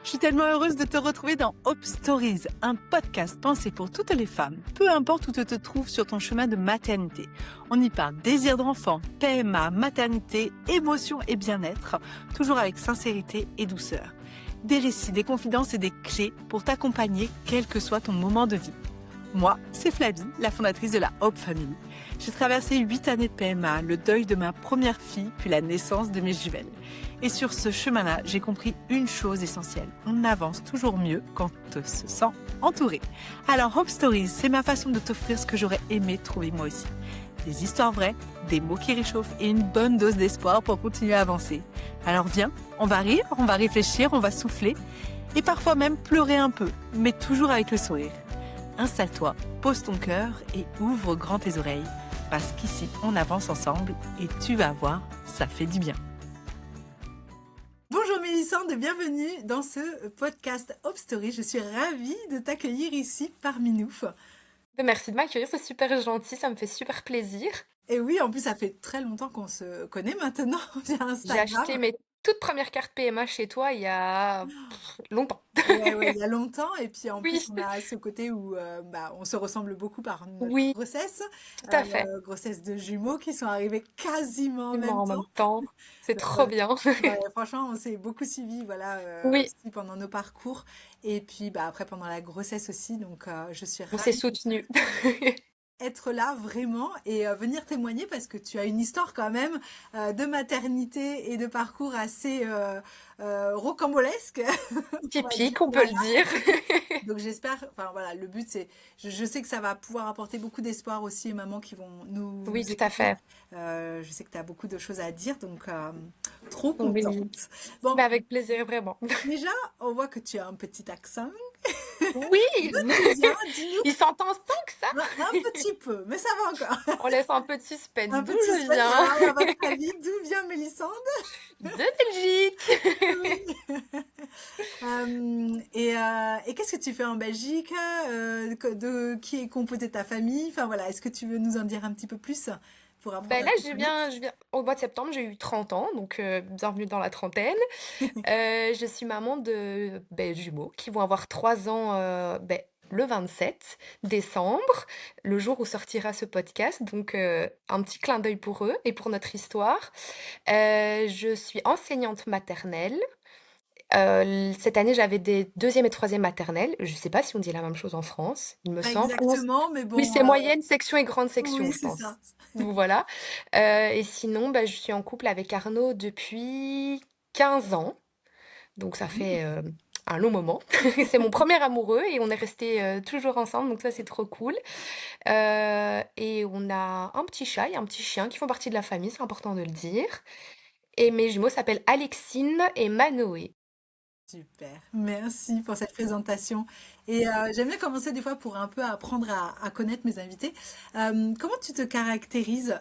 Je suis tellement heureuse de te retrouver dans Hope Stories, un podcast pensé pour toutes les femmes, peu importe où tu te trouves sur ton chemin de maternité. On y parle désir d'enfant, PMA, maternité, émotion et bien-être, toujours avec sincérité et douceur. Des récits, des confidences et des clés pour t'accompagner quel que soit ton moment de vie. Moi, c'est Flavie, la fondatrice de la Hope Family. J'ai traversé 8 années de PMA, le deuil de ma première fille, puis la naissance de mes jumelles. Et sur ce chemin-là, j'ai compris une chose essentielle. On avance toujours mieux quand on se sent entouré. Alors Hope Stories, c'est ma façon de t'offrir ce que j'aurais aimé trouver moi aussi. Des histoires vraies, des mots qui réchauffent et une bonne dose d'espoir pour continuer à avancer. Alors viens, on va rire, on va réfléchir, on va souffler et parfois même pleurer un peu, mais toujours avec le sourire. Installe-toi, pose ton cœur et ouvre grand tes oreilles, parce qu'ici, on avance ensemble et tu vas voir, ça fait du bien. Bonjour Mélissande, bienvenue dans ce podcast Hope Story. Je suis ravie de t'accueillir ici parmi nous. Merci de m'accueillir, c'est super gentil, ça me fait super plaisir. Et oui, en plus, ça fait très longtemps qu'on se connaît maintenant via J'ai acheté Instagram. mes toutes premières cartes PMA chez toi il y a longtemps. Ouais, il y a longtemps. Et puis en plus, Oui, on a ce côté où on se ressemble beaucoup par notre oui, grossesse. tout à fait. Grossesse de jumeaux qui sont arrivés quasiment en même En temps. même temps, c'est Donc, trop bien. ouais, franchement, on s'est beaucoup suivis, voilà, Oui, aussi pendant nos parcours. Et puis après, pendant la grossesse aussi. Donc, je suis on s'est ravie soutenus. être là vraiment et venir témoigner parce que tu as une histoire quand même de maternité et de parcours assez rocambolesque. On va dire, Typique, on peut voilà. le dire. Donc j'espère, enfin voilà, le but c'est, je sais que ça va pouvoir apporter beaucoup d'espoir aussi aux mamans qui vont Oui, nous tout à écouter. fait. Je sais que tu as beaucoup de choses à dire, donc trop Oui, contente. Bon, mais avec plaisir, vraiment. déjà, on voit que tu as un petit accent. Oui, D'où tu viens? Dis-nous il s'entend tant que ça. un petit peu, mais ça va encore. On laisse un peu de suspense. Un D'où peu de je suspense, viens? voilà, à votre avis, d'où vient Mélissande? De Belgique. Oui. Et qu'est-ce que tu fais en Belgique? Qui est composé ta famille? Enfin voilà, est-ce que tu veux nous en dire un petit peu plus pour apprendre Ben à là, te je connaître? viens, je viens au mois de septembre, j'ai eu 30 ans, donc bienvenue dans la trentaine. Je suis maman de jumeaux qui vont avoir 3 ans le 27 décembre, le jour où sortira ce podcast. Donc un petit clin d'œil pour eux et pour notre histoire. Je suis enseignante maternelle. Cette année, j'avais des deuxième et troisième maternelles. Je ne sais pas si on dit la même chose en France, il me Pas semble. Non, exactement, mais oui, bon, c'est moyenne section et grande section, oui, je c'est pense. ça. Donc voilà. Et sinon, bah, je suis en couple avec Arnaud depuis 15 ans. Donc ça fait un long moment. C'est mon premier amoureux et on est restés toujours ensemble. Donc ça, c'est trop cool. Et on a un petit chat et un petit chien qui font partie de la famille, c'est important de le dire. Et mes jumeaux s'appellent Alexine et Manoé. Super, merci pour cette présentation. Et j'aime bien commencer des fois pour un peu apprendre à connaître mes invités. Comment tu te caractérises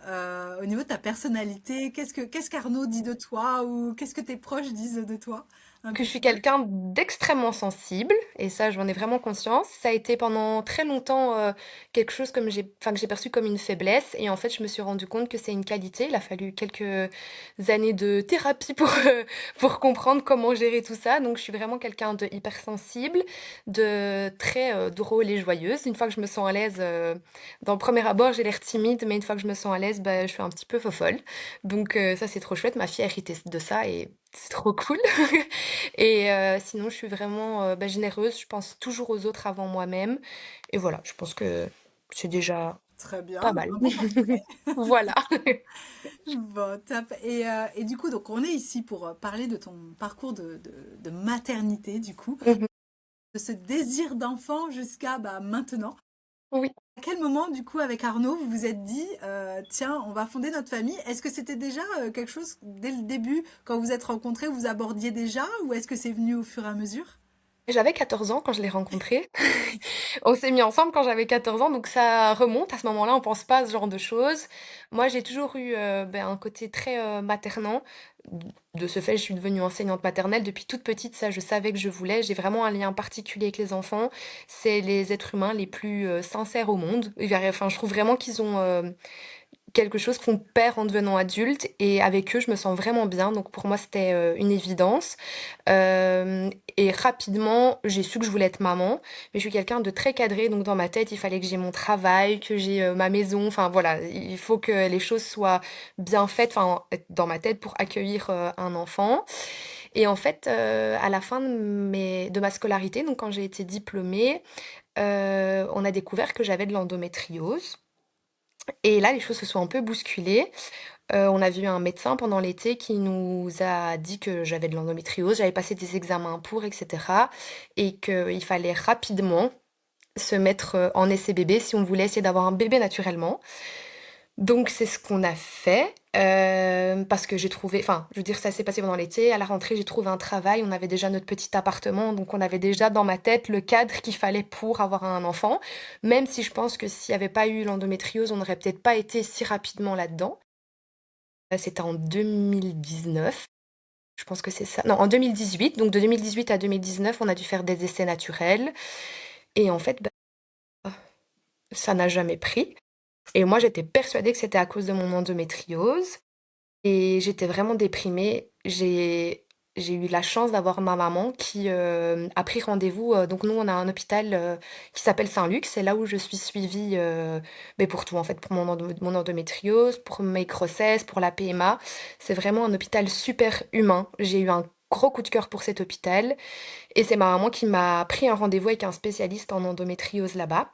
au niveau de ta personnalité? Qu'est-ce qu'Arnaud dit de toi ou qu'est-ce que tes proches disent de toi? Un Que je petit suis peu. quelqu'un d'extrêmement sensible et ça j'en ai vraiment conscience. Ça a été pendant très longtemps quelque chose que j'ai perçu comme une faiblesse et en fait je me suis rendu compte que c'est une qualité. Il a fallu quelques années de thérapie pour comprendre comment gérer tout ça. Donc je suis vraiment quelqu'un de hypersensible, de très drôle et joyeuse. Une fois que je me sens à l'aise, dans le premier abord j'ai l'air timide, mais une fois que je me sens à l'aise, bah, je suis un petit peu fofolle. Donc ça c'est trop chouette. Ma fille a hérité de ça et c'est trop cool. Et sinon, je suis vraiment généreuse. Je pense toujours aux autres avant moi-même. Et voilà, je pense que c'est déjà Très bien, pas mal. un bon portrait. Voilà. Bon, top. Et du coup, donc on est ici pour parler de ton parcours de maternité, du coup, Mhm. de ce désir d'enfant jusqu'à maintenant. Oui. À quel moment, du coup, avec Arnaud, vous vous êtes dit, tiens, on va fonder notre famille? Est-ce que c'était déjà quelque chose, dès le début, quand vous êtes rencontrés, vous abordiez déjà, ou est-ce que c'est venu au fur et à mesure? J'avais 14 ans quand je l'ai rencontré. On s'est mis ensemble quand j'avais 14 ans, donc ça remonte. À ce moment-là, on pense pas à ce genre de choses. Moi, j'ai toujours eu un côté très maternant. De ce fait, je suis devenue enseignante maternelle depuis toute petite. Ça, je savais que je voulais. J'ai vraiment un lien particulier avec les enfants. C'est les êtres humains les plus sincères au monde. Enfin, je trouve vraiment qu'ils ont quelque chose qu'on perd en devenant adulte et avec eux, je me sens vraiment bien. Donc pour moi, c'était une évidence. Et rapidement, j'ai su que je voulais être maman. Mais je suis quelqu'un de très cadré, donc dans ma tête, il fallait que j'ai mon travail, que j'ai ma maison. Enfin voilà, il faut que les choses soient bien faites, enfin dans ma tête pour accueillir un enfant. Et en fait, à la fin de ma scolarité, donc quand j'ai été diplômée, on a découvert que j'avais de l'endométriose. Et là, les choses se sont un peu bousculées. On a vu un médecin pendant l'été qui nous a dit que j'avais de l'endométriose, j'avais passé des examens pour, etc. Et qu'il fallait rapidement se mettre en essai bébé si on voulait essayer d'avoir un bébé naturellement. Donc c'est ce qu'on a fait, parce que j'ai trouvé, enfin, je veux dire, ça s'est passé pendant l'été. À la rentrée, j'ai trouvé un travail. On avait déjà notre petit appartement, donc on avait déjà dans ma tête le cadre qu'il fallait pour avoir un enfant. Même si je pense que s'il n'y avait pas eu l'endométriose, on n'aurait peut-être pas été si rapidement là-dedans. C'était en 2019. Je pense que c'est ça. Non, en 2018. Donc de 2018 à 2019, on a dû faire des essais naturels. Et en fait, bah, ça n'a jamais pris. Et moi, j'étais persuadée que c'était à cause de mon endométriose. Et j'étais vraiment déprimée. J'ai eu la chance d'avoir ma maman qui a pris rendez-vous. Donc nous, on a un hôpital qui s'appelle Saint-Luc. C'est là où je suis suivie mais pour tout, en fait, pour mon endométriose, pour mes grossesses, pour la PMA. C'est vraiment un hôpital super humain. J'ai eu un gros coup de cœur pour cet hôpital. Et c'est ma maman qui m'a pris un rendez-vous avec un spécialiste en endométriose là-bas.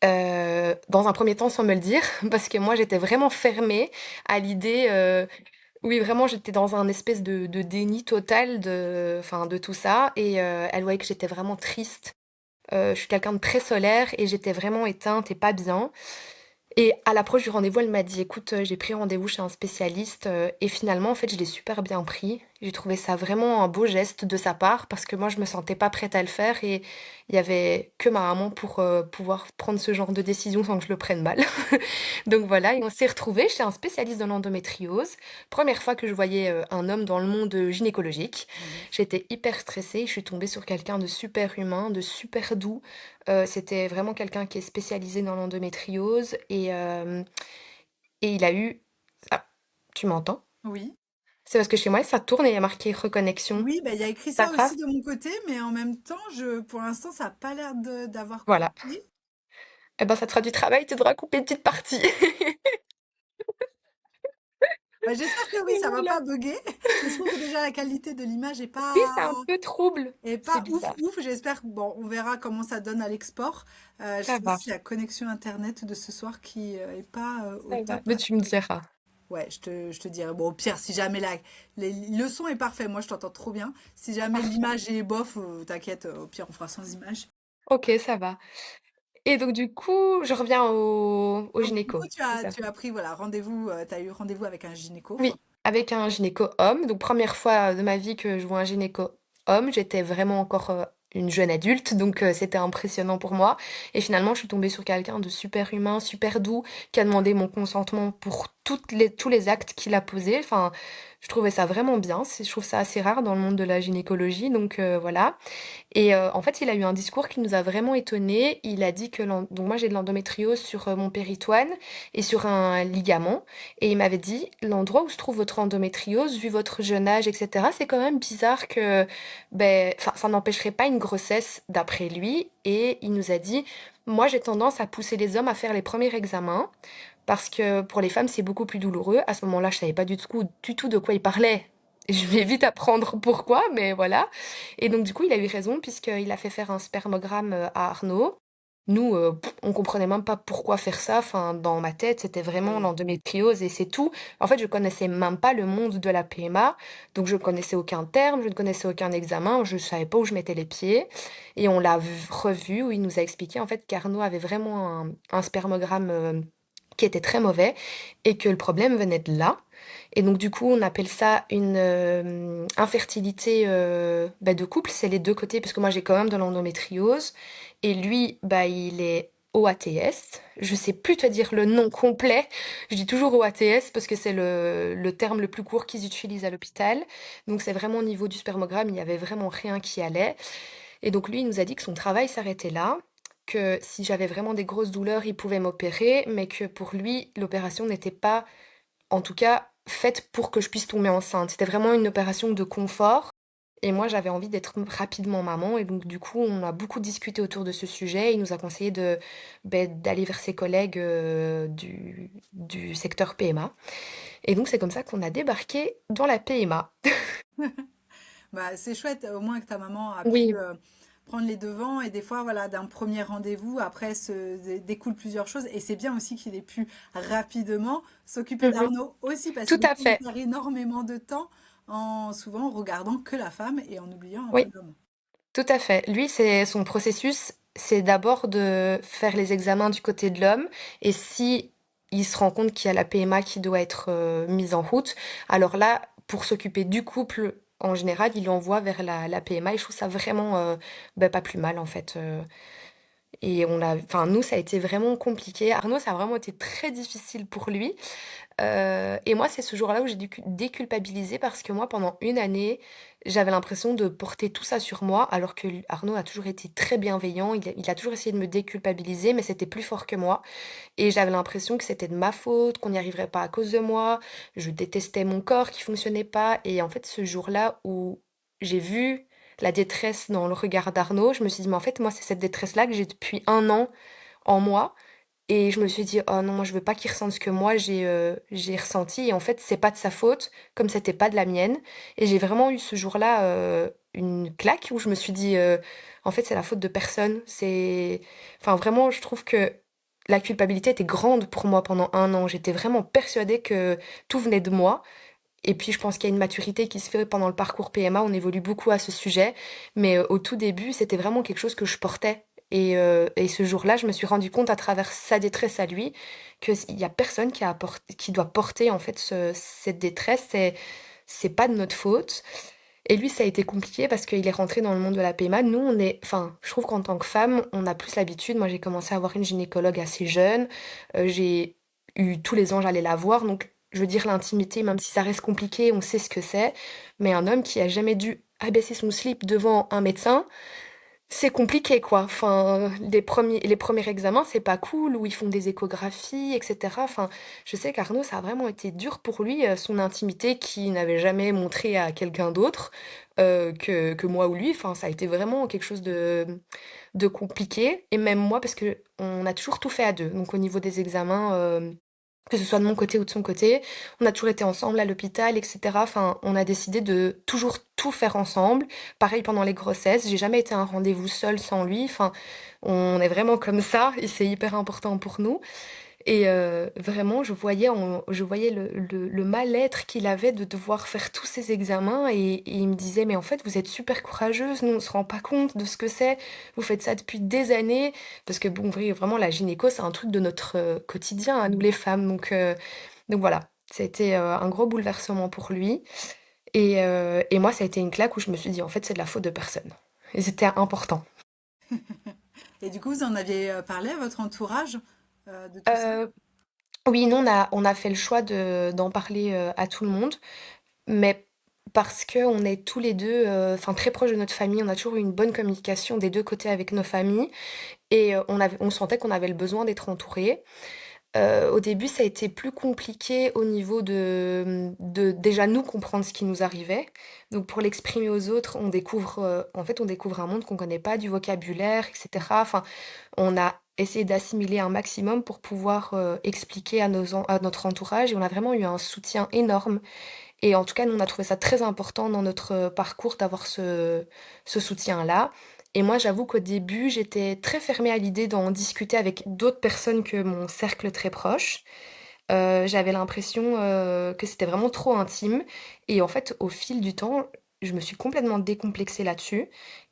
Dans un premier temps sans me le dire, parce que moi j'étais vraiment fermée à l'idée, oui vraiment j'étais dans un espèce de déni total enfin, de tout ça et elle voyait que j'étais vraiment triste. Je suis quelqu'un de très solaire et j'étais vraiment éteinte et pas bien. Et à l'approche du rendez-vous, elle m'a dit, écoute, j'ai pris rendez-vous chez un spécialiste et finalement, en fait, je l'ai super bien pris. J'ai trouvé ça vraiment un beau geste de sa part parce que moi, je me sentais pas prête à le faire et il y avait que ma maman pour pouvoir prendre ce genre de décision sans que je le prenne mal. Donc voilà, et on s'est retrouvés chez un spécialiste de l'endométriose. Première fois que je voyais un homme dans le monde gynécologique. Mhm. J'étais hyper stressée, je suis tombée sur quelqu'un de super humain, de super doux. C'était vraiment quelqu'un qui est spécialisé dans l'endométriose et il a eu... Ah, tu m'entends? Oui. C'est parce que chez moi, ça tourne et il y a marqué reconnexion. Oui, bah, il y a écrit Ça ça va? aussi de mon côté, mais en même temps, pour l'instant, ça n'a pas l'air d'avoir Voilà. coupé. Eh ben, ça te fera du travail, tu devras couper une petite partie. Bah, j'espère que oui, Et ça va voilà. pas bugger. Parce que je trouve que déjà la qualité de l'image Oui, c'est un peu trouble. est C'est pas ouf bizarre. ouf. J'espère que bon, on verra comment ça donne à l'export. Je Ça sais va, aussi la connexion internet de ce soir qui est pas au ça va. top. Mais tu me diras. Ouais, je te dirai. Bon, au pire, si jamais le son est parfait, moi je t'entends trop bien. Si jamais l'image est bof, t'inquiète, au pire, on fera sans image. Ok, ça va. Et donc, du coup, je reviens au Donc, du coup, gynéco. C'est ça. tu as pris voilà, rendez-vous, tu as eu rendez-vous avec un gynéco. Oui, avec un gynéco homme. Donc, première fois de ma vie que je vois un gynéco homme. J'étais vraiment encore une jeune adulte, donc c'était impressionnant pour moi. Et finalement, je suis tombée sur quelqu'un de super humain, super doux, qui a demandé mon consentement pour tous les actes qu'il a posés. Enfin, je trouvais ça vraiment bien. Je trouve ça assez rare dans le monde de la gynécologie, donc voilà. Et en fait, il a eu un discours qui nous a vraiment étonnés. Il a dit que donc moi j'ai de l'endométriose sur mon péritoine et sur un ligament. Et il m'avait dit, l'endroit où se trouve votre endométriose, vu votre jeune âge, etc., c'est quand même bizarre que, ben, enfin, ça n'empêcherait pas une grossesse d'après lui. Et il nous a dit, moi j'ai tendance à pousser les hommes à faire les premiers examens. Parce que pour les femmes, c'est beaucoup plus douloureux. À ce moment-là, je savais pas du tout de quoi il parlait. Je vais vite apprendre pourquoi, mais voilà. Et donc, du coup, il a eu raison, puisqu'il a fait faire un spermogramme à Arnaud. Nous, on comprenait même pas pourquoi faire ça. Enfin, dans ma tête, c'était vraiment Oui. l'endométriose et c'est tout. En fait, je connaissais même pas le monde de la PMA. Donc, je ne connaissais aucun terme, je ne connaissais aucun examen, je savais pas où je mettais les pieds. Et on l'a revu, où il nous a expliqué, en fait, qu'Arnaud avait vraiment un spermogramme qui était très mauvais et que le problème venait de là. Et donc, du coup, on appelle ça une infertilité bah, de couple. C'est les deux côtés, parce que moi, j'ai quand même de l'endométriose. Et lui, bah, il est OATS. Je sais plus te dire le nom complet. Je dis toujours OATS parce que c'est le terme le plus court qu'ils utilisent à l'hôpital. Donc, c'est vraiment au niveau du spermogramme, il n'y avait vraiment rien qui allait. Et donc, lui, il nous a dit que son travail s'arrêtait là, que si j'avais vraiment des grosses douleurs, il pouvait m'opérer, mais que pour lui, l'opération n'était pas, en tout cas, faite pour que je puisse tomber enceinte. C'était vraiment une opération de confort. Et moi, j'avais envie d'être rapidement maman. Et donc, du coup, on a beaucoup discuté autour de ce sujet. Il nous a conseillé d'aller vers ses collègues du secteur PMA. Et donc, c'est comme ça qu'on a débarqué dans la PMA. Bah, c'est chouette, au moins que ta maman a pu Oui. prendre les devants et des fois, voilà, d'un premier rendez-vous, après découlent plusieurs choses et c'est bien aussi qu'il ait pu rapidement s'occuper Mhm. d'Arnaud aussi parce Tout qu'il à il fait. perd énormément de temps en souvent regardant que la femme et en oubliant un peu Oui, l'homme. tout à fait. Lui, c'est son processus, c'est d'abord de faire les examens du côté de l'homme. Et si il se rend compte qu'il y a la PMA qui doit être mise en route, alors là, pour s'occuper du couple en général, il l'envoie vers la PMA. Et je trouve ça vraiment pas plus mal en fait. Et enfin nous, ça a été vraiment compliqué. Arnaud, ça a vraiment été très difficile pour lui. Et moi, c'est ce jour-là où j'ai dû déculpabiliser parce que moi, pendant une année, j'avais l'impression de porter tout ça sur moi, alors que Arnaud a toujours été très bienveillant, il a toujours essayé de me déculpabiliser, mais c'était plus fort que moi. Et j'avais l'impression que c'était de ma faute, qu'on n'y arriverait pas à cause de moi. Je détestais mon corps qui fonctionnait pas. Et en fait, ce jour-là où j'ai vu la détresse dans le regard d'Arnaud, je me suis dit, mais en fait, moi, c'est cette détresse-là que j'ai depuis un an en moi. Et je me suis dit: «Oh non, moi je veux pas qu'il ressente ce que moi j'ai ressenti» et en fait, c'est pas de sa faute, comme c'était pas de la mienne et j'ai vraiment eu ce jour-là, une claque où je me suis dit: «En fait, c'est la faute de personne». Enfin vraiment, je trouve que la culpabilité était grande pour moi pendant un an. J'étais vraiment persuadée que tout venait de moi et puis je pense qu'il y a une maturité qui se fait pendant le parcours PMA, on évolue beaucoup à ce sujet, mais au tout début, c'était vraiment quelque chose que je portais. Et ce jour-là, je me suis rendu compte à travers sa détresse à lui qu'il y a personne qui doit porter en fait cette détresse. C'est pas de notre faute. Et lui, ça a été compliqué parce qu'il est rentré dans le monde de la PMA. Nous, enfin, je trouve qu'en tant que femme, on a plus l'habitude. Moi, j'ai commencé à avoir une gynécologue assez jeune. J'ai eu tous les ans, j'allais la voir. Donc, je veux dire, l'intimité, même si ça reste compliqué, on sait ce que c'est. Mais un homme qui a jamais dû abaisser son slip devant un médecin, c'est compliqué, quoi. Enfin, les premiers examens, c'est pas cool, où ils font des échographies, etc. Enfin, je sais qu'Arnaud, ça a vraiment été dur pour lui, son intimité qu'il n'avait jamais montré à quelqu'un d'autre que moi ou lui. Enfin, ça a été vraiment quelque chose de compliqué. Et même moi, parce que on a toujours tout fait à deux. Donc, au niveau des examens, que ce soit de mon côté ou de son côté. On a toujours été ensemble à l'hôpital, etc. Enfin, on a décidé de toujours tout faire ensemble. Pareil pendant les grossesses, j'ai jamais été à un rendez-vous seul sans lui. Enfin, on est vraiment comme ça et c'est hyper important pour nous. Et vraiment, je voyais le mal-être qu'il avait de devoir faire tous ces examens et il me disait, mais en fait, vous êtes super courageuse, nous, on se rend pas compte de ce que c'est, vous faites ça depuis des années, parce que bon, vraiment, la gynéco, c'est un truc de notre quotidien, à nous les femmes, donc voilà, c'était un gros bouleversement pour lui. Et moi, ça a été une claque où je me suis dit, en fait, c'est de la faute de personne. Et c'était important. Et du coup, vous en aviez parlé à votre entourage de tout ça? Euh, oui, nous, on a fait le choix d'en parler à tout le monde. Mais parce que on est tous les deux, enfin très proches de notre famille, on a toujours eu une bonne communication des 2 côtés avec nos familles et on sentait qu'on avait le besoin d'être entourés. Au début, ça a été plus compliqué au niveau de déjà nous comprendre ce qui nous arrivait. Donc pour l'exprimer aux autres, en fait, on découvre un monde qu'on connaît pas, du vocabulaire et cetera. Enfin, on a essayé d'assimiler un maximum pour pouvoir, expliquer à notre entourage et on a vraiment eu un soutien énorme et en tout cas, nous, on a trouvé ça très important dans notre parcours d'avoir ce soutien-là. Et moi, j'avoue qu'au début, j'étais très fermée à l'idée d'en discuter avec d'autres personnes que mon cercle très proche. J'avais l'impression que c'était vraiment trop intime. Et en fait, au fil du temps, je me suis complètement décomplexée là-dessus.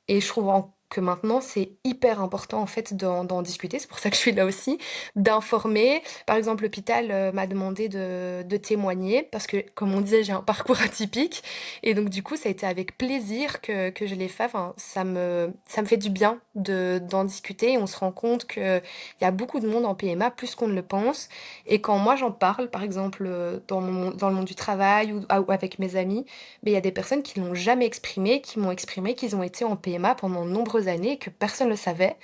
Et je trouve que maintenant, c'est hyper important en fait d'en discuter. C'est pour ça que je suis là aussi, d'informer. Par exemple, l'hôpital m'a demandé de témoigner parce que, comme on disait, j'ai un parcours atypique. Et donc, du coup, ça a été avec plaisir que je l'ai fait. Enfin, ça me fait du bien d'en discuter. Et on se rend compte qu'il y a beaucoup de monde en PMA, plus qu'on ne le pense. Et quand moi j'en parle, par exemple, dans le monde du travail ou avec mes amis, mais il y a des personnes qui l'ont jamais exprimé, qui m'ont exprimé qu'ils ont été en PMA pendant de nombreuses années et que personne ne le savait.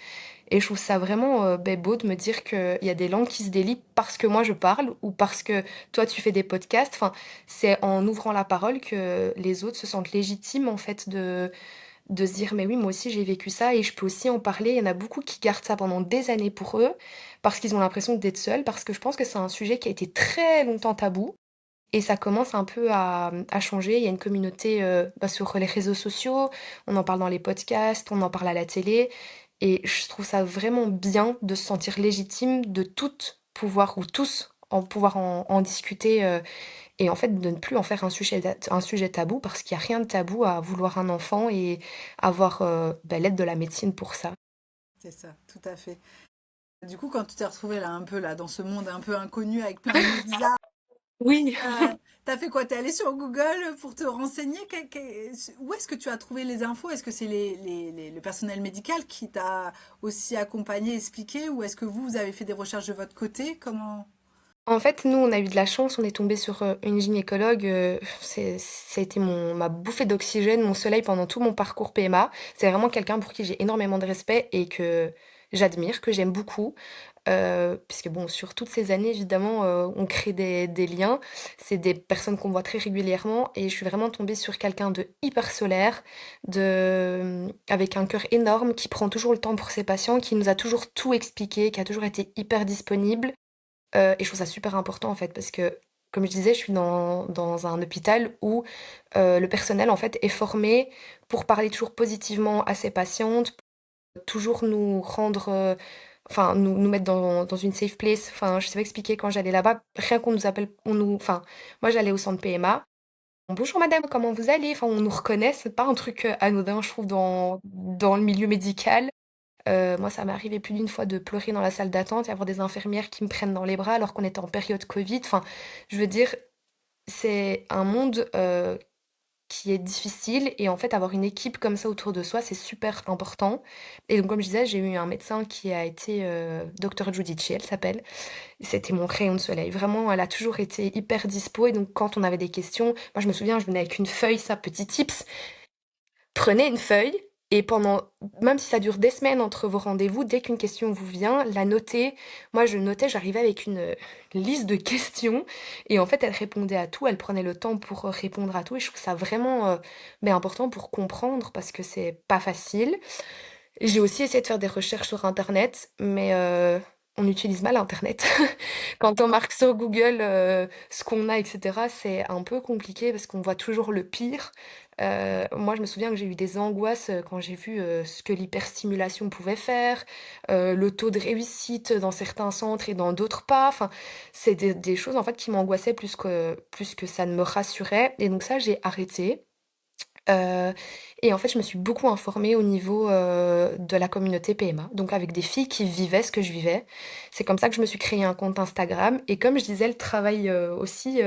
Et je trouve ça vraiment beau de me dire qu'il y a des langues qui se délient parce que moi je parle ou parce que toi tu fais des podcasts. Enfin, c'est en ouvrant la parole que les autres se sentent légitimes en fait de se dire mais oui moi aussi j'ai vécu ça et je peux aussi en parler. Il y en a beaucoup qui gardent ça pendant des années pour eux parce qu'ils ont l'impression d'être seuls, parce que je pense que c'est un sujet qui a été très longtemps tabou. Et ça commence un peu à changer. Il y a une communauté, sur les réseaux sociaux, on en parle dans les podcasts, on en parle à la télé et je trouve ça vraiment bien de se sentir légitime, de toutes pouvoir ou tous en pouvoir en discuter, et en fait de ne plus en faire un sujet tabou parce qu'il y a rien de tabou à vouloir un enfant et avoir, l'aide de la médecine pour ça. C'est ça, tout à fait. Du coup, quand tu t'es retrouvée là, un peu là, dans ce monde un peu inconnu avec plein de mots bizarres, Oui. t'as fait quoi? T'es allé sur Google pour te renseigner? Où est-ce que tu as trouvé les infos? Est-ce que c'est le personnel médical qui t'a aussi accompagné, expliqué? Ou est-ce que vous avez fait des recherches de votre côté? Comment? En fait, nous, on a eu de la chance, on est tombé sur, une gynécologue, ça a été ma bouffée d'oxygène, mon soleil pendant tout mon parcours PMA. C'est vraiment quelqu'un pour qui j'ai énormément de respect et que j'admire, que j'aime beaucoup, puisque bon, sur toutes ces années, évidemment, on crée des liens. C'est des personnes qu'on voit très régulièrement et je suis vraiment tombée sur quelqu'un de hyper solaire, avec un cœur énorme, qui prend toujours le temps pour ses patients, qui nous a toujours tout expliqué, qui a toujours été hyper disponible. Et je trouve ça super important, en fait, parce que, comme je disais, je suis dans un hôpital où, le personnel, en fait, est formé pour parler toujours positivement à ses patientes, toujours nous rendre, enfin, nous mettre dans une safe place. Enfin, je sais pas expliquer, quand j'allais là-bas, rien qu'on nous appelle enfin, moi, j'allais au centre PMA: «Bonjour madame, comment vous allez?» Enfin, on nous reconnaît, c'est pas un truc, anodin, je trouve, dans le milieu médical. Moi, ça m'est arrivé plus d'une fois de pleurer dans la salle d'attente et avoir des infirmières qui me prennent dans les bras alors qu'on était en période Covid. Enfin, je veux dire, c'est un monde, qui est difficile et en fait, avoir une équipe comme ça autour de soi, c'est super important. Et donc, comme je disais, j'ai eu un médecin qui a été, docteur Giudici, elle s'appelle. C'était mon rayon de soleil. Vraiment, elle a toujours été hyper dispo et donc quand on avait des questions, moi, je me souviens, je venais avec une feuille, ça, petit tips. Prenez une feuille et même si ça dure des semaines entre vos rendez-vous, dès qu'une question vous vient, la notez. Moi, je notais, j'arrivais avec une liste de questions et en fait, elle répondait à tout, elle prenait le temps pour répondre à tout et je trouve ça vraiment important pour comprendre parce que c'est pas facile. J'ai aussi essayé de faire des recherches sur Internet, mais on utilise mal Internet. Quand on marque sur Google ce qu'on a, etc., c'est un peu compliqué parce qu'on voit toujours le pire. Moi, je me souviens que j'ai eu des angoisses quand j'ai vu ce que l'hyperstimulation pouvait faire, le taux de réussite dans certains centres et dans d'autres pas. Enfin, c'est des choses en fait qui m'angoissaient plus que ça ne me rassurait. Et donc ça, j'ai arrêté. Heu et en fait, je me suis beaucoup informée au niveau, de la communauté PMA, donc avec des filles qui vivaient ce que je vivais. C'est comme ça que je me suis créé un compte Instagram et comme je disais, le travail, aussi,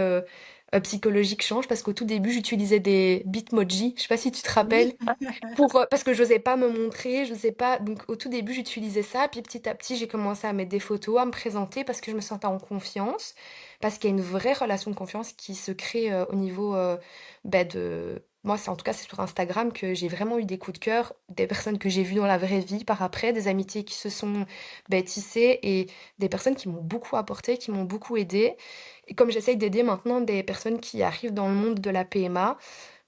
psychologique change parce qu'au tout début, j'utilisais des Bitmoji, je sais pas si tu te rappelles? Oui. Parce que j'osais pas me montrer, j'osais pas donc au tout début, j'utilisais ça, puis petit à petit, j'ai commencé à mettre des photos, à me présenter parce que je me sentais en confiance, parce qu'il y a une vraie relation de confiance qui se crée, au niveau, de moi, c'est en tout cas, c'est sur Instagram que j'ai vraiment eu des coups de cœur, des personnes que j'ai vues dans la vraie vie par après, des amitiés qui se sont, tissées et des personnes qui m'ont beaucoup apporté, qui m'ont beaucoup aidée. Et comme j'essaye d'aider maintenant des personnes qui arrivent dans le monde de la PMA,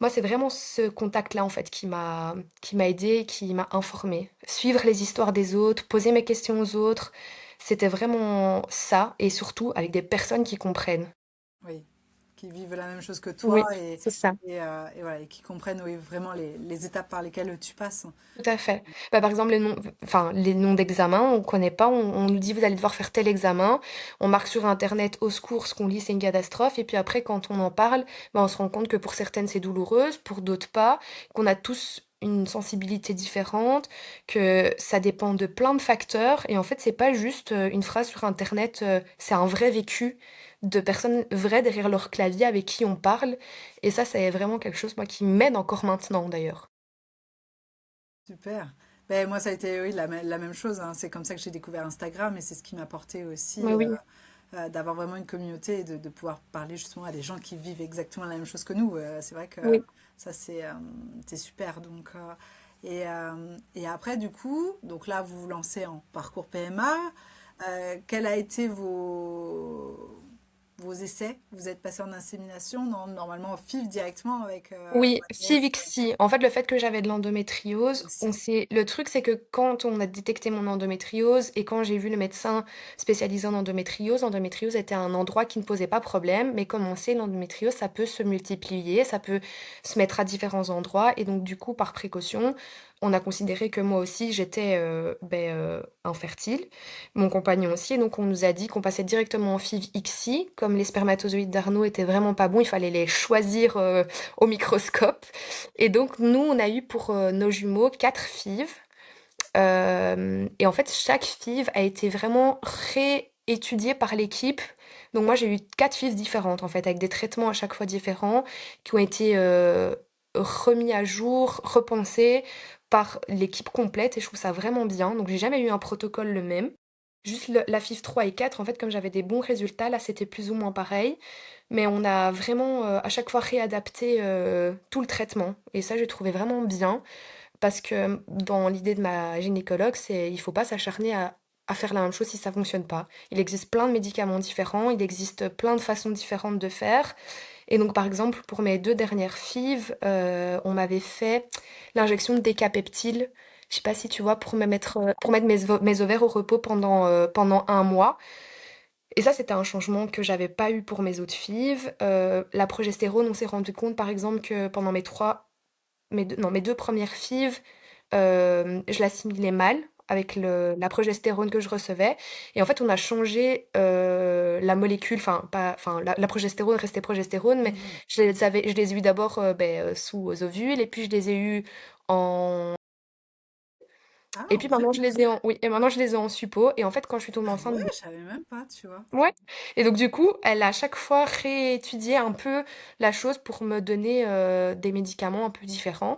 moi, c'est vraiment ce contact-là, en fait, qui m'a aidée, qui m'a informée. Suivre les histoires des autres, poser mes questions aux autres, c'était vraiment ça et surtout avec des personnes qui comprennent. Oui, qui vivent la même chose que toi Oui, c'est ça. et voilà, et qui comprennent oui, vraiment les étapes par lesquelles tu passes. Tout à fait. Bah, par exemple, les noms d'examen, on connaît pas, on nous dit: «Vous allez devoir faire tel examen». On marque sur internet: «Au secours, ce qu'on lit, c'est une catastrophe» et puis après quand on en parle, bah, on se rend compte que pour certaines, c'est douloureuse, pour d'autres pas, qu'on a tous une sensibilité différente, que ça dépend de plein de facteurs et en fait, c'est pas juste, une phrase sur internet, c'est un vrai vécu de personnes vraies derrière leur clavier avec qui on parle et ça, c'est vraiment quelque chose, moi, qui m'aide encore maintenant, d'ailleurs. Super. Ben, moi, ça a été oui, la même chose, hein. C'est comme ça que j'ai découvert Instagram et c'est ce qui m'a apporté aussi Mais oui, d'avoir vraiment une communauté et de pouvoir parler justement à des gens qui vivent exactement la même chose que nous. C'est vrai que oui. ça, c'est super. Donc, Et après, du coup, donc là, vous vous lancez en parcours PMA. Quels a été vos essais? Vous êtes passé en insémination, non, normalement en FIV directement avec Oui, Mathias Fivixi. En fait, le fait que j'avais de l'endométriose, aussi. le truc, c'est que quand on a détecté mon endométriose et quand j'ai vu le médecin spécialisé en endométriose, l'endométriose était un endroit qui ne posait pas problème, mais comme on sait, l'endométriose, ça peut se multiplier, ça peut se mettre à différents endroits, et donc du coup, par précaution, on a considéré que moi aussi, j'étais infertile, mon compagnon aussi, et donc on nous a dit qu'on passait directement en FIV-ICSI. Comme les spermatozoïdes d'Arnaud étaient vraiment pas bons, il fallait les choisir au microscope. Et donc, nous, on a eu pour nos jumeaux 4 FIV. Et en fait, chaque FIV a été vraiment réétudié par l'équipe. Donc, moi, j'ai eu 4 FIV différentes, en fait, avec des traitements à chaque fois différents, qui ont été remis à jour, repensés par l'équipe complète. Et je trouve ça vraiment bien. Donc, j'ai jamais eu un protocole le même. Juste la FIV 3 et 4, en fait, comme j'avais des bons résultats, là, c'était plus ou moins pareil. Mais on a vraiment à chaque fois réadapté tout le traitement. Et ça, j'ai trouvé vraiment bien. Parce que dans l'idée de ma gynécologue, il faut pas s'acharner à faire la même chose si ça fonctionne pas. Il existe plein de médicaments différents, il existe plein de façons différentes de faire. Et donc, par exemple, pour mes 2 dernières FIV, on m'avait fait l'injection de décapeptile. Je sais pas si tu vois, pour mettre mes ovaires au repos pendant 1 mois. Et ça, c'était un changement que j'avais pas eu pour mes autres FIV. La progestérone, on s'est rendu compte, par exemple, que pendant mes deux premières FIV, je l'assimilais mal avec la progestérone que je recevais. Et en fait, on a changé la molécule, enfin, pas, enfin, la progestérone restait progestérone, mais Mhm. je les ai eu d'abord sous ovules, et puis je les ai eu en. Ah, Et en puis maintenant, je précoce. les ai en. Oui, et maintenant, je les ai en suppo. Et en fait, quand je suis tombée Ah enceinte. ouais, je savais même pas, tu vois. Ouais. Et donc du coup, elle a à chaque fois réétudié un peu la chose pour me donner des médicaments un peu différents.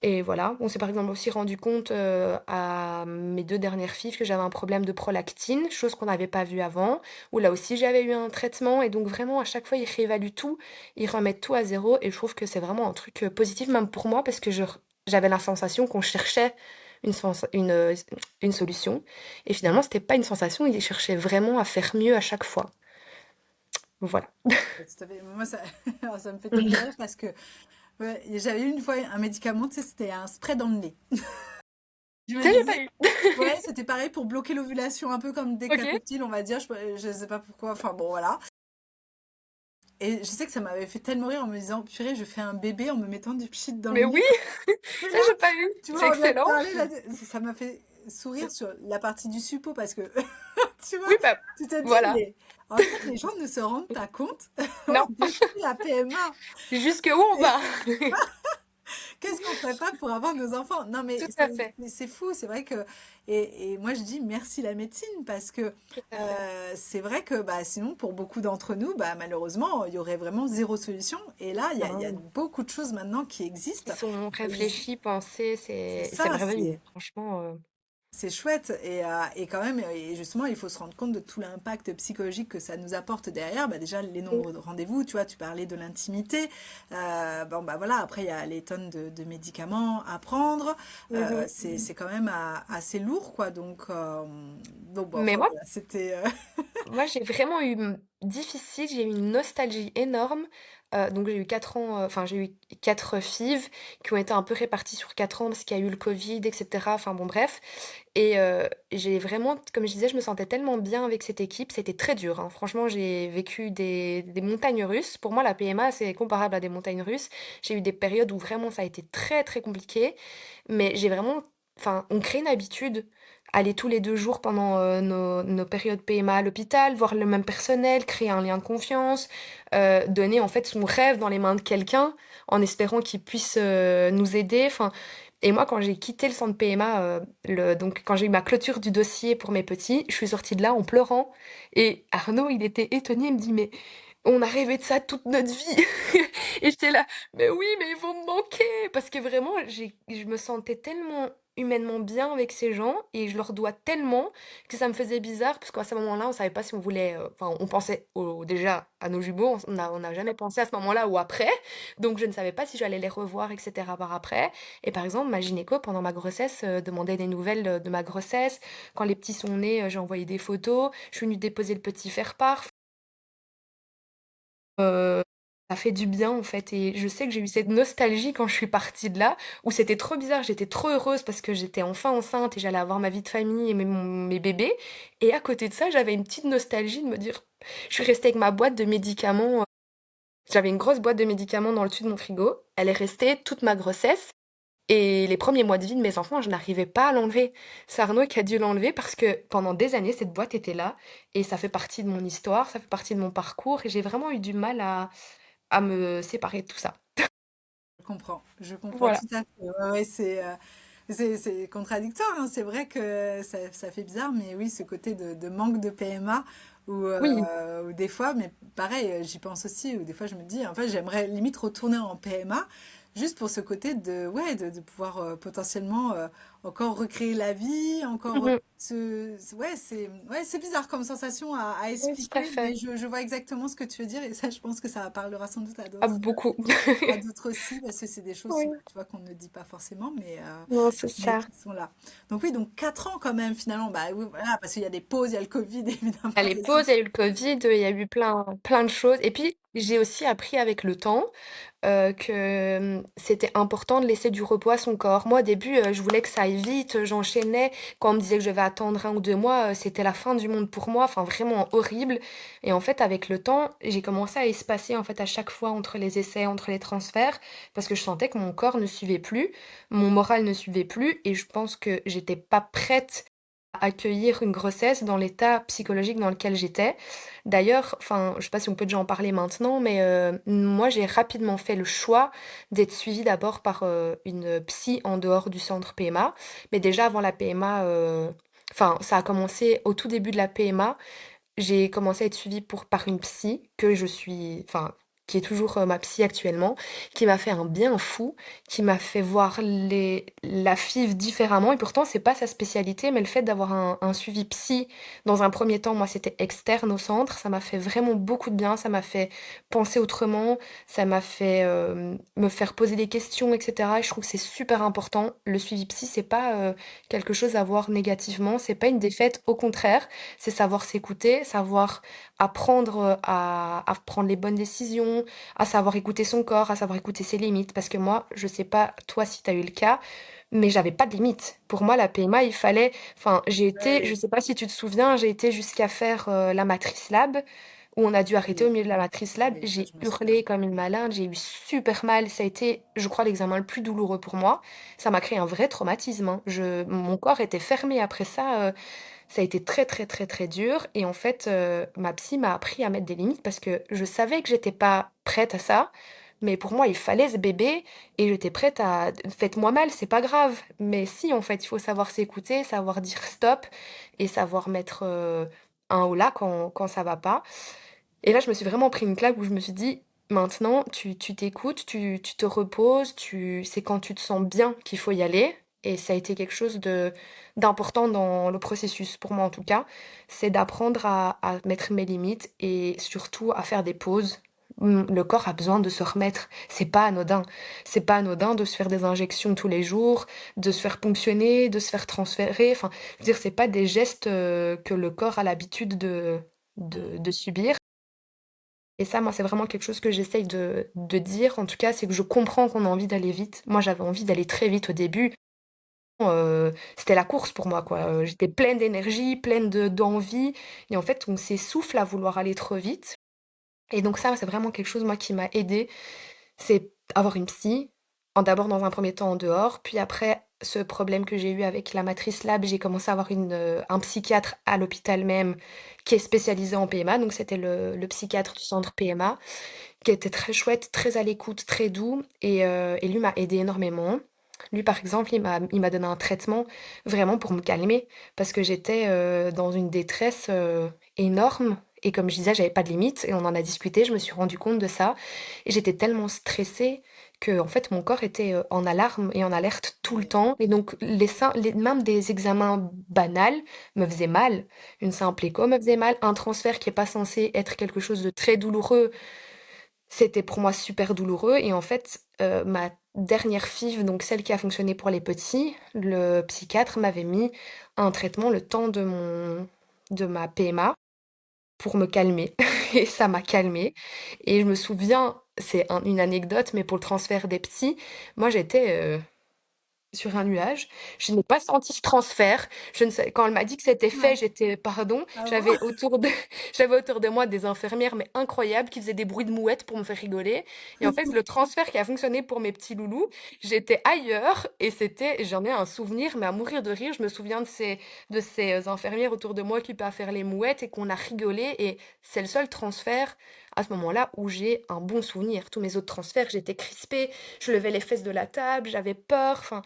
Et voilà, on s'est par exemple aussi rendu compte à mes 2 dernières FIV que j'avais un problème de prolactine, chose qu'on n'avait pas vue avant, où là aussi j'avais eu un traitement. Et donc vraiment à chaque fois ils réévaluent tout, ils remettent tout à zéro, et je trouve que c'est vraiment un truc positif même pour moi, parce que j'avais la sensation qu'on cherchait une, sens- une solution. Et finalement, c'était pas une sensation, ils cherchaient vraiment à faire mieux à chaque fois. Voilà. Ouais, tout à fait. Moi, ça, alors, ça me fait tellement rire parce que ouais, j'avais eu une fois un médicament, tu sais, c'était un spray dans le nez. Je me Ça, j'ai disais, pas eu. ouais, c'était pareil pour bloquer l'ovulation, un peu comme Ok. Decapeptyl, on va dire. Je sais pas pourquoi. Enfin bon, voilà. Et je sais que ça m'avait fait tellement rire en me disant, purée, je fais un bébé en me mettant du pchit dans le Mais nez, oui, quoi. Et ça, là, j'ai pas eu. tu C'est vois, on vient de excellent. parler, là, ça m'a fait sourire sur la partie du suppôt parce que, tu vois, Oui, bah, tu te dis, voilà. mais en fait, les gens ne se rendent pas compte Non, depuis la PMA. jusque où on va? Qu'est-ce qu'on ferait pas pour avoir nos enfants? Non, mais Tout à fait. c'est fou, c'est vrai que. Et moi, je dis merci la médecine parce que Tout à fait. c'est vrai que bah, sinon, pour beaucoup d'entre nous, bah, malheureusement, il y aurait vraiment zéro solution. Et là, il y a Non. beaucoup de choses maintenant qui Qui existent. sont Et réfléchis, pensés, c'est c'est ça, merveilleux. Franchement. c'est chouette et quand même, et justement, il faut se rendre compte de tout l'impact psychologique que ça nous apporte derrière. Bah, déjà, les nombres de rendez-vous, tu vois, tu parlais de l'intimité. Bon, bah voilà, après, il y a les tonnes de médicaments à prendre. Mhm. C'est quand même assez lourd, quoi. Donc bon, Mais enfin, moi, voilà, c'était. Moi, j'ai vraiment eu difficile, j'ai eu une nostalgie énorme. Donc j'ai eu 4 ans, enfin j'ai eu 4 FIV qui ont été un peu réparties sur 4 ans parce qu'il y a eu le Covid, etc. Enfin bon, bref. Et j'ai vraiment, comme je disais, je me sentais tellement bien avec cette équipe. C'était très dur, hein. Franchement, j'ai vécu des montagnes russes. Pour moi, la PMA, c'est comparable à des montagnes russes. J'ai eu des périodes où vraiment ça a été très très compliqué. Mais j'ai vraiment, enfin, on crée une habitude. Aller tous les 2 jours pendant nos périodes PMA à l'hôpital, voir le même personnel, créer un lien de confiance, donner en fait son rêve dans les mains de quelqu'un en espérant qu'il puisse nous aider. Enfin, et moi, quand j'ai quitté le centre PMA, donc quand j'ai eu ma clôture du dossier pour mes petits, je suis sortie de là en pleurant. Et Arnaud, il était étonné, il me dit, mais on a rêvé de ça toute notre vie. Et j'étais là, mais oui, mais ils vont me manquer. Parce que vraiment, je me sentais tellement humainement bien avec ces gens et je leur dois tellement que ça me faisait bizarre parce qu'à ce moment-là, on savait pas si on voulait, enfin, on pensait déjà à nos jumeaux, on n'a jamais pensé à ce moment-là ou après, donc je ne savais pas si j'allais les revoir, et cetera, par après. Et par exemple, ma gynéco, pendant ma grossesse, demandait des nouvelles de ma grossesse. Quand les petits sont nés, j'ai envoyé des photos. Je suis venue déposer le petit faire-part. Heu, Ça fait du bien, en fait et je sais que j'ai eu cette nostalgie quand je suis partie de là, où c'était trop bizarre. J'étais trop heureuse parce que j'étais enfin enceinte et j'allais avoir ma vie de famille et mes bébés et à côté de ça, j'avais une petite nostalgie de me dire je suis restée avec ma boîte de médicaments, j'avais une grosse boîte de médicaments dans le dessus de mon frigo. Elle est restée toute ma grossesse et les premiers mois de vie de mes enfants, je n'arrivais pas à l'enlever. C'est Arnaud qui a dû l'enlever parce que pendant des années, cette boîte était là et ça fait partie de mon histoire, ça fait partie de mon parcours et j'ai vraiment eu du mal à me séparer de tout ça. Je comprends Voilà. tout à fait. Ouais, ouais, c'est contradictoire, hein. C'est vrai que ça fait bizarre, mais oui, ce côté de manque de PMA, Oui. ou des fois, mais pareil, j'y pense aussi, ou des fois je me dis, en fait, j'aimerais limite retourner en PMA, juste pour ce côté de pouvoir potentiellement encore recréer la vie, encore Mmh. ouais, c'est bizarre comme sensation à Oui, tout à expliquer, fait. mais je vois exactement ce que tu veux dire, et ça, je pense que ça parlera sans doute Ah, beaucoup. à d'autres aussi, parce que c'est des choses, Oui. bah, tu vois, qu'on ne dit pas forcément, Non, c'est mais ça. qui sont là. Donc oui, donc 4 ans quand même, finalement. Bah oui, voilà, parce qu'il y a des pauses, il y a le Covid, Il y a évidemment. les pauses, il y a eu le Covid, il y a eu plein de choses et puis j'ai aussi appris avec le temps que c'était important de laisser du repos à son corps. Moi, au début, je voulais que ça aille vite, j'enchaînais. Quand on me disait que je devais attendre 1 ou 2 mois, c'était la fin du monde pour moi, enfin vraiment horrible. Et en fait, avec le temps, j'ai commencé à espacer en fait à chaque fois entre les essais, entre les transferts, parce que je sentais que mon corps ne suivait plus, mon moral ne suivait plus, et je pense que j'étais pas prête à accueillir une grossesse dans l'état psychologique dans lequel j'étais. D'ailleurs, enfin, je sais pas si on peut déjà en parler maintenant, mais moi j'ai rapidement fait le choix d'être suivie d'abord par une psy en dehors du centre PMA. Mais déjà avant la PMA, enfin, ça a commencé au tout début de la PMA. J'ai commencé à être suivie par une psy que je suis, enfin, qui est toujours ma psy actuellement, qui m'a fait un bien fou, qui m'a fait voir la FIV différemment. Et pourtant, c'est pas sa spécialité, mais le fait d'avoir un suivi psy dans un premier temps, moi, c'était externe au centre, ça m'a fait vraiment beaucoup de bien, ça m'a fait penser autrement, ça m'a fait me faire poser des questions, etc. Et je trouve que c'est super important. Le suivi psy, c'est pas quelque chose à voir négativement, c'est pas une défaite, au contraire. C'est savoir s'écouter, savoir apprendre à prendre les bonnes décisions, à savoir écouter son corps, à savoir écouter ses limites. Parce que moi, je sais pas toi si tu as eu le cas, mais j'avais pas de limites. Pour moi, la PMA, il fallait. Enfin, je sais pas si tu te souviens, j'ai été jusqu'à faire la matrice lab, où on a dû arrêter au Oui, milieu de la matrice lab. oui, ça, J'ai je me souviens. hurlé comme une malade, j'ai eu super mal. Ça a été, je crois, l'examen le plus douloureux pour moi. Ça m'a créé un vrai traumatisme, hein. Mon corps était fermé après ça. Ça a été très, très, très, très dur et en fait, ma psy m'a appris à mettre des limites parce que je savais que j'étais pas prête à ça, mais pour moi, il fallait ce bébé et j'étais prête à faites-moi mal, c'est pas grave. Mais si, en fait, il faut savoir s'écouter, savoir dire stop et savoir mettre, un holà quand ça va pas. Et là, je me suis vraiment pris une claque où je me suis dit: «Maintenant, tu t'écoutes, tu te reposes, c'est quand tu te sens bien qu'il faut y aller» et ça a été quelque chose d'important dans le processus, pour moi en tout cas. C'est d'apprendre à mettre mes limites et surtout à faire des pauses. Le corps a besoin de se remettre. C'est pas anodin. C'est pas anodin de se faire des injections tous les jours, de se faire ponctionner, de se faire transférer. Enfin, je veux dire, c'est pas des gestes, que le corps a l'habitude Mm. de subir. Et ça, moi, c'est vraiment quelque chose que j'essaye de dire, en tout cas, c'est que je comprends qu'on a envie d'aller vite. Moi, j'avais envie d'aller très vite au début. C'était la course pour moi, quoi. J'étais pleine d'énergie, pleine d'envie et en fait, on s'essouffle à vouloir aller trop vite et donc ça, c'est vraiment quelque chose, moi, qui m'a aidée. C'est avoir une psy, d'abord dans un premier temps en dehors, puis après ce problème que j'ai eu avec la matrice lab, j'ai commencé à avoir un psychiatre à l'hôpital même qui est spécialisé en PMA, donc c'était le psychiatre du centre PMA, qui était très chouette, très à l'écoute, très doux et lui m'a aidé énormément. Lui, par exemple, il m'a donné un traitement vraiment pour me calmer parce que j'étais, dans une détresse, énorme et comme je disais, j'avais pas de limite et on en a discuté, je me suis rendu compte de ça et j'étais tellement stressée que en fait mon corps était en alarme et en alerte tout le temps. Et donc même des examens banals me faisaient mal. Une simple écho me faisait mal. Un transfert qui est pas censé être quelque chose de très douloureux, c'était pour moi super douloureux. Et en fait, ma dernière FIV, donc celle qui a fonctionné pour les petits, le psychiatre m'avait mis un traitement le temps de ma PMA pour me calmer. Et ça m'a calmée. Et je me souviens, c'est une anecdote, mais pour le transfert des petits, moi j'étais sur un nuage. Je n'ai pas senti ce transfert. Je ne sais, quand elle m'a dit que c'était fait, Ouais. j'étais, pardon, Ah bon? j'avais autour de moi des infirmières, mais incroyables, qui faisaient des bruits de mouettes pour me faire rigoler. Et en fait, le transfert qui a fonctionné pour mes petits loulous, j'étais ailleurs et j'en ai un souvenir, mais à mourir de rire. Je me souviens de ces infirmières autour de moi qui à faire les mouettes et qu'on a rigolé. Et c'est le seul transfert à ce moment-là où j'ai un bon souvenir. Tous mes autres transferts, j'étais crispée, je levais les fesses de la table, j'avais peur. Enfin,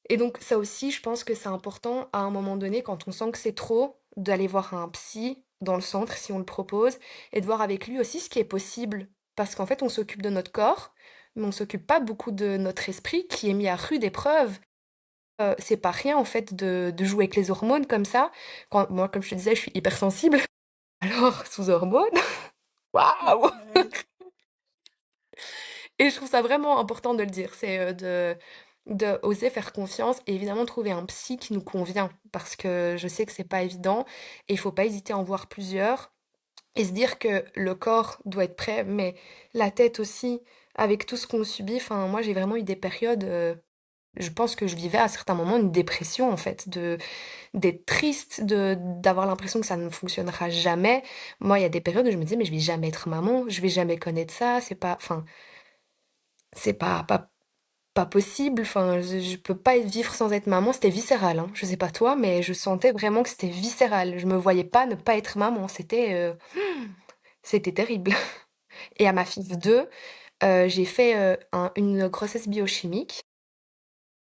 et donc ça aussi, je pense que c'est important à un moment donné, quand on sent que c'est trop, d'aller voir un psy dans le centre si on le propose et de voir avec lui aussi ce qui est possible. Parce qu'en fait, on s'occupe de notre corps, mais on s'occupe pas beaucoup de notre esprit qui est mis à rude épreuve. C'est pas rien en fait de jouer avec les hormones comme ça. Moi, comme je te disais, je suis hypersensible. Alors, sous hormones, waouh! Ouais. Et je trouve ça vraiment important de le dire, c'est de oser faire confiance et évidemment trouver un psy qui nous convient parce que je sais que c'est pas évident et il faut pas hésiter à en voir plusieurs et se dire que le corps doit être prêt, mais la tête aussi, avec tout ce qu'on subit. Enfin, moi j'ai vraiment eu des périodes, je pense que je vivais à certains moments une dépression en fait, d'être triste, d'avoir l'impression que ça ne fonctionnera jamais. Moi, il y a des périodes où je me disais mais je vais jamais être maman, je vais jamais connaître ça, c'est pas, enfin, c'est pas possible, enfin, je peux pas vivre sans être maman, c'était viscéral, hein. Je sais pas toi, mais je sentais vraiment que c'était viscéral. Je me voyais pas ne pas être maman, c'était terrible. Et à ma fille 2, j'ai fait une grossesse biochimique.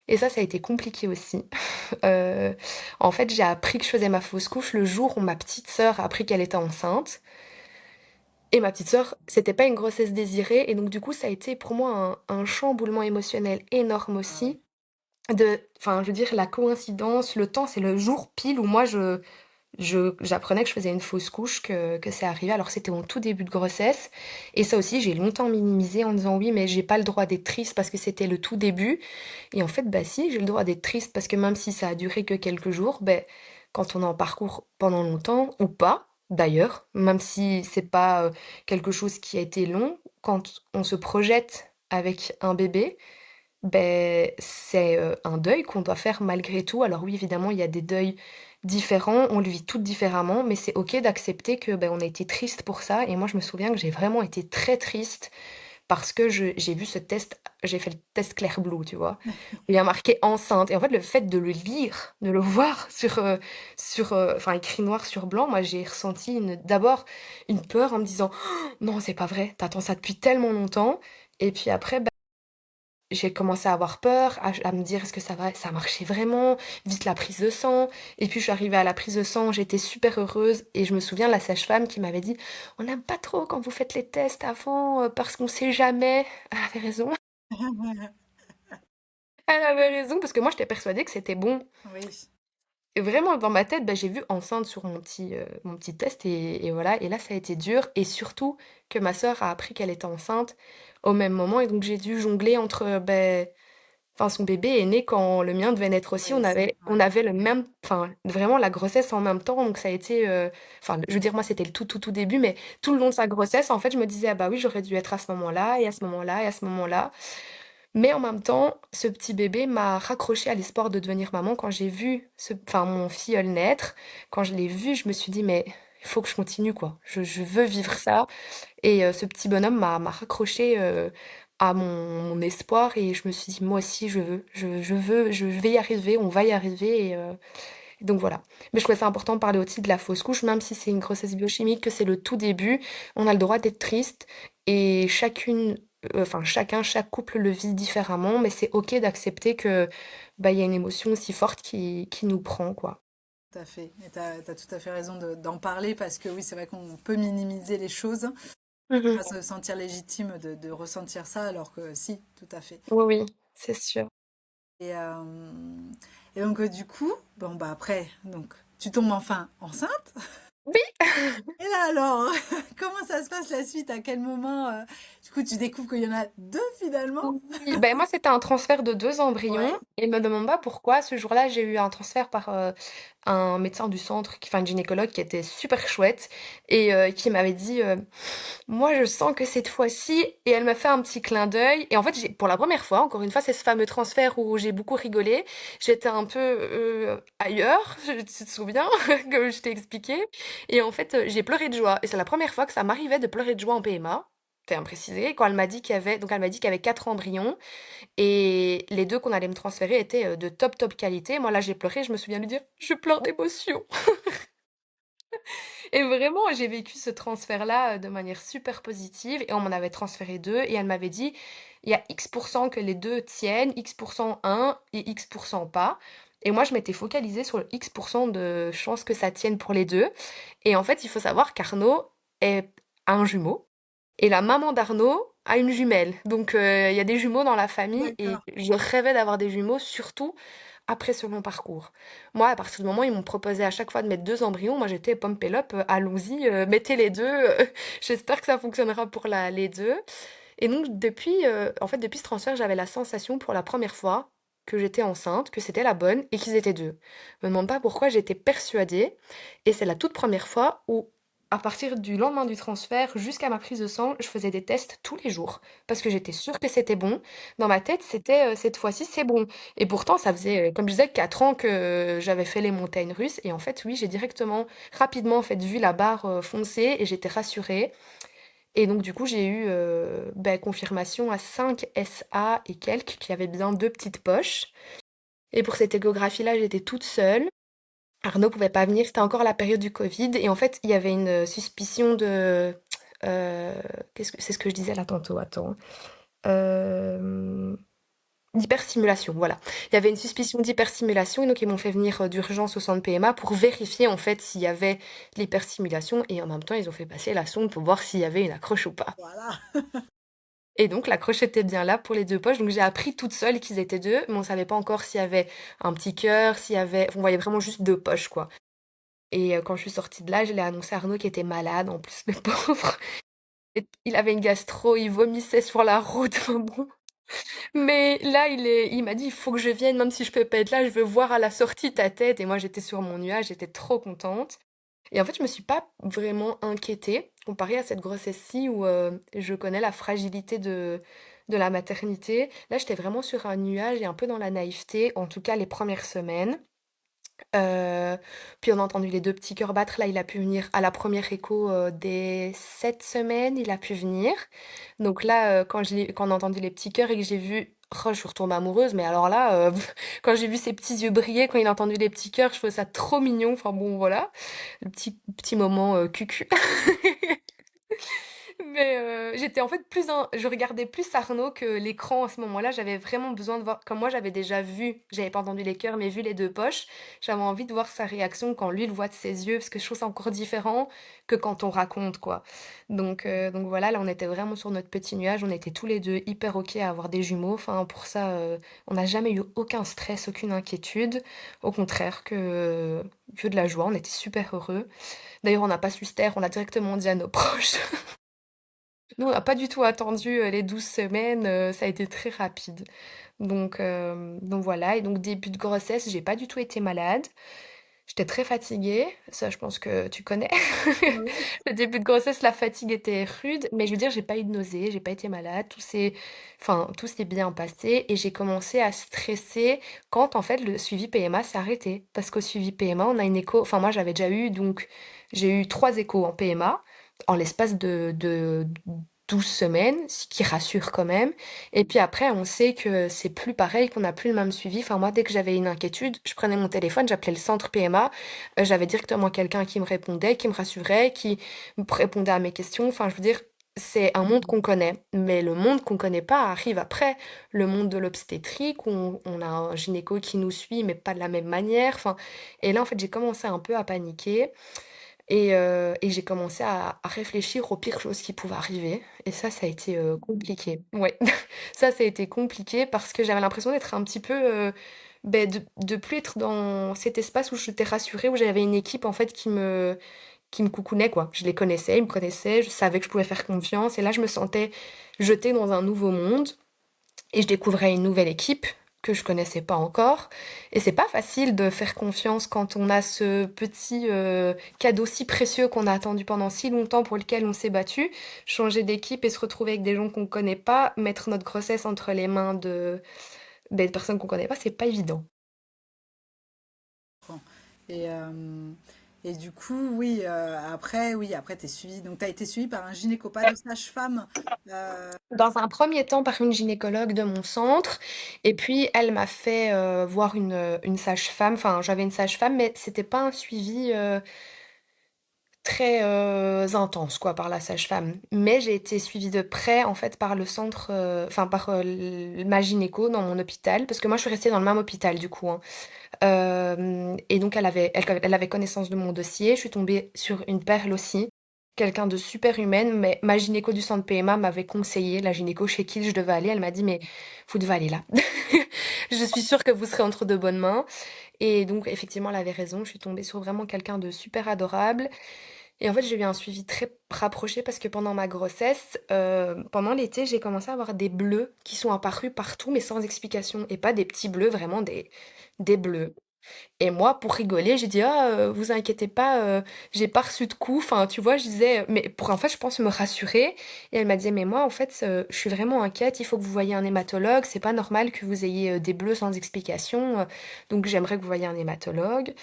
Et ça a été compliqué aussi. Euh, En fait, j'ai appris que je faisais ma fausse couche le jour où ma petite sœur a appris qu'elle était enceinte. Et ma petite sœur, c'était pas une grossesse désirée. Et donc, du coup, ça a été pour moi un chamboulement émotionnel énorme Ah ouais. aussi. Enfin, je veux dire, la coïncidence, le temps, c'est le jour pile où moi, j'apprenais que je faisais une fausse couche, que c'est arrivé. Alors, c'était mon tout début de grossesse. Et ça aussi, j'ai longtemps minimisé en disant oui, mais j'ai pas le droit d'être triste parce que c'était le tout début. Et en fait, bah si, j'ai le droit d'être triste parce que même si ça a duré que quelques jours, ben, quand on est en parcours pendant longtemps, ou pas, d'ailleurs, même si c'est pas quelque chose qui a été long, quand on se projette avec un bébé, ben c'est, un deuil qu'on doit faire malgré tout. Alors oui, évidemment, il y a des deuils différents, on le vit toutes différemment, mais c'est OK d'accepter que, ben, on a été triste pour ça. Et moi, je me souviens que j'ai vraiment été très triste parce que j'ai vu ce test, j'ai fait le test Clair Blue, tu vois? Où il y a marqué enceinte et en fait, le fait de le lire, de le voir enfin, écrit noir sur blanc, moi, j'ai ressenti d'abord une peur en me disant: «Oh, «Non, c'est pas vrai, tu attends ça depuis tellement longtemps» et puis après, j'ai commencé à avoir peur, à me dire: «Est-ce que ça marchait vraiment? Vite la prise de sang» et puis je suis arrivée à la prise de sang, j'étais super heureuse et je me souviens la sage-femme qui m'avait dit: «On n'aime pas trop quand vous faites les tests avant, parce qu'on sait jamais». Elle avait raison. Elle avait raison parce que moi j'étais persuadée que c'était bon. Oui. Et vraiment dans ma tête, bah, j'ai vu enceinte sur mon petit test et voilà et là ça a été dur et surtout que ma sœur a appris qu'elle était enceinte au même moment et donc j'ai dû jongler entre, enfin, son bébé est né quand le mien devait naître aussi. Oui. On Ouais. avait le même, enfin, vraiment la grossesse en même temps. Donc ça a été, enfin, je veux dire, moi, c'était le tout début, mais tout le long de sa grossesse, en fait, je me disais, ah bah oui, j'aurais dû être à ce moment-là, et à ce moment-là, et à ce moment-là. Mais en même temps, ce petit bébé m'a raccroché à l'espoir de devenir maman quand j'ai vu enfin, mon filleul naître. Quand je l'ai vu, je me suis dit, mais il faut que je continue, quoi. Je veux vivre ça. Et ce petit bonhomme m'a raccroché à mon espoir et je me suis dit, moi aussi, je veux, je vais y arriver, on va y arriver. Et donc voilà. Mais je trouvais ça important de parler aussi de la fausse couche, même si c'est une grossesse biochimique, que c'est le tout début. On a le droit d'être triste et enfin chacun, chaque couple le vit différemment, mais c'est ok d'accepter que bah il y a une émotion aussi forte qui nous prend, quoi. Tout à fait. Et t'as tout à fait raison d'en parler parce que oui, c'est vrai qu'on peut minimiser les choses. Mmh. Pas se sentir légitime de ressentir ça, alors que si, tout à fait. Oui, oui, c'est sûr. Et, euh, et donc, du coup, bon, bah après, donc, tu tombes enfin enceinte. Oui! Et là, alors, comment ça se passe la suite? À quel moment, du coup, tu découvres qu'il y en a deux finalement? Oui, ben moi, c'était un transfert de 2 embryons Ouais. et me demande pas pourquoi. Ce jour-là, j'ai eu un transfert par, un médecin du centre, qui enfin, une gynécologue qui était super chouette et qui m'avait dit, «Moi, je sens que cette fois-ci» et elle m'a fait un petit clin d'œil et en fait, j'ai pour la première fois, encore une fois, c'est ce fameux transfert où j'ai beaucoup rigolé. J'étais un peu, ailleurs, tu te souviens? Comme je t'ai expliqué et en fait, j'ai pleuré de joie et c'est la première fois que ça m'arrivait de pleurer de joie en PMA. Tiens à préciser, quand elle m'a dit elle m'a dit qu'il y avait 4 embryons et les 2 qu'on allait me transférer étaient, de top, top qualité. Moi, là, j'ai pleuré, je me souviens lui dire: «Je pleure d'émotion» et vraiment, j'ai vécu ce transfert-là, de manière super positive et on m'en avait transféré 2 et elle m'avait dit: «Il y a X que les 2 tiennent, X un et X pas» et moi, je m'étais focalisée sur le X de chances que ça tienne pour les 2 et en fait, il faut savoir qu'Arnaud est a un jumeau et la maman d'Arnaud a une jumelle. Donc, il y a des jumeaux dans la famille et D'accord. je rêvais d'avoir des jumeaux, surtout après ce long parcours. Moi, à partir du moment où ils m'ont proposé à chaque fois de mettre 2 embryons, moi j'étais pump it up, allons-y, mettez les 2. J'espère que ça fonctionnera pour les 2. Et donc depuis, en fait, depuis ce transfert, j'avais la sensation pour la première fois que j'étais enceinte, que c'était la bonne et qu'ils étaient 2. Me demande pas pourquoi, j'étais persuadée et c'est la toute première fois où, à partir du lendemain du transfert jusqu'à ma prise de sang, je faisais des tests tous les jours parce que j'étais sûre que c'était bon. Dans ma tête, c'était, cette fois-ci, c'est bon et pourtant ça faisait, comme je disais, 4 ans que j'avais fait les montagnes russes et en fait, oui, j'ai directement, rapidement, en fait, vu la barre, foncer et j'étais rassurée et donc du coup, j'ai eu, confirmation à 5 SA et quelques qui avaient bien 2 petites poches et pour cette échographie-là, j'étais toute seule. Arnaud pouvait pas venir, c'était encore la période du Covid et en fait, il y avait une, suspicion de, heu, qu'est-ce que c'est ce que je disais là tantôt, attends, hem d'hyperstimulation, voilà. Il y avait une suspicion d'hyperstimulation et donc ils m'ont fait venir, d'urgence au centre PMA pour vérifier en fait s'il y avait de l'hyperstimulation et en même temps ils ont fait passer la sonde pour voir s'il y avait une accroche ou pas. Voilà. Et donc l'accroche était bien là pour les 2 poches, donc j'ai appris toute seule qu'ils étaient 2, mais on savait pas encore s'il y avait un petit cœur, s'il y avait on voyait vraiment juste 2 poches quoi. Et quand je suis sortie de là, je l'ai annoncé à Arnaud qui était malade en plus, le pauvre. Et il avait une gastro, il vomissait sur la route, enfin bon. Mais là, il m'a dit: «Il faut que je vienne, même si je peux pas être là, je veux voir à la sortie ta tête» et moi, j'étais sur mon nuage, j'étais trop contente et en fait, je me suis pas vraiment inquiétée, comparée à cette grossesse-ci où, je connais la fragilité de la maternité. Là, j'étais vraiment sur un nuage et un peu dans la naïveté, en tout cas les premières semaines. Heu, Puis on a entendu les 2 petits cœurs battre. Là, il a pu venir à la première écho, des 7 semaines, il a pu venir. Donc là, quand on a entendu les petits cœurs et que j'ai vu oh, je suis retombée amoureuse, mais alors là, quand j'ai vu ses petits yeux briller, quand il a entendu les petits cœurs, je trouvais ça trop mignon. Enfin bon, voilà, le petit moment, cucu. Mais j'étais en fait je regardais plus Arnaud que l'écran à ce moment-là. J'avais vraiment besoin de voir comme moi j'avais déjà vu, j'avais pas entendu les cœurs, mais vu les 2 poches, j'avais envie de voir sa réaction quand lui le voit de ses yeux, parce que je trouve ça encore différent que quand on raconte, quoi. Donc voilà, là on était vraiment sur notre petit nuage, on était tous les 2 hyper OK à avoir des jumeaux. Enfin pour ça, on n'a jamais eu aucun stress, aucune inquiétude. Au contraire que de la joie, on était super heureux. D'ailleurs, on n'a pas su se taire, on l'a directement dit à nos proches. Nous, on n'a pas du tout attendu, les 12 semaines, ça a été très rapide. Donc voilà et donc début de grossesse, j'ai pas du tout été malade. J'étais très fatiguée, ça je pense que tu connais. Oui. Le début de grossesse, la fatigue était rude, mais je veux dire, j'ai pas eu de nausées, j'ai pas été malade, tout s'est bien passé et j'ai commencé à stresser quand, en fait, le suivi PMA s'est arrêté. Parce qu'au suivi PMA, on a une écho moi j'avais déjà eu donc j'ai eu 3 échos en PMA en l'espace de 12 semaines, ce qui rassure quand même. Et puis après, on sait que c'est plus pareil, qu'on n'a plus le même suivi. Enfin, moi, dès que j'avais une inquiétude, je prenais mon téléphone, j'appelais le centre PMA, j'avais directement quelqu'un qui me répondait, qui me rassurait, qui me répondait à mes questions. Enfin, je veux dire, c'est un monde qu'on connaît, mais le monde qu'on connaît pas arrive après. Le monde de l'obstétrique, où on a un gynéco qui nous suit, mais pas de la même manière. Enfin, et là, en fait, j'ai commencé un peu à paniquer. Et j'ai commencé à réfléchir aux pires choses qui pouvaient arriver. Et ça a été compliqué. Ouais, ça a été compliqué parce que j'avais l'impression d'être un petit peu, de plus être dans cet espace où j'étais rassurée, où j'avais une équipe en fait qui me coucounait quoi. Je les connaissais, ils me connaissaient, je savais que je pouvais faire confiance. Et là, je me sentais jetée dans un nouveau monde et je découvrais une nouvelle équipe que je connaissais pas encore. Et c'est pas facile de faire confiance quand on a ce petit cadeau si précieux qu'on a attendu pendant si longtemps, pour lequel on s'est battu. Changer d'équipe et se retrouver avec des gens qu'on connaît pas, mettre notre grossesse entre les mains de personnes qu'on connaît pas, c'est pas évident. Bon. Et, euh, et du coup, oui, après, t'es suivi. Donc, tu as été suivi par un gynéco, pas de sage-femme. euh, Dans un premier temps par une gynécologue de mon centre, et puis elle m'a fait voir une sage-femme. Enfin, j'avais une sage-femme, mais c'était pas un suivi très intense quoi par la sage-femme. Mais j'ai été suivie de près en fait par le centre, enfin par ma gynéco dans mon hôpital, parce que moi je suis restée dans le même hôpital du coup, hein. Et donc elle avait connaissance de mon dossier. Je suis tombée sur une perle aussi, quelqu'un de super humaine, mais ma gynéco du centre PMA m'avait conseillé, la gynéco chez qui je devais aller, elle m'a dit mais vous devez aller là. Je suis sûre que vous serez entre de bonnes mains. Et donc effectivement elle avait raison, je suis tombée sur vraiment quelqu'un de super adorable. Et en fait j'ai eu un suivi très rapproché parce que pendant ma grossesse, pendant l'été, j'ai commencé à avoir des bleus qui sont apparus partout mais sans explication. Et pas des petits bleus, vraiment des bleus. Et moi, pour rigoler, j'ai dit: «Ah, vous inquiétez pas, j'ai pas reçu de coups». Enfin, tu vois, je disais, mais pour en fait, je pense me rassurer. Et elle m'a dit: «Mais moi, en fait, je suis vraiment inquiète, il faut que vous voyiez un hématologue, c'est pas normal que vous ayez, des bleus sans explication, donc j'aimerais que vous voyiez un hématologue».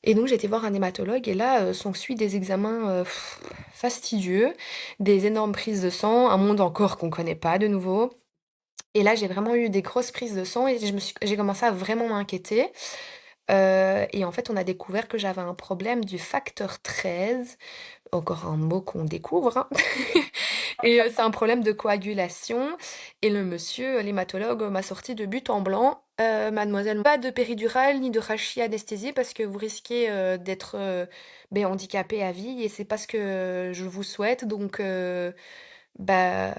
Et donc j'ai été voir un hématologue et là, s'ensuit des examens, fastidieux, des énormes prises de sang, un monde encore qu'on connaît pas de nouveau. Et là, j'ai vraiment eu des grosses prises de sang et j'ai commencé à vraiment m'inquiéter. Et en fait, on a découvert que j'avais un problème du facteur 13, encore un mot qu'on découvre, hein. Et c'est un problème de coagulation. Et le monsieur, l'hématologue, m'a sorti de but en blanc. Mademoiselle, pas de péridurale ni de anesthésie parce que vous risquez d'être handicapée à vie et c'est pas ce que je vous souhaite. Donc, bah,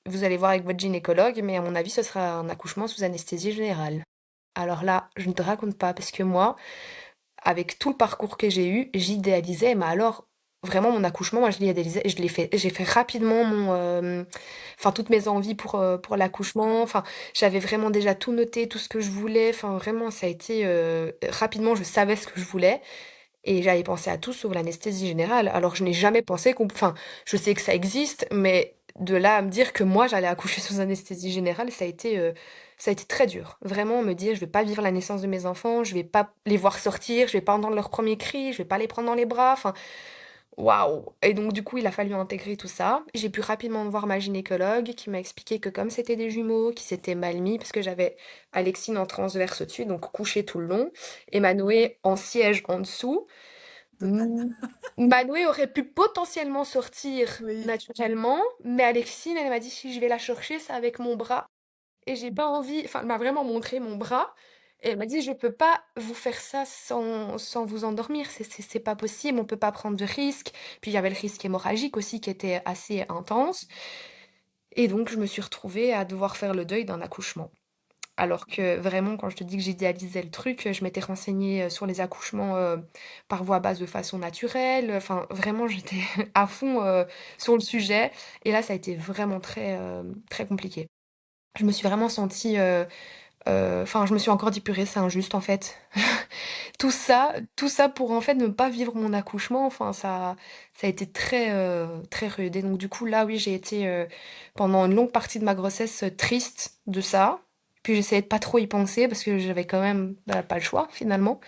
vous allez voir avec votre gynécologue, mais à mon avis, ce sera un accouchement sous anesthésie générale. Alors là, je ne te raconte pas, parce que moi, avec tout le parcours que j'ai eu, j'idéalisais, mais alors, vraiment, mon accouchement, moi, je l'idéalisais, j'ai fait rapidement enfin, toutes mes envies pour l'accouchement, enfin, j'avais vraiment déjà tout noté, tout ce que je voulais, enfin, vraiment, ça a été, rapidement, je savais ce que je voulais, et j'avais pensé à tout sauf l'anesthésie générale. Alors, je n'ai jamais pensé enfin, je sais que ça existe, mais de là à me dire que moi, j'allais accoucher sous anesthésie générale, ça a été très dur. Vraiment, me dire, je vais pas vivre la naissance de mes enfants, je vais pas les voir sortir, je vais pas entendre leurs premiers cris, je vais pas les prendre dans les bras, enfin, waouh! Et donc, du coup, il a fallu intégrer tout ça. J'ai pu rapidement voir ma gynécologue qui m'a expliqué que comme c'était des jumeaux, qui s'étaient mal mis, parce que j'avais Alexine en transverse au-dessus, donc couchée tout le long, et Manoé en siège en dessous. Mm. Manoé aurait pu potentiellement sortir oui. naturellement, mais Alexine, elle m'a dit si je vais la chercher, c'est avec mon bras. Et j'ai pas envie, enfin, elle m'a vraiment montré mon bras. Et elle m'a dit, je peux pas vous faire ça sans vous endormir, c'est pas possible, on peut pas prendre de risques. Puis il y avait le risque hémorragique aussi qui était assez intense. Et donc je me suis retrouvée à devoir faire le deuil d'un accouchement. Alors que vraiment, quand je te dis que j'idéalisais le truc, je m'étais renseignée sur les accouchements par voie basse de façon naturelle. Enfin, vraiment, j'étais à fond sur le sujet. Et là, ça a été vraiment très compliqué. Je me suis vraiment sentie, enfin, je me suis encore dit purée, c'est injuste en fait. Tout ça pour en fait ne pas vivre mon accouchement. Enfin, ça a été très rude. Et donc du coup, là, oui, j'ai été pendant une longue partie de ma grossesse triste de ça. Puis j'essayais de pas trop y penser parce que j'avais quand même pas le choix finalement.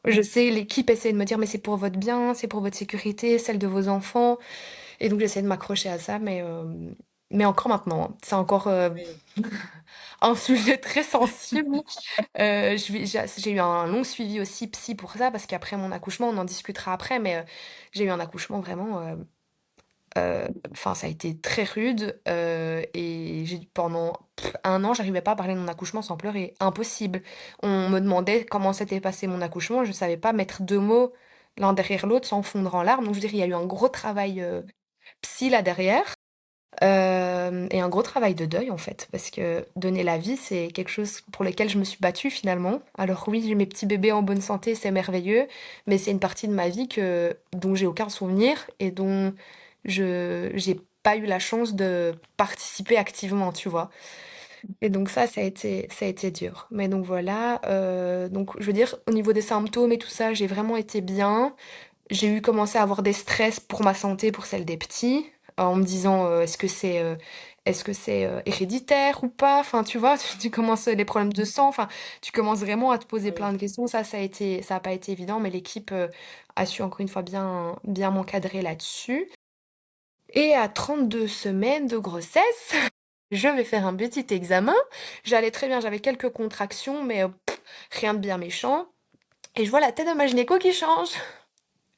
Je sais, l'équipe essayait de me dire mais c'est pour votre bien, c'est pour votre sécurité, celle de vos enfants. Et donc j'essayais de m'accrocher à ça, mais encore maintenant, hein. C'est encore Oui. un sujet très sensible. J'ai eu un long suivi aussi psy pour ça, parce qu'après mon accouchement, on en discutera après, mais j'ai eu un accouchement vraiment, enfin ça a été très rude, et pendant un an, j'arrivais pas à parler de mon accouchement sans pleurer, impossible. On me demandait comment s'était passé mon accouchement, je savais pas mettre 2 mots l'un derrière l'autre, sans fondre en larmes. Donc je veux dire, il y a eu un gros travail psy là derrière. Et un gros travail de deuil en fait, parce que donner la vie, c'est quelque chose pour lequel je me suis battue finalement. Alors oui, j'ai mes petits bébés en bonne santé, c'est merveilleux, mais c'est une partie de ma vie dont j'ai aucun souvenir et dont j'ai pas eu la chance de participer activement, tu vois. Et donc ça a été dur. Mais donc voilà, donc je veux dire, au niveau des symptômes et tout ça, j'ai vraiment été bien. J'ai eu commencé à avoir des stress pour ma santé, pour celle des petits, en me disant est-ce que c'est héréditaire ou pas? Enfin, tu vois, tu commences les problèmes de sang, enfin, tu commences vraiment à te poser plein Oui. de questions. Ça a pas été évident, mais l'équipe a su encore une fois bien m'encadrer là-dessus. Et à 32 semaines de grossesse, je vais faire un petit examen. J'allais très bien, j'avais quelques contractions, mais rien de bien méchant. Et je vois la tête de ma gynéco qui change.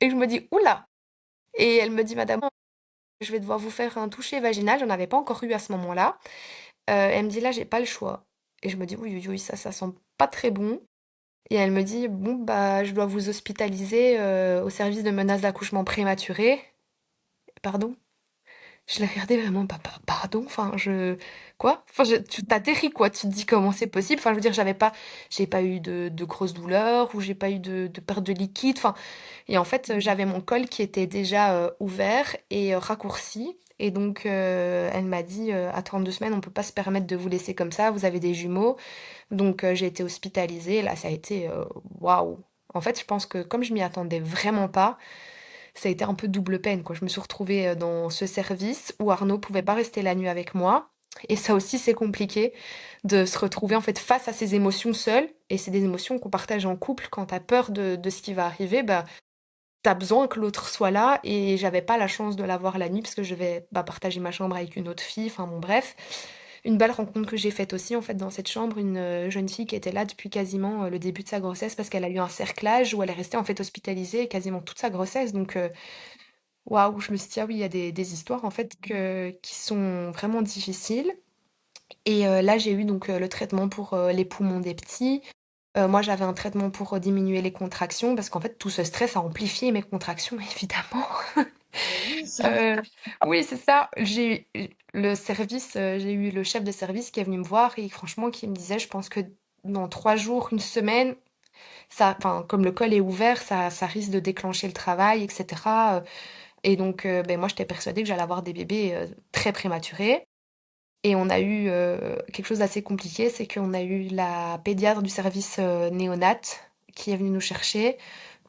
Et je me dis, oula! Et elle me dit, madame, je vais devoir vous faire un toucher vaginal. J'en avais pas encore eu à ce moment-là. Elle me dit, là, j'ai pas le choix. Et je me dis, oui, oui, oui, ça sent pas très bon. Et elle me dit, bon, bah, je dois vous hospitaliser au service de menaces d'accouchement prématuré. Pardon? Je l'ai regardé vraiment, pardon, enfin, quoi? Enfin, tu t'atterris, quoi. Tu te dis comment c'est possible. Enfin, je veux dire, j'ai pas eu de grosses douleurs ou j'ai pas eu de perte de liquide. Enfin, et en fait, j'avais mon col qui était déjà ouvert et raccourci. Et donc, elle m'a dit, à 32 semaines, on peut pas se permettre de vous laisser comme ça. Vous avez des jumeaux. Donc, j'ai été hospitalisée. Là, ça a été, waouh. En fait, je pense que comme je m'y attendais vraiment pas, ça a été un peu double peine, quoi. Je me suis retrouvée dans ce service où Arnaud pouvait pas rester la nuit avec moi. Et ça aussi, c'est compliqué de se retrouver en fait face à ses émotions seul. Et c'est des émotions qu'on partage en couple. Quand t'as peur de ce qui va arriver, bah, t'as besoin que l'autre soit là. Et j'avais pas la chance de l'avoir la nuit parce que je vais bah, partager ma chambre avec une autre fille. Enfin bon, bref. Une belle rencontre que j'ai faite aussi en fait dans cette chambre, une jeune fille qui était là depuis quasiment le début de sa grossesse parce qu'elle a eu un cerclage où elle est restée en fait hospitalisée quasiment toute sa grossesse. Donc waouh, je me suis dit, ah oui, il y a des histoires en fait qui sont vraiment difficiles. Et là, j'ai eu donc le traitement pour les poumons des petits. Moi, j'avais un traitement pour diminuer les contractions parce qu'en fait, tout ce stress a amplifié mes contractions, évidemment. Ben oui. Euh, oui, c'est ça. J'ai eu le chef de service qui est venu me voir et franchement, qui me disait, je pense que dans 3 jours, une semaine, ça, enfin, comme le col est ouvert, ça risque de déclencher le travail, etc. Et donc, ben, moi, j'étais persuadée que j'allais avoir des bébés très prématurés. Et on a eu quelque chose d'assez compliqué, c'est qu'on a eu la pédiatre du service néonat qui est venue nous chercher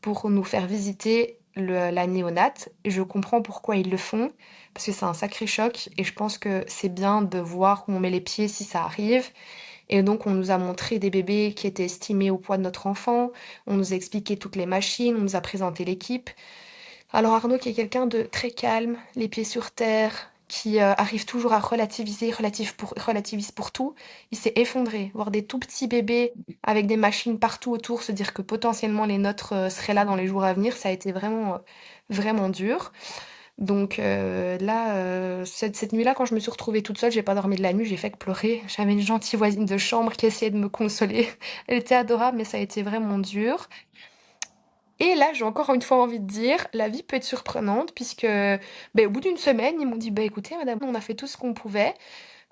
pour nous faire visiter la néonate. Et je comprends pourquoi ils le font, parce que c'est un sacré choc. Et je pense que c'est bien de voir où on met les pieds si ça arrive. Et donc, on nous a montré des bébés qui étaient estimés au poids de notre enfant. On nous a expliqué toutes les machines, on nous a présenté l'équipe. Alors Arnaud, qui est quelqu'un de très calme, les pieds sur terre, qui arrive toujours à relativise pour tout, il s'est effondré. Voir des tout petits bébés avec des machines partout autour, se dire que potentiellement les nôtres seraient là dans les jours à venir, ça a été vraiment, vraiment dur. Donc là, cette nuit-là, quand je me suis retrouvée toute seule, j'ai pas dormi de la nuit, j'ai fait que pleurer. J'avais une gentille voisine de chambre qui essayait de me consoler. Elle était adorable, mais ça a été vraiment dur. Et là, j'ai encore une fois envie de dire, la vie peut être surprenante puisque, ben, au bout d'une semaine, ils m'ont dit, bah écoutez, madame, on a fait tout ce qu'on pouvait.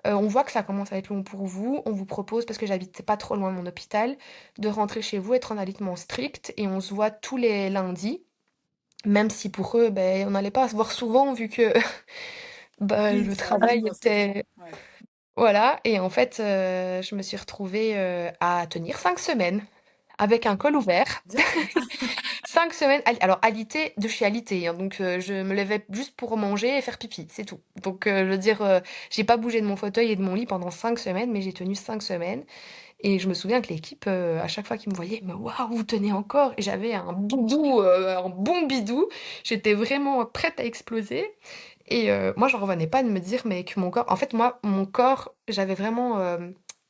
On voit que ça commence à être long pour vous. On vous propose, parce que j'habite pas trop loin de mon hôpital, de rentrer chez vous, être en alitement strict et on se voit tous les lundis. Même si pour eux, ben, on n'allait pas se voir souvent vu que bah, Oui, le ça arrive travail dans cette vie. était... Ouais. Voilà, et en fait, je me suis retrouvée à tenir 5 semaines avec un col ouvert. Bien. 5 semaines, alors alité de chez alité, hein, donc je me levais juste pour manger et faire pipi, c'est tout. Donc je veux dire, j'ai pas bougé de mon fauteuil et de mon lit pendant 5 semaines, mais j'ai tenu 5 semaines. Et je me souviens que l'équipe, à chaque fois qu'ils me voyaient, mais waouh, vous tenez encore. Et j'avais un bidou, un bon bidou. J'étais vraiment prête à exploser. Et moi, j'en revenais pas de me dire, mais que mon corps, en fait, moi, mon corps, j'avais vraiment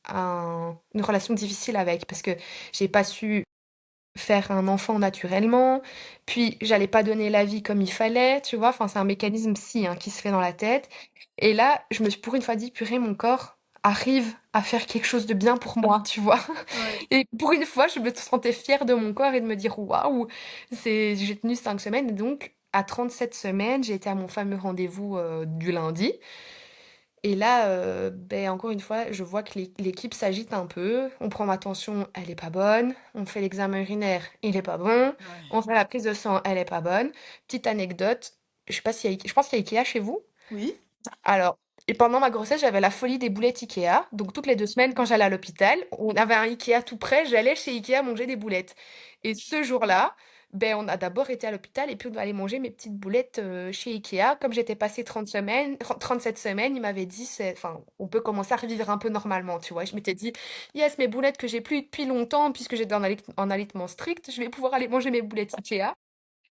une relation difficile avec parce que j'ai pas su faire un enfant naturellement, puis j'allais pas donner la vie comme il fallait, tu vois, enfin c'est un mécanisme psy hein, qui se fait dans la tête. Et là, je me suis pour une fois dit, purée, mon corps, arrive à faire quelque chose de bien pour moi, tu vois. Ouais. Et pour une fois, je me sentais fière de mon corps et de me dire waouh, j'ai tenu 5 semaines. Et donc, à 37 semaines, j'ai été à mon fameux rendez-vous du lundi. Et là, ben, encore une fois, je vois que l'équipe s'agite un peu. On prend ma tension, elle est pas bonne. On fait l'examen urinaire, il est pas bon. Ouais. On fait la prise de sang, elle est pas bonne. Petite anecdote, je sais pas s'il y a, je pense qu'il y a Ikea chez vous. Oui. Alors, et pendant ma grossesse, j'avais la folie des boulettes Ikea. Donc, toutes les 2 semaines, quand j'allais à l'hôpital, on avait un Ikea tout près. J'allais chez Ikea manger des boulettes. Et ce jour-là, ben, on a d'abord été à l'hôpital et puis on allait manger mes petites boulettes chez Ikea. Comme j'étais passée 30 semaines, 37 semaines, il m'avait dit, enfin, on peut commencer à revivre un peu normalement, tu vois. Je m'étais dit, yes, mes boulettes que j'ai plus depuis longtemps, puisque j'étais en allaitement strict, je vais pouvoir aller manger mes boulettes Ikea.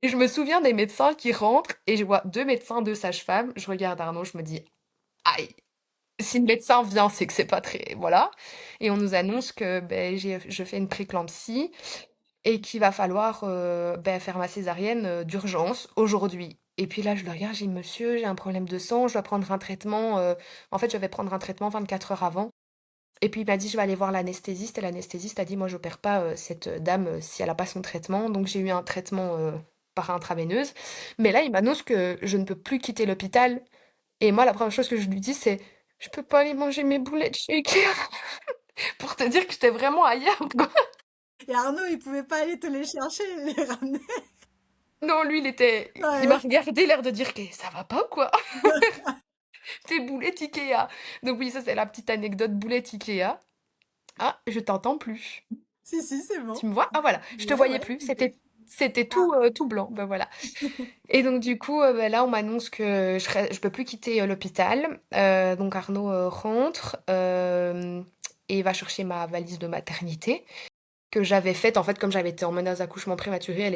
Et je me souviens des médecins qui rentrent et je vois deux médecins, deux sages-femmes. Je regarde Arnaud, je me dis, aïe, si le médecin vient, c'est que c'est pas très. Voilà. Et on nous annonce que ben, je fais une préclampsie et qu'il va falloir ben, faire ma césarienne d'urgence aujourd'hui. Et puis là, je le regarde, j'ai dit, monsieur, j'ai un problème de sang, je dois prendre un traitement. En fait, je vais prendre un traitement 24 heures avant. Et puis il m'a dit, je vais aller voir l'anesthésiste. Et l'anesthésiste a dit, moi, j'opère pas cette dame si elle a pas son traitement. Donc j'ai eu un traitement par intraveineuse. Mais là, il m'annonce que je ne peux plus quitter l'hôpital. Et moi, la première chose que je lui dis, c'est, je peux pas aller manger mes boulettes chez Ikea. Pour te dire que j'étais vraiment ailleurs, quoi. Et Arnaud, il pouvait pas aller te les chercher, les ramener. Non, lui, il m'a Ouais. regardé, l'air de dire que ça va pas, quoi. Tes boulettes Ikea. Donc oui, ça, c'est la petite anecdote boulettes Ikea. Ah, je t'entends plus. Si, si, c'est bon. Tu me vois? Ah, voilà. Je te Ouais, voyais ouais, plus. nickel. C'était Ah. tout blanc. Ben voilà. Et donc, du coup, ben là, on m'annonce que je peux plus quitter l'hôpital. Donc, Arnaud rentre et va chercher ma valise de maternité que j'avais faite. En fait, comme j'avais été en menace d'accouchement prématuré,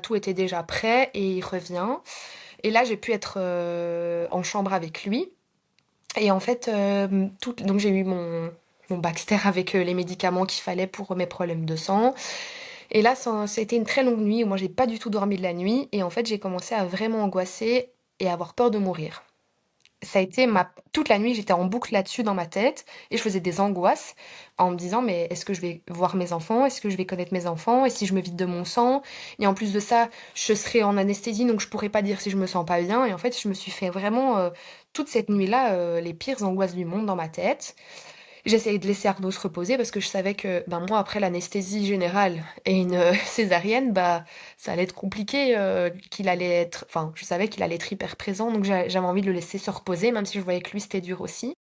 tout était déjà prêt et il revient. Et là, j'ai pu être en chambre avec lui. Et en fait, donc j'ai eu mon Baxter avec les médicaments qu'il fallait pour mes problèmes de sang. Et là, ça a été une très longue nuit où moi, j'ai pas du tout dormi de la nuit. Et en fait, j'ai commencé à vraiment angoisser et avoir peur de mourir. Ça a été toute la nuit, j'étais en boucle là-dessus dans ma tête et je faisais des angoisses en me disant mais est-ce que je vais voir mes enfants? Est-ce que je vais connaître mes enfants? Et si je me vide de mon sang? Et en plus de ça, je serai en anesthésie donc je pourrais pas dire si je me sens pas bien. Et en fait, je me suis fait vraiment toute cette nuit-là les pires angoisses du monde dans ma tête. J'essayais de laisser Arnaud se reposer parce que je savais que ben moi après l'anesthésie générale et une césarienne bah ça allait être compliqué qu'il allait être enfin je savais qu'il allait être hyper présent donc j'avais envie de le laisser se reposer même si je voyais que lui c'était dur aussi.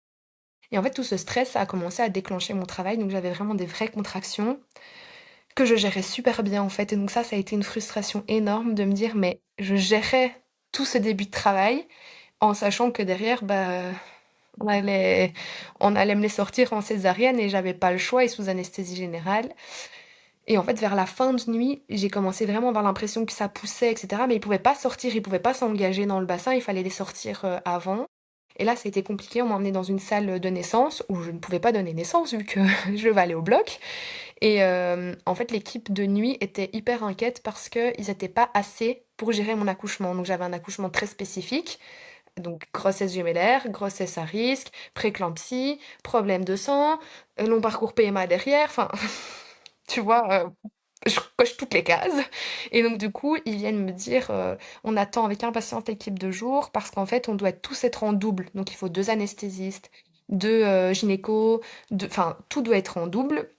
Et en fait tout ce stress ça a commencé à déclencher mon travail donc j'avais vraiment des vraies contractions que je gérais super bien en fait et donc ça a été une frustration énorme de me dire mais je gérais tout ce début de travail en sachant que derrière bah on allait, on allait me les sortir en césarienne et j'avais pas le choix et sous anesthésie générale. Et en fait, vers la fin de nuit, j'ai commencé vraiment à avoir l'impression que ça poussait, etc. Mais ils pouvaient pas sortir, ils pouvaient pas s'engager dans le bassin, il fallait les sortir avant. Et là, ça a été compliqué, on m'a emmené dans une salle de naissance où je ne pouvais pas donner naissance vu que je vais aller au bloc. Et en fait, l'équipe de nuit était hyper inquiète parce qu'ils n'étaient pas assez pour gérer mon accouchement. Donc j'avais un accouchement très spécifique. Donc, grossesse gémellaire, grossesse à risque, préclampsie, problème de sang, long parcours PMA derrière, enfin, tu vois, je coche toutes les cases. Et donc, du coup, ils viennent me dire, on attend avec impatience l'équipe de jour parce qu'en fait, on doit tous être en double. Donc, il faut deux anesthésistes, deux gynécos, enfin, tout doit être en double.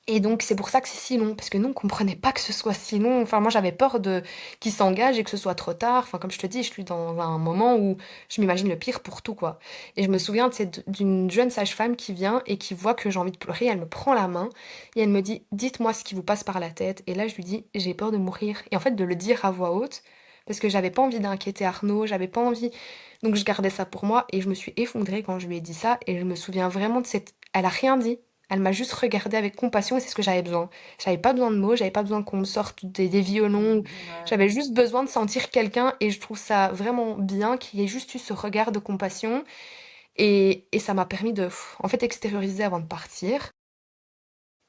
Et donc c'est pour ça que c'est si long, parce que nous on comprenait pas que ce soit si long. Enfin moi j'avais peur de qu'il s'engage et que ce soit trop tard. Enfin comme je te dis, je suis dans un moment où je m'imagine le pire pour tout quoi. Et je me souviens d'une jeune sage-femme qui vient et qui voit que j'ai envie de pleurer, elle me prend la main et elle me dit dites-moi ce qui vous passe par la tête. Et là je lui dis j'ai peur de mourir. Et en fait de le dire à voix haute, parce que j'avais pas envie d'inquiéter Arnaud, j'avais pas envie. Donc je gardais ça pour moi et je me suis effondrée quand je lui ai dit ça et je me souviens vraiment de cette. Elle a rien dit. Elle m'a juste regardée avec compassion et c'est ce que j'avais besoin. J'avais pas besoin de mots, j'avais pas besoin qu'on me sorte des violons. Ouais. J'avais juste besoin de sentir quelqu'un et je trouve ça vraiment bien qu'il y ait juste eu ce regard de compassion. Et ça m'a permis de, en fait, extérioriser avant de partir.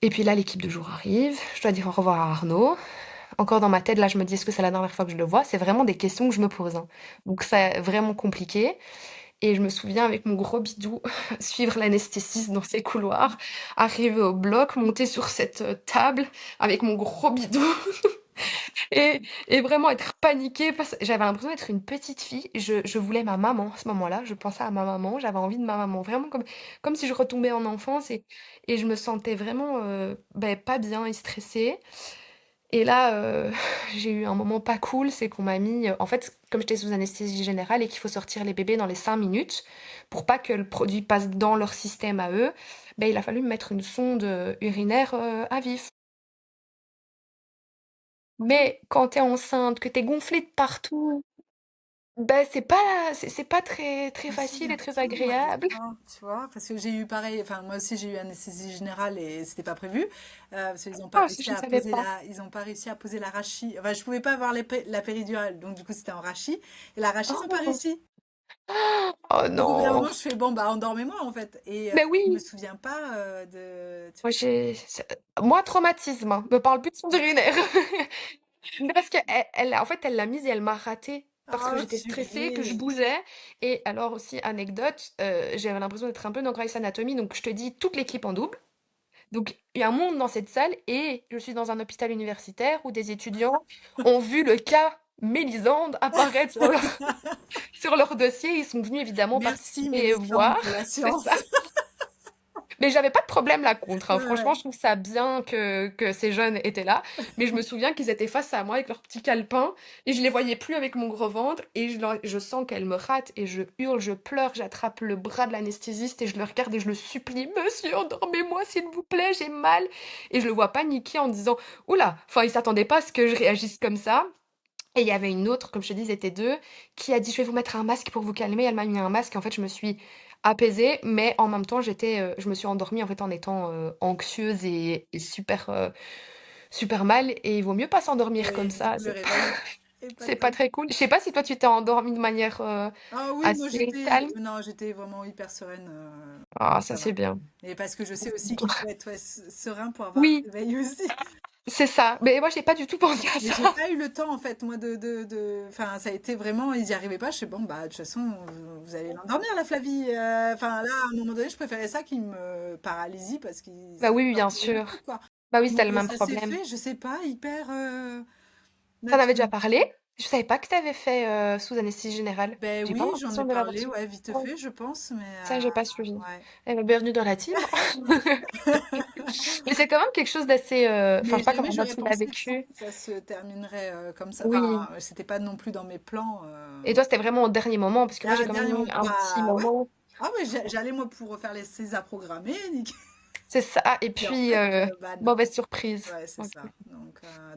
Et puis là, l'équipe de jour arrive. Je dois dire au revoir à Arnaud. Encore dans ma tête, là, je me dis, est-ce que c'est la dernière fois que je le vois? C'est vraiment des questions que je me pose, hein. Donc c'est vraiment compliqué. Et je me souviens avec mon gros bidou suivre l'anesthésiste dans ces couloirs, arriver au bloc, monter sur cette table avec mon gros bidou et vraiment être paniquée parce que j'avais l'impression d'être une petite fille. Je voulais ma maman à ce moment-là. Je pensais à ma maman. J'avais envie de ma maman. Vraiment comme si je retombais en enfance et je me sentais vraiment pas bien et stressée. Et là, j'ai eu un moment pas cool, c'est qu'on m'a mis, en fait, comme j'étais sous anesthésie générale et qu'il faut sortir les bébés dans les 5 minutes pour pas que le produit passe dans leur système à eux, il a fallu me mettre une sonde urinaire à vif. Mais quand t'es enceinte, que t'es gonflée de partout, c'est pas très très Ah si, facile et hein. très Si, moi j'ai agréable. faim, tu vois, parce que j'ai eu pareil, enfin moi aussi j'ai eu anesthésie générale et c'était pas prévu, parce qu'ils ont pas Ah, ça, réussi je ne à savais poser pas. ils ont pas réussi à poser la rachis, enfin je pouvais pas avoir la péridurale, donc du coup c'était en rachis, et la rachis ils ont pas Oh, réussi. oh Donc au bout d'un non. moment je fais bon bah endormez-moi en fait, et Mais je me oui, souviens pas tu moi vois. moi traumatisme, hein. Me parle plus de sonde urinaire. Mais parce que en fait, elle l'a mise et elle m'a ratée parce que Oh j'étais stressée, que je purée. bougeais. Et alors aussi, anecdote, j'avais l'impression d'être un peu dans Grey's Anatomy, donc je te dis toute l'équipe en double. Donc il y a un monde dans cette salle et je suis dans un hôpital universitaire où des étudiants ont vu le cas Mélisande apparaître sur leur dossier. Ils sont venus évidemment Merci participer et Mélisande voir. pour la C'est science. ça. Mais j'avais pas de problème là contre, hein. Ouais, Franchement, ouais. je trouve ça bien que ces jeunes étaient là. Mais je me souviens qu'ils étaient face à moi avec leur petit calepin et je les voyais plus avec mon gros ventre et je sens qu'elles me ratent et je hurle, je pleure, j'attrape le bras de l'anesthésiste et je le regarde et je le supplie, Monsieur, endormez-moi s'il vous plaît, j'ai mal. Et je le vois paniquer en disant, Oula, enfin, il s'attendait pas à ce que je réagisse comme ça. Et il y avait une autre, comme je te dis, ils étaient deux, qui a dit, je vais vous mettre un masque pour vous calmer. Elle m'a mis un masque et en fait, je me suis apaisée, mais en même temps, je me suis endormie en fait en étant anxieuse et super, super mal. Et il vaut mieux pas s'endormir comme Oui, du ça. coup le réveil est pas C'est pas top. très cool. Je sais pas si toi, tu t'es endormie de manière Ah oui, moi assez calme. non, j'étais vraiment hyper sereine, Ah, donc ça ça c'est va. bien. Et parce que je sais aussi qu'il faut être ouais, serein pour avoir Oui, un réveil aussi. c'est ça. Mais moi, j'ai pas du tout pensé à Mais j'ai ça. pas eu le temps en fait, moi enfin ça a été vraiment, ils y arrivaient pas. Je sais bon bah de toute façon vous allez l'endormir la Flavie. Enfin là à un moment donné je préférais ça qu'il me paralysie parce qu'il Bah ça oui, bien sortirait le sûr. truc quoi. Bah oui, c'était Donc le même ça s'est problème. fait, je sais pas, hyper T'en avais déjà naturel. parlé? Je savais pas que t'avais fait sous anesthésie générale. Ben J'ai pas oui, j'en ai l'impression de l'avoir parlé, su. ouais, vite Ouais, fait, je pense, mais ça, j'ai pas suivi. ouais. Eh ben, bienvenue dans la team. Mais c'est quand même quelque chose d'assez. Enfin, je Mais sais pas jamais comment toi j'aurais tu l'as pensé que vécu. ça se terminerait comme ça. Oui. Enfin, c'était pas non plus dans mes plans. Et toi, c'était vraiment au dernier moment, parce que moi, j'ai Ah, quand même dernier eu moment, un petit bah ouais. moment. Ah ouais, j'allais moi pour refaire les Césars programmés, nickel. C'est ça. Et Et en puis, fait, bah non. mauvaise surprise. Ouais, c'est Ok. ça.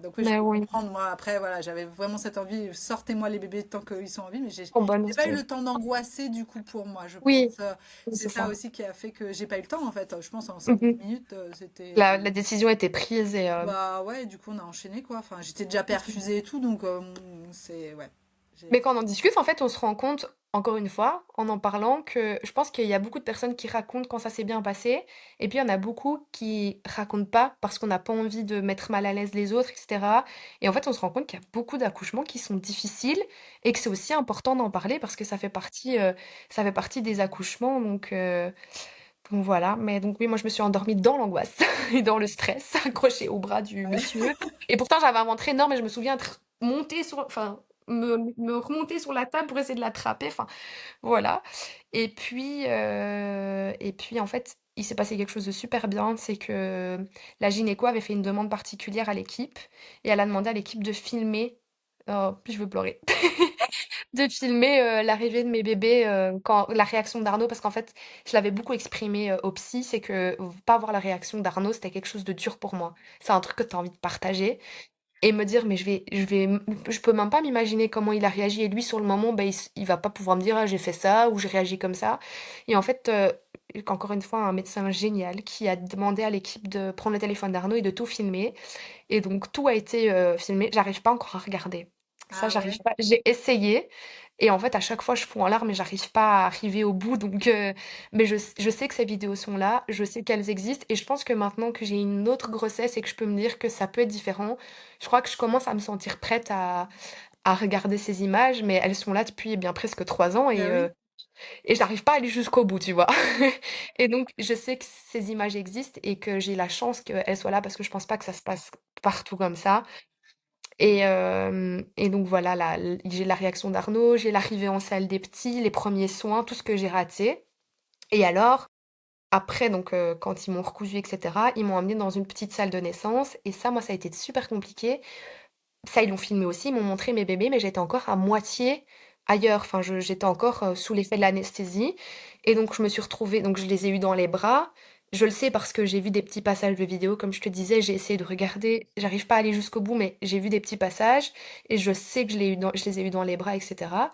Donc oui, je Mais peux oui, comprendre. Moi, après, voilà, j'avais vraiment cette envie. Sortez-moi les bébés tant qu'ils sont en vie, mais trop bonne j'ai pas eu aussi. le temps d'angoisser du coup pour moi. Je Oui, pense, c'est c'est ça ça. aussi qui a fait que j'ai pas eu le temps en fait. Je pense en 5 Mhm. minutes, c'était. La décision était prise et. Bah ouais, du coup on a enchaîné quoi. Enfin, j'étais déjà perfusée et tout, donc c'est ouais. Mais J'ai. quand on en discute, en fait, on se rend compte, encore une fois, en en parlant, que je pense qu'il y a beaucoup de personnes qui racontent quand ça s'est bien passé, et puis il y en a beaucoup qui racontent pas parce qu'on n'a pas envie de mettre mal à l'aise les autres, etc. Et en fait, on se rend compte qu'il y a beaucoup d'accouchements qui sont difficiles et que c'est aussi important d'en parler parce que ça fait partie des accouchements. Donc voilà. Mais donc oui, moi je me suis endormie dans l'angoisse et dans le stress, accrochée au bras du monsieur. Et pourtant, j'avais un ventre énorme et je me souviens être montée sur, enfin, me remonter sur la table pour essayer de l'attraper. Enfin, voilà. Et puis en fait, il s'est passé quelque chose de super bien, c'est que la gynéco avait fait une demande particulière à l'équipe et elle a demandé à l'équipe de filmer. Oh, je veux pleurer. De filmer l'arrivée de mes bébés, quand la réaction d'Arnaud, parce qu'en fait, je l'avais beaucoup exprimé au psy, c'est que pas voir la réaction d'Arnaud, c'était quelque chose de dur pour moi. C'est un truc que tu as envie de partager et me dire, mais je peux même pas m'imaginer comment il a réagi. Et lui, sur le moment, il va pas pouvoir me dire, ah, j'ai fait ça ou j'ai réagi comme ça. Et en fait, encore une fois, un médecin génial qui a demandé à l'équipe de prendre le téléphone d'Arnaud et de tout filmer. Et donc, tout a été filmé. J'arrive pas encore à regarder. Ça, Ah j'arrive ouais. pas. J'ai essayé. Et en fait, à chaque fois, je fonds en larmes et j'arrive pas à arriver au bout. Mais je sais que ces vidéos sont là. Je sais qu'elles existent. Et je pense que maintenant que j'ai une autre grossesse et que je peux me dire que ça peut être différent, je crois que je commence à me sentir prête à regarder ces images. Mais elles sont là depuis eh bien presque 3 ans. Bah oui. Et j'arrive pas à aller jusqu'au bout, tu vois. Et donc, je sais que ces images existent et que j'ai la chance qu'elles soient là parce que je pense pas que ça se passe partout comme ça. Et donc voilà, j'ai la réaction d'Arnaud, j'ai l'arrivée en salle des petits, les premiers soins, tout ce que j'ai raté. Et alors, après, donc, quand ils m'ont recousu, etc., ils m'ont emmenée dans une petite salle de naissance. Et ça, moi, ça a été super compliqué. Ça, ils l'ont filmé aussi, ils m'ont montré mes bébés, mais j'étais encore à moitié ailleurs. Enfin, j'étais encore sous l'effet de l'anesthésie. Et donc, je me suis retrouvée, donc je les ai eus dans les bras. Je le sais parce que j'ai vu des petits passages de vidéos, comme je te disais, j'ai essayé de regarder. J'arrive pas à aller jusqu'au bout, mais j'ai vu des petits passages et je sais que je les ai eus dans les bras, etc.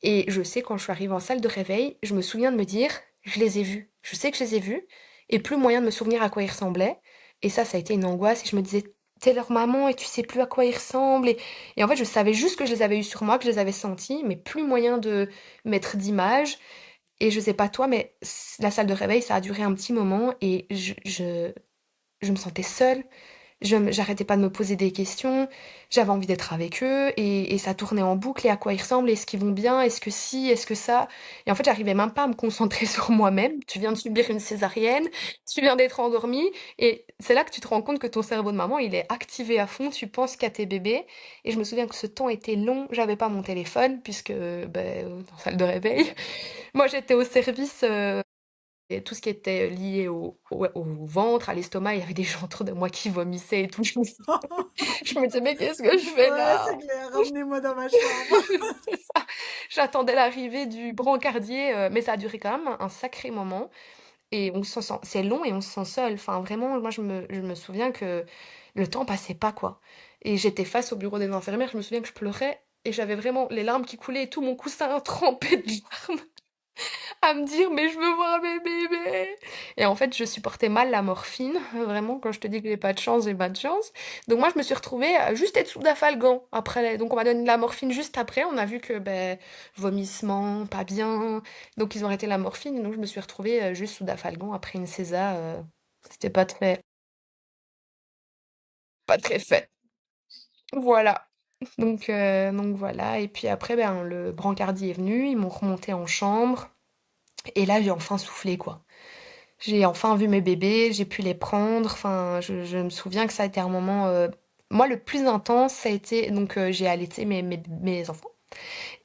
Et je sais quand je suis arrivée en salle de réveil, je me souviens de me dire, je les ai vus. Je sais que je les ai vus et plus moyen de me souvenir à quoi ils ressemblaient. Et ça a été une angoisse et je me disais, t'es leur maman et tu sais plus à quoi ils ressemblent. Et en fait, je savais juste que je les avais eus sur moi, que je les avais sentis, mais plus moyen de mettre d'image. Et je sais pas toi, mais la salle de réveil, ça a duré un petit moment et je me sentais seule. J'arrêtais pas de me poser des questions, j'avais envie d'être avec eux et ça tournait en boucle et à quoi ils ressemblent, est-ce qu'ils vont bien, est-ce que si, est-ce que ça. Et en fait, j'arrivais même pas à me concentrer sur moi-même. Tu viens de subir une césarienne, tu viens d'être endormie et c'est là que tu te rends compte que ton cerveau de maman, il est activé à fond, tu penses qu'à tes bébés. Et je me souviens que ce temps était long, j'avais pas mon téléphone puisque dans la salle de réveil, moi j'étais au service et tout ce qui était lié au ventre, à l'estomac, il y avait des gens autour de moi qui vomissaient et tout. Je me disais, mais qu'est-ce que je fais Ouais, là? c'est clair, ramenez-moi dans ma chambre. C'est ça. J'attendais l'arrivée du brancardier, mais ça a duré quand même un sacré moment. Et on se sent, c'est long et on se sent seul. Enfin, vraiment, moi, je me souviens que le temps passait pas, quoi. Et j'étais face au bureau des infirmières, je me souviens que je pleurais et j'avais vraiment les larmes qui coulaient et tout mon coussin trempé de larmes à me dire mais je veux voir mes bébés. Et en fait, je supportais mal la morphine. Vraiment, quand je te dis que j'ai pas de chance, j'ai pas de chance. Donc moi, je me suis retrouvée à juste être sous Dafalgan après. Donc on m'a donné de la morphine juste après. On a vu que vomissement, pas bien. Donc ils ont arrêté la morphine. Et donc je me suis retrouvée juste sous Dafalgan après une césa. C'était pas très fait. Voilà. Donc voilà. Et puis après, le brancardier est venu. Ils m'ont remonté en chambre. Et là, j'ai enfin soufflé, quoi. J'ai enfin vu mes bébés, j'ai pu les prendre. Enfin, je me souviens que ça a été un moment. Moi, le plus intense, ça a été. Donc, j'ai allaité mes enfants.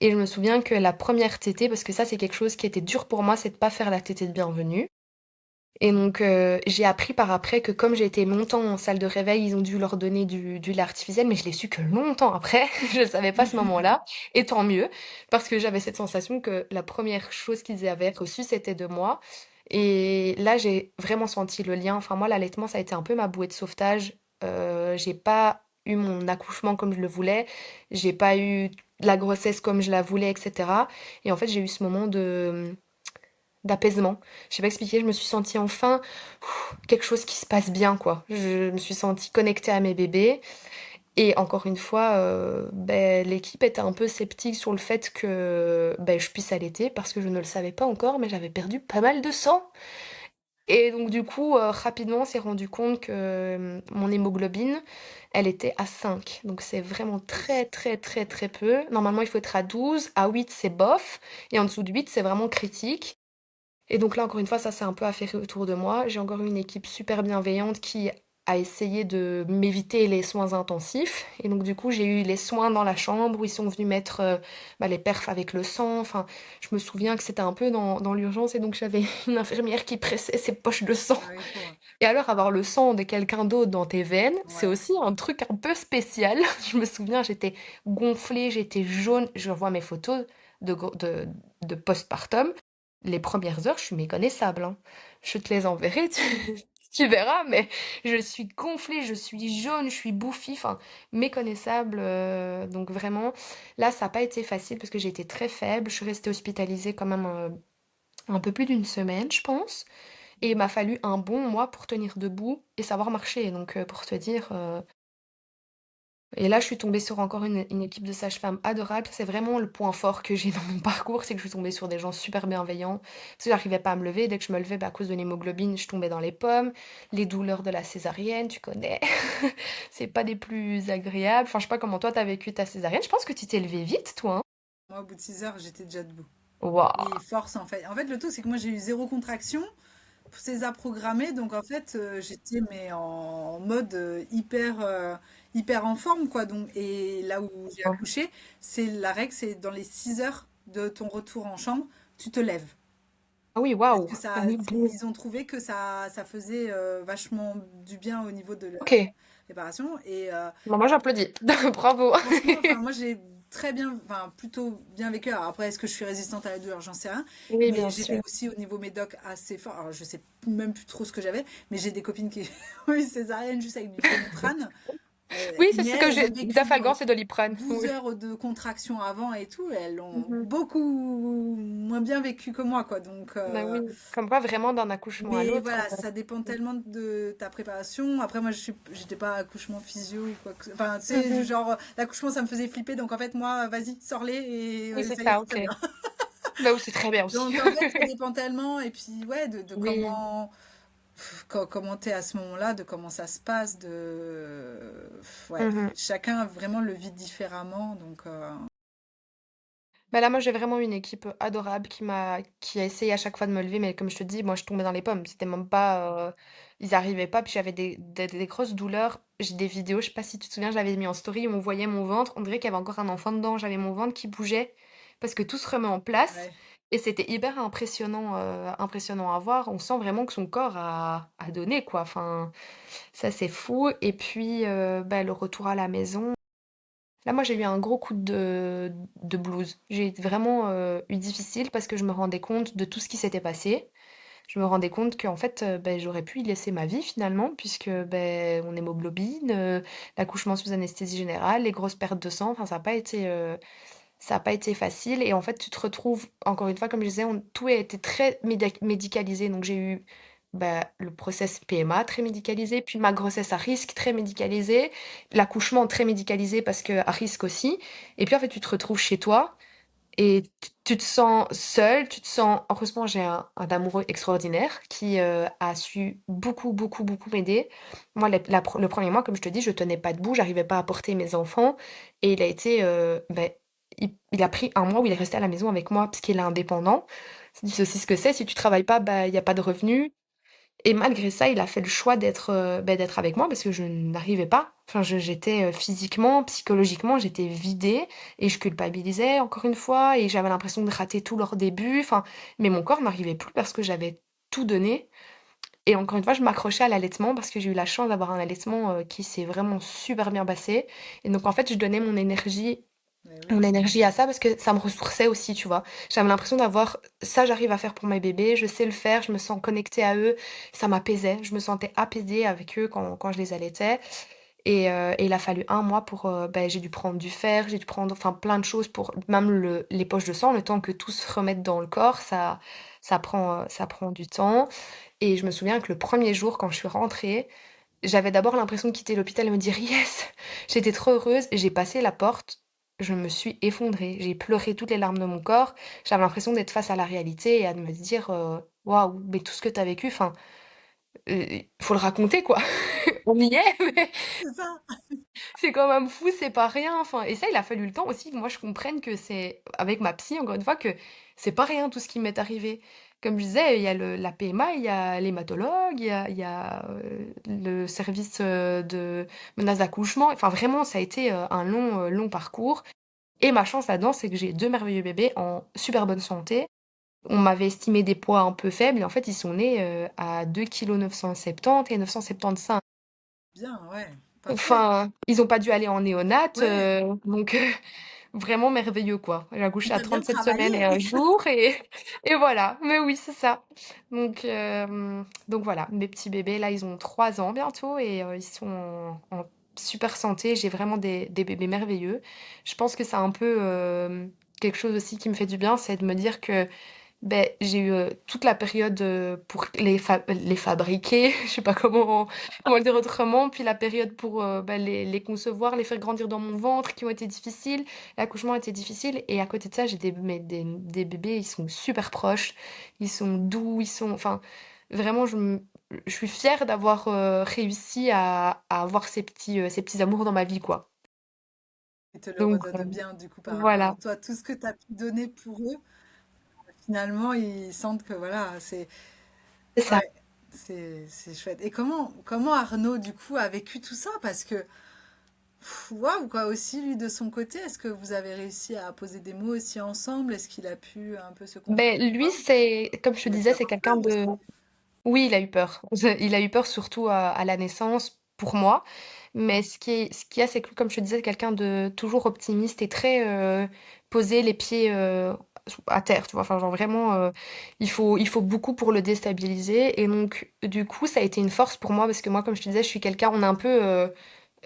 Et je me souviens que la première tétée, parce que ça, c'est quelque chose qui était dur pour moi, c'est de pas faire la tétée de bienvenue. Et donc, j'ai appris par après que comme j'ai été longtemps en salle de réveil, ils ont dû leur donner du lait artificiel, mais je l'ai su que longtemps après. Je ne savais pas ce moment-là. Et tant mieux, parce que j'avais cette sensation que la première chose qu'ils avaient reçue, c'était de moi. Et là, j'ai vraiment senti le lien. Enfin, moi, l'allaitement, ça a été un peu ma bouée de sauvetage. J'ai pas eu mon accouchement comme je le voulais. J'ai pas eu la grossesse comme je la voulais, etc. Et en fait, j'ai eu ce moment d'apaisement. Je sais pas expliquer, je me suis sentie enfin quelque chose qui se passe bien, quoi. Je me suis sentie connectée à mes bébés. Et encore une fois, l'équipe était un peu sceptique sur le fait que je puisse allaiter parce que je ne le savais pas encore, mais j'avais perdu pas mal de sang. Et donc du coup, rapidement, on s'est rendu compte que mon hémoglobine, elle était à 5. Donc c'est vraiment très très très très peu. Normalement, il faut être à 12. À 8, c'est bof. Et en dessous de 8, c'est vraiment critique. Et donc là, encore une fois, ça s'est un peu affairé autour de moi. J'ai encore eu une équipe super bienveillante qui a essayé de m'éviter les soins intensifs. Et donc du coup, j'ai eu les soins dans la chambre où ils sont venus mettre les perfs avec le sang. Enfin, je me souviens que c'était un peu dans l'urgence et donc j'avais une infirmière qui pressait ses poches de sang. Ah oui, pauvre. Et alors, avoir le sang de quelqu'un d'autre dans tes veines, c'est Ouais. aussi un truc un peu spécial. Je me souviens, j'étais gonflée, j'étais jaune. Je vois mes photos de, gro- de postpartum. Les premières heures, je suis méconnaissable, hein. Je te les enverrai, tu verras, mais je suis gonflée, je suis jaune, je suis bouffie, enfin, méconnaissable. Donc vraiment, là, ça n'a pas été facile parce que j'ai été très faible. Je suis restée hospitalisée quand même un peu plus d'une semaine, je pense. Et il m'a fallu un bon mois pour tenir debout et savoir marcher. Donc, pour te dire. Et là, je suis tombée sur encore une équipe de sages-femmes adorables. C'est vraiment le point fort que j'ai dans mon parcours, c'est que je suis tombée sur des gens super bienveillants. Parce que j'arrivais pas à me lever. Dès que je me levais, à cause de l'hémoglobine, je tombais dans les pommes. Les douleurs de la césarienne, tu connais. C'est pas des plus agréables. Enfin, je sais pas comment toi t'as vécu ta césarienne. Je pense que tu t'es levée vite, toi, hein. Moi, au bout de 6 heures, j'étais déjà debout. Waouh! les forces en fait. En fait, le truc, c'est que moi, j'ai eu zéro contraction. César programmé, donc en fait, j'étais mais en mode hyper en forme, quoi. Donc, et là où j'ai accouché, c'est la règle, c'est dans les 6 heures de ton retour en chambre, tu te lèves. Ah oui, Parce waouh! que Ah ça, oui, bon. ils ont trouvé que ça faisait vachement du bien au niveau de la OK. réparation. Et Bon, moi, j'applaudis. Bravo. franchement, enfin, moi j'ai très bien, enfin plutôt bien vécu. Alors après, est-ce que je suis résistante à la douleur? J'en sais rien. Oui, Mais bien j'étais sûr. aussi au niveau médoc assez fort. Alors je sais même plus trop ce que j'avais, mais j'ai des copines qui ont eu césarienne juste avec du Doliprane. Oui, c'est Mais ce que elles ont j'ai. vécu Dafalgan, c'est Doliprane. 12 Oui. heures de contraction avant et tout. Et elles l'ont Mhm. beaucoup moins bien vécu que moi, quoi. Donc, Bah oui. Comme quoi, vraiment, d'un accouchement à mais l'autre. voilà, ça dépend tellement de ta préparation. Après, moi, j'étais pas accouchement physio ou quoi que. Enfin, tu sais, Mhm. genre, l'accouchement, ça me faisait flipper. Donc, en fait, moi, vas-y, sors-les et Oui, c'est ça ira ça, très ok. bien. Bah oui, c'est très bien aussi. Donc, en fait, ça dépend tellement. Et puis, ouais, de Oui. comment t'es à ce moment-là, de comment ça se passe, ouais, Mhm. chacun vraiment le vit différemment. Donc, Bah là, moi, j'ai vraiment une équipe adorable qui a essayé à chaque fois de me lever, mais comme je te dis, moi, je tombais dans les pommes. C'était même pas, ils arrivaient pas, puis j'avais des grosses douleurs. J'ai des vidéos, je sais pas si tu te souviens, j'avais mis en story où on voyait mon ventre, on dirait qu'il y avait encore un enfant dedans. J'avais mon ventre qui bougeait parce que tout se remet en place ouais. et c'était hyper impressionnant à voir. On sent vraiment que son corps a donné, quoi. Enfin, ça, c'est fou. Et puis, bah, le retour à la maison. Là, moi, j'ai eu un gros coup de blues. J'ai vraiment eu difficile parce que je me rendais compte de tout ce qui s'était passé. Je me rendais compte qu'en fait, ben, j'aurais pu y laisser ma vie finalement, puisque ben, mon hémoglobine, l'accouchement sous anesthésie générale, les grosses pertes de sang, enfin, ça a pas été facile. Et en fait, tu te retrouves, encore une fois, comme je disais, tout a été très médicalisé. Donc, j'ai eu bah, le process PMA très médicalisé, puis ma grossesse à risque très médicalisée, l'accouchement très médicalisé parce que à risque aussi. Et puis, en fait, tu te retrouves chez toi et tu te sens seul, tu te sens... Heureusement, j'ai un amoureux extraordinaire qui a su beaucoup, beaucoup, beaucoup m'aider. Moi, le premier mois, comme je te dis, je tenais pas debout, j'arrivais pas à porter mes enfants. Et il a été... ben, il a pris un mois où il est resté à la maison avec moi parce qu'il est indépendant. C'est aussi ce que c'est. Si tu travailles pas, bah, il y a pas de revenus. Et malgré ça, il a fait le choix d'être avec moi parce que je n'arrivais pas. Enfin, j'étais physiquement, psychologiquement, j'étais vidée et je culpabilisais encore une fois et j'avais l'impression de rater tout leur début. Enfin, mais mon corps n'arrivait plus parce que j'avais tout donné. Et encore une fois, je m'accrochais à l'allaitement parce que j'ai eu la chance d'avoir un allaitement qui s'est vraiment super bien passé. Et donc, en fait, je donnais Mais mon oui. énergie à ça parce que ça me ressourçait aussi, tu vois. J'avais l'impression d'avoir ça, j'arrive à faire pour mes bébés, je sais le faire, je me sens connectée à eux, ça m'apaisait, je me sentais apaisée avec eux quand je les allaitais. Et il a fallu un mois pour, ben, j'ai dû prendre du fer, j'ai dû prendre enfin plein de choses pour même les poches de sang, le temps que tout se remette dans le corps, ça prend du temps. Et je me souviens que le premier jour, quand je suis rentrée, j'avais d'abord l'impression de quitter l'hôpital et me dire yes! J'étais trop heureuse et j'ai passé la porte, je me suis effondrée. J'ai pleuré toutes les larmes de mon corps. J'avais l'impression d'être face à la réalité et à me dire waouh, mais tout ce que t'as vécu, enfin, faut le raconter quoi. On y est, mais C'est ça. c'est quand même fou, c'est pas rien. Enfin, et ça, il a fallu le temps aussi que moi je comprenne que c'est, avec ma psy, encore une fois, que c'est pas rien tout ce qui m'est arrivé. Comme je disais, il y a la PMA, il y a l'hématologue, il y a le service de menaces d'accouchement. Enfin, vraiment, ça a été un long parcours. Et ma chance là-dedans, c'est que j'ai deux merveilleux bébés en super bonne santé. On m'avait estimé des poids un peu faibles, et en fait, ils sont nés à 2,970 kg et 975. Bien, ouais. Parfait. Enfin, ils ont pas dû aller en néonat, Ouais. donc vraiment merveilleux, quoi. J'ai accouché à T'as bien 37 travaillé. semaines et un jour et voilà. Mais oui, c'est ça. Donc voilà, mes petits bébés, là, ils ont 3 ans bientôt et ils sont en super santé. J'ai vraiment des bébés merveilleux. Je pense que c'est un peu, quelque chose aussi qui me fait du bien, c'est de me dire que ben j'ai eu, toute la période, pour les fabriquer, je sais pas comment le dire autrement, puis la période pour, bah, les concevoir, les faire grandir dans mon ventre qui ont été difficiles. L'accouchement a été difficile et à côté de ça, j'ai des bébés, ils sont super proches, ils sont doux, ils sont enfin, vraiment je suis fière d'avoir, réussi à avoir ces petits amours dans ma vie, quoi. Ils te le Donc redonnent bien, du coup, par rapport à voilà. toi, tout ce que tu as pu donner pour eux. finalement, ils sentent que voilà, C'est ça. ouais, c'est chouette. Et comment Arnaud, du coup, a vécu tout ça? Parce que, waouh, quoi, aussi, lui, de son côté, est-ce que vous avez réussi à poser des mots aussi ensemble? Est-ce qu'il a pu un peu se confier Ben, en lui, toi? c'est, comme je te Il a dû disais, c'est avoir peur quelqu'un aussi. de... Oui, il a eu peur. Il a eu peur surtout à la naissance pour moi. Mais ce qu'il y a, c'est que, comme je te disais, quelqu'un de toujours optimiste et très posé, les pieds à terre, tu vois. Enfin, genre vraiment, il faut beaucoup pour le déstabiliser. Et donc, du coup, ça a été une force pour moi parce que moi, comme je te disais, je suis quelqu'un, on est un peu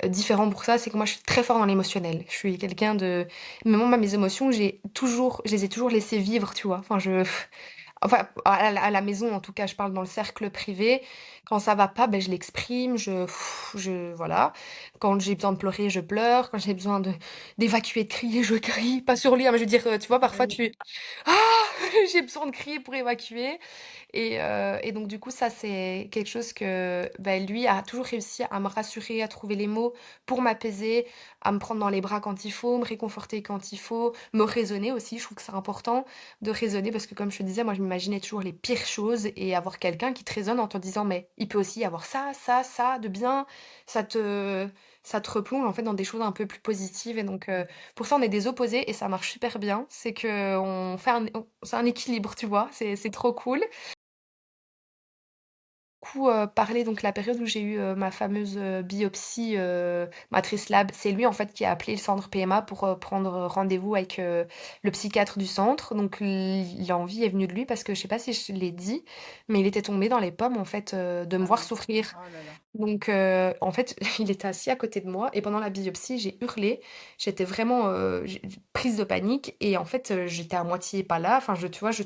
différent pour ça. C'est que moi, je suis très fort dans l'émotionnel. Je suis quelqu'un de... Mais moi, mes émotions, je les ai toujours laissées vivre, tu vois. Enfin, enfin, à la maison, en tout cas, je parle dans le cercle privé. Quand ça va pas, ben, je l'exprime, voilà. Quand j'ai besoin de pleurer, je pleure. Quand j'ai besoin d'évacuer, de crier, je crie. Pas sur lui, hein, mais je veux dire, tu vois, parfois Oui. tu, ah, j'ai besoin de crier pour évacuer. Et donc, du coup, ça, c'est quelque chose que ben, lui a toujours réussi à me rassurer, à trouver les mots pour m'apaiser, à me prendre dans les bras quand il faut, me réconforter quand il faut, me raisonner aussi. Je trouve que c'est important de raisonner parce que, comme je te disais, moi, je m'imaginais toujours les pires choses et avoir quelqu'un qui te raisonne en te disant, mais il peut aussi y avoir ça, ça, ça de bien. Ça te, ça te replonge en fait dans des choses un peu plus positives. Et donc, pour ça, on est des opposés et ça marche super bien. C'est que c'est un équilibre, tu vois. C'est trop cool beaucoup parlé donc la période où j'ai eu ma fameuse biopsie matrice lab, c'est lui en fait qui a appelé le centre PMA pour prendre rendez-vous avec le psychiatre du centre. Donc l'envie est venue de lui parce que je sais pas si je l'ai dit, mais il était tombé dans les pommes en fait de me Ah voir mince. souffrir. Oh là là. Donc, en fait, il était assis à côté de moi et pendant la biopsie, j'ai hurlé. J'étais vraiment prise de panique et en fait, j'étais à moitié pas là. Enfin, tu vois, je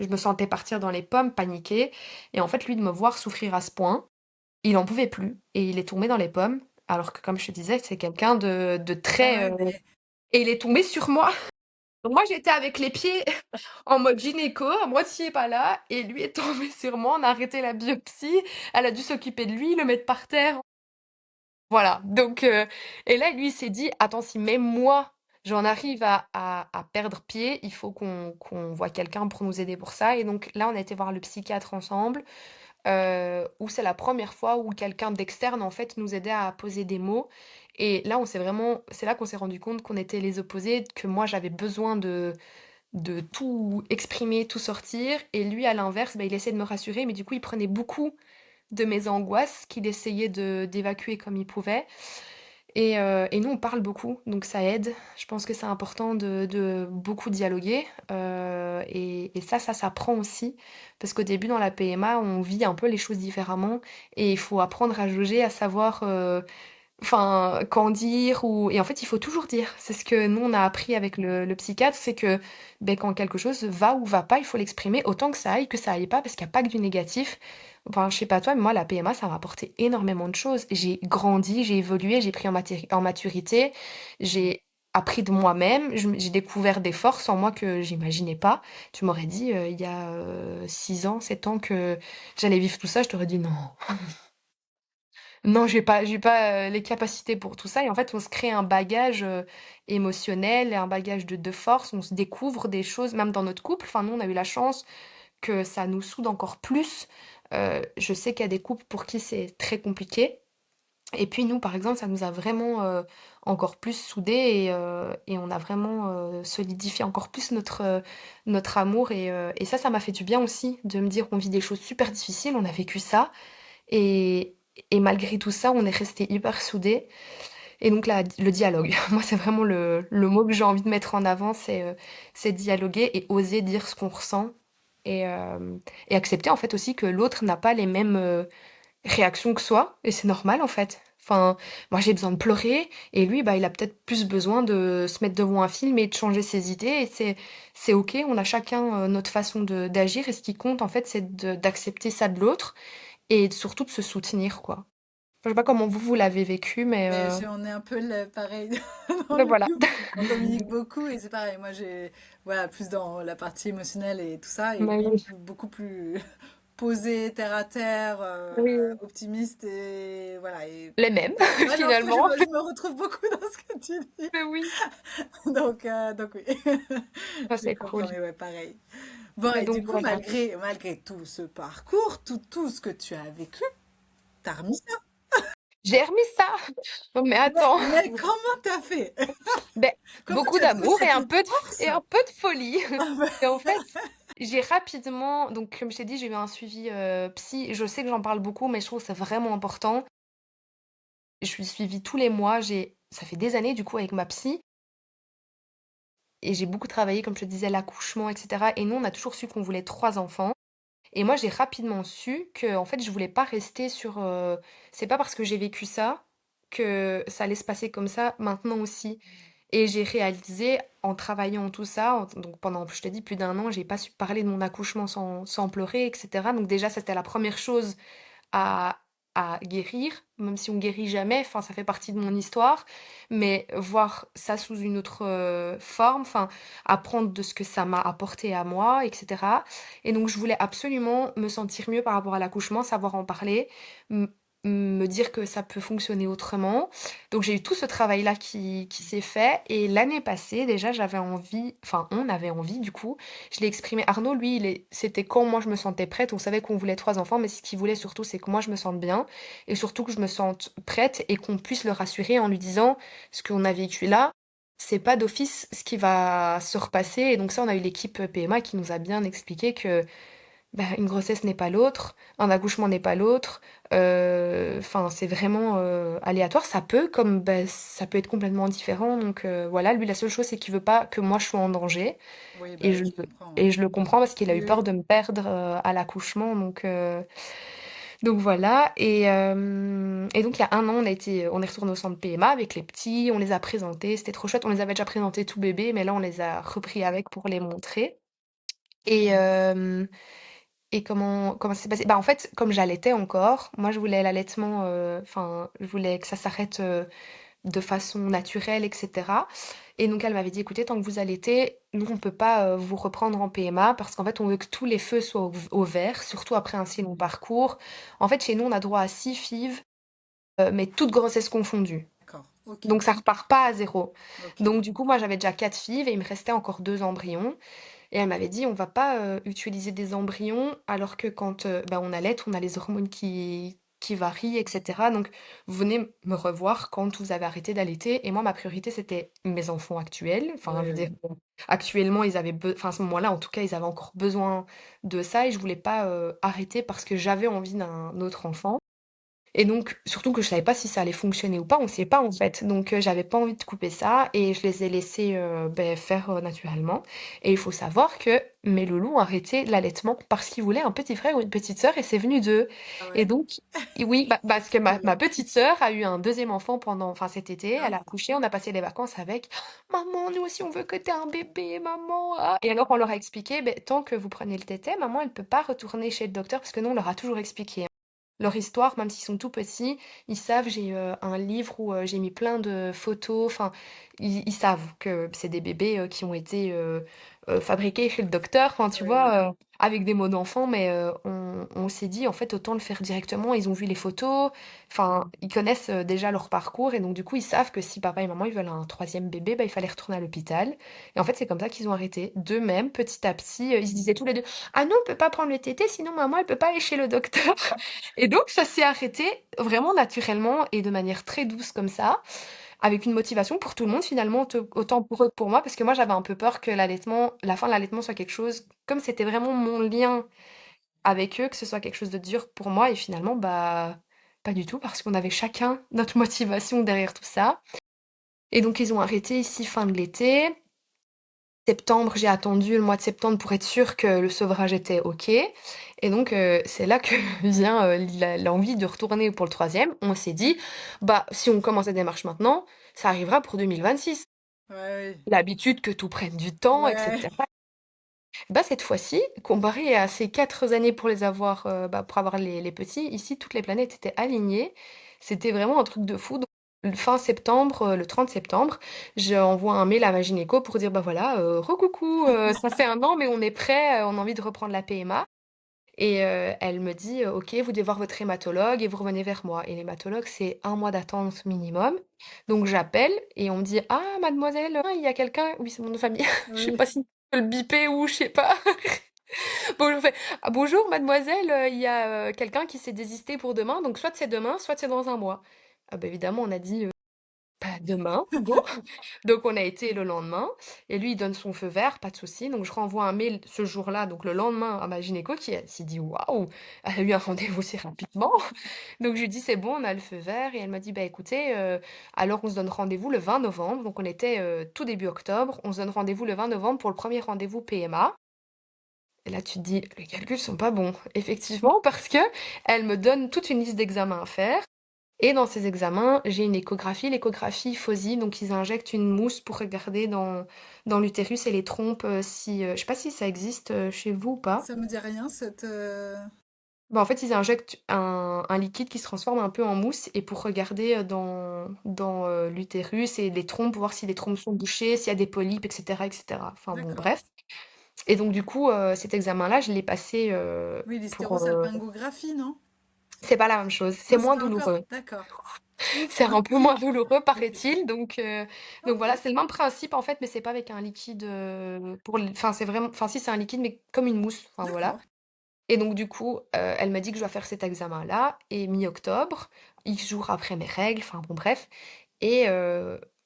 me sentais partir dans les pommes, paniquer. Et en fait, lui, de me voir souffrir à ce point, il en pouvait plus et il est tombé dans les pommes. Alors que, comme je te disais, c'est quelqu'un de Ah très... ouais, mais Et il est tombé sur moi. Donc moi, j'étais avec les pieds en mode gynéco, à moitié pas là, et lui est tombé sur moi. On a arrêté la biopsie. Elle a dû s'occuper de lui, le mettre par terre. Voilà, donc et là, lui, il s'est dit: «Attends, si même moi, j'en arrive à perdre pied, il faut qu'on voit quelqu'un pour nous aider pour ça» et donc là, on a été voir le psychiatre ensemble, où c'est la première fois où quelqu'un d'externe, en fait, nous aidait à poser des mots et là, on s'est vraiment c'est là qu'on s'est rendu compte qu'on était les opposés, que moi, j'avais besoin de tout exprimer, tout sortir et lui, à l'inverse, bah, il essayait de me rassurer mais du coup, il prenait beaucoup de mes angoisses qu'il essayait d'évacuer comme il pouvait. Et nous, on parle beaucoup, donc ça aide. Je pense que c'est important de beaucoup dialoguer. Et ça s'apprend aussi. Parce qu'au début, dans la PMA, on vit un peu les choses différemment. Et il faut apprendre à jauger, à savoir enfin, quand dire ou et en fait, il faut toujours dire. C'est ce que nous, on a appris avec le psychiatre, c'est que, beh, quand quelque chose va ou va pas, il faut l'exprimer autant que ça aille pas, parce qu'il y a pas que du négatif. Enfin, je sais pas toi, mais moi, la PMA, ça m'a apporté énormément de choses. J'ai grandi, j'ai évolué, j'ai pris en maturité, j'ai appris de moi-même, j'ai découvert des forces en moi que j'imaginais pas. Tu m'aurais dit, il y a 6 ans, 7 ans que j'allais vivre tout ça, je t'aurais dit: «Non». Non, j'ai pas les capacités pour tout ça. Et en fait, on se crée un bagage émotionnel et un bagage de force. On se découvre des choses, même dans notre couple. Enfin, nous, on a eu la chance que ça nous soude encore plus. Je sais qu'il y a des couples pour qui c'est très compliqué. Et puis nous, par exemple, ça nous a vraiment encore plus soudés et on a vraiment solidifié encore plus notre amour. Et ça m'a fait du bien aussi de me dire on vit des choses super difficiles, on a vécu ça. Et, et malgré tout ça, on est resté hyper soudés. Et donc là, le dialogue, moi c'est vraiment le mot que j'ai envie de mettre en avant, c'est dialoguer et oser dire ce qu'on ressent. Et, euh, et accepter en fait aussi que l'autre n'a pas les mêmes réactions que soi. Et c'est normal en fait. Enfin, moi j'ai besoin de pleurer et lui, bah, il a peut-être plus besoin de se mettre devant un film et de changer ses idées. Et c'est ok, on a chacun notre façon d'agir. Et ce qui compte en fait, c'est d'accepter ça de l'autre et surtout de se soutenir, quoi. Je sais pas comment vous l'avez vécu, mais Mais on est un peu pareil dans mais le voilà. couple. On communique beaucoup et c'est pareil. Moi, voilà, plus dans la partie émotionnelle et tout ça, et Bah lui, oui. beaucoup plus posé, terre à terre, Oui. optimiste et voilà. Les mêmes, Ouais, non, finalement. je me retrouve beaucoup dans ce que tu dis. Mais oui. Donc oui, Ah, je c'est cool. comprends, mais ouais, pareil. Bon, Mais et du donc coup, voilà. malgré tout ce parcours, tout ce que tu as vécu, t'as remis ça. J'ai remis ça. Oh, mais attends. Mais comment t'as fait? Ben, Comment beaucoup tu as trouvé d'amour cette et force? un peu de folie. Ah bah, Et en fait, j'ai rapidement, donc comme je t'ai dit, j'ai eu un suivi psy. Je sais que j'en parle beaucoup, mais je trouve que c'est vraiment important. Je suis suivie tous les mois. Ça fait des années du coup avec ma psy. Et j'ai beaucoup travaillé, comme je te disais, l'accouchement, etc. Et nous, on a toujours su qu'on voulait 3 enfants. Et moi, j'ai rapidement su que, en fait, je voulais pas rester sur. C'est pas parce que j'ai vécu ça que ça allait se passer comme ça maintenant aussi. Et j'ai réalisé en travaillant tout ça, donc pendant, je te dis, plus d'1 an, j'ai pas su parler de mon accouchement sans pleurer, etc. Donc déjà, c'était la première chose à, à guérir, même si on guérit jamais, enfin, ça fait partie de mon histoire, mais voir ça sous une autre forme, enfin, apprendre de ce que ça m'a apporté à moi, etc. Et donc, je voulais absolument me sentir mieux par rapport à l'accouchement, savoir en parler, m- me dire que ça peut fonctionner autrement. Donc, j'ai eu tout ce travail-là qui s'est fait. Et l'année passée, déjà, j'avais envie, enfin, on avait envie, du coup, je l'ai exprimé. Arnaud, lui, c'était quand moi je me sentais prête. On savait qu'on voulait 3 enfants, mais ce qu'il voulait surtout, c'est que moi je me sente bien et surtout que je me sente prête et qu'on puisse le rassurer en lui disant ce qu'on a vécu là, c'est pas d'office ce qui va se repasser. Et donc ça, on a eu l'équipe PMA qui nous a bien expliqué que bah, une grossesse n'est pas l'autre, un accouchement n'est pas l'autre. Enfin, c'est vraiment aléatoire. Ça peut, comme bah, ça peut être complètement différent. Donc voilà, lui, la seule chose, c'est qu'il veut pas que moi je sois en danger. oui, Et bah, je, je comprends, et ouais. je le comprends parce qu'il a eu Oui, peur oui. de me perdre à l'accouchement. Donc voilà. Et donc il y a 1 an, on est retourné au centre PMA avec les petits, on les a présentés. C'était trop chouette. On les avait déjà présentés tout bébé, mais là on les a repris avec pour les montrer. Et, euh, et comment ça s'est passé? Bah en fait, comme j'allaitais encore, moi je voulais l'allaitement, enfin je voulais que ça s'arrête de façon naturelle, etc. Et donc elle m'avait dit, écoutez, tant que vous allaitez, nous on peut pas vous reprendre en PMA parce qu'en fait on veut que tous les feux soient au vert, surtout après un si long parcours. En fait chez nous on a droit à 6 FIV, mais toutes grossesses confondues. D'accord. Ok. Donc ça repart pas à zéro. Ok. Donc du coup moi j'avais déjà 4 FIV et il me restait encore 2 embryons. Et elle m'avait dit, on va pas utiliser des embryons alors que quand bah, on allait, on a les hormones qui varient, etc. Donc, vous venez me revoir quand vous avez arrêté d'allaiter. Et moi, ma priorité, c'était mes enfants actuels. Enfin, Oui, je veux dire, oui. bon, actuellement, enfin, à ce moment-là, en tout cas, ils avaient encore besoin de ça et je voulais pas arrêter parce que j'avais envie d'un autre enfant. Et donc, surtout que je savais pas si ça allait fonctionner ou pas, on sait pas en fait. Donc, j'avais pas envie de couper ça et je les ai laissés ben, faire naturellement. Et il faut savoir que mes loulous ont arrêté l'allaitement parce qu'ils voulaient un petit frère ou une petite sœur et c'est venu d'eux. Ah Et ouais. donc, oui, parce que Trop ma bien. petite sœur a eu un deuxième enfant enfin cet été, Ah, elle a accouché, on a passé les vacances avec. Maman, nous aussi on veut que t'aies un bébé, maman. Ah. Et alors on leur a expliqué, ben, tant que vous prenez le tété, maman elle peut pas retourner chez le docteur parce que nous on leur a toujours expliqué leur histoire, même s'ils sont tout petits, ils savent, j'ai un livre où j'ai mis plein de photos, enfin, ils savent que c'est des bébés qui ont été fabriqués chez le docteur, enfin, tu oui, oui. vois, avec des mots d'enfant, mais on s'est dit, en fait, autant le faire directement, ils ont vu les photos, enfin, ils connaissent déjà leur parcours, et donc du coup, ils savent que si papa et maman, ils veulent un troisième bébé, bah, il fallait retourner à l'hôpital. Et en fait, c'est comme ça qu'ils ont arrêté. D'eux-mêmes, petit à petit, ils se disaient tous les deux, ah non, on peut pas prendre le tété, sinon maman, elle peut pas aller chez le docteur. Et donc, ça s'est arrêté vraiment naturellement et de manière très douce comme ça, avec une motivation pour tout le monde finalement, autant pour eux que pour moi, parce que moi j'avais un peu peur que la fin de l'allaitement soit quelque chose, comme c'était vraiment mon lien avec eux, que ce soit quelque chose de dur pour moi, et finalement, bah, pas du tout, parce qu'on avait chacun notre motivation derrière tout ça. Et donc, ils ont arrêté ici fin de l'été. Septembre, j'ai attendu le mois de septembre pour être sûre que le sevrage était OK. Et donc, c'est là que vient l'envie de retourner pour le troisième. On s'est dit, bah, si on commence la démarche maintenant, ça arrivera pour 2026. Ouais, L'habitude que tout prenne du oui. temps, Ouais. etc. Bah, cette fois-ci, comparé à ces 4 années pour les avoir, bah, pour avoir les petits, ici, toutes les planètes étaient alignées. C'était vraiment un truc de fou. Donc, fin septembre, le 30 septembre, j'envoie un mail à ma gynéco pour dire, bah voilà, recoucou, ça fait 1 an, mais on est prêt, on a envie de reprendre la PMA. Et elle me dit: «OK, vous devez voir votre hématologue et vous revenez vers moi» et l'hématologue, c'est 1 mois d'attente minimum. Donc j'appelle et on me dit: «Ah mademoiselle, il y a quelqu'un» oui, c'est mon nom de famille, je sais Oui. pas si tu peux le biper ou je sais pas. Bon, je fais: «Ah bonjour mademoiselle, il y a, quelqu'un qui s'est désisté pour demain, donc soit c'est demain, soit c'est dans 1 mois». Ah bah, évidemment, on a dit: «Bah, demain, go». Donc on a été le lendemain et lui il donne son feu vert, pas de souci. Donc je renvoie un mail ce jour-là, donc le lendemain à ma gynéco qui elle s'est dit: «Waouh, elle a eu un rendez-vous si rapidement». Donc je lui dis: «C'est bon, on a le feu vert» et elle m'a dit: «Bah écoutez, alors on se donne rendez-vous le 20 novembre». Donc on était, tout début octobre, on se donne rendez-vous le 20 novembre pour le premier rendez-vous PMA. Et là tu te dis: «Les calculs sont pas bons». Effectivement, parce que elle me donne toute une liste d'examens à faire et dans ces examens, j'ai une échographie, l'échographie FOSI, donc ils injectent une mousse pour regarder dans l'utérus et les trompes, si, je sais pas si ça existe, chez vous ou pas? Ça me dit rien, Bah, en fait, ils injectent un liquide qui se transforme un peu en mousse et pour regarder, dans l'utérus et les trompes, pour voir si les trompes sont bouchées, s'il y a des polypes et cetera et cetera. Enfin bon, D'accord. bref et donc du coup, cet examen-là, je l'ai passé, Oui, pour, l'hystérosalpingographie, non? c'est pas la même chose, c'est Non, c'est moins pas encore? douloureux. D'accord. Ouf. C'est un peu moins douloureux, paraît-il, donc voilà, OK. c'est le même principe, en fait, mais c'est pas avec un liquide, pour l enfin, c'est vraiment enfin, si, c'est un liquide, mais comme une mousse, enfin, voilà D'accord. et donc du coup, elle m'a dit que je dois faire cet examen-là et mi-octobre, X jours après mes règles, enfin, bon, bref et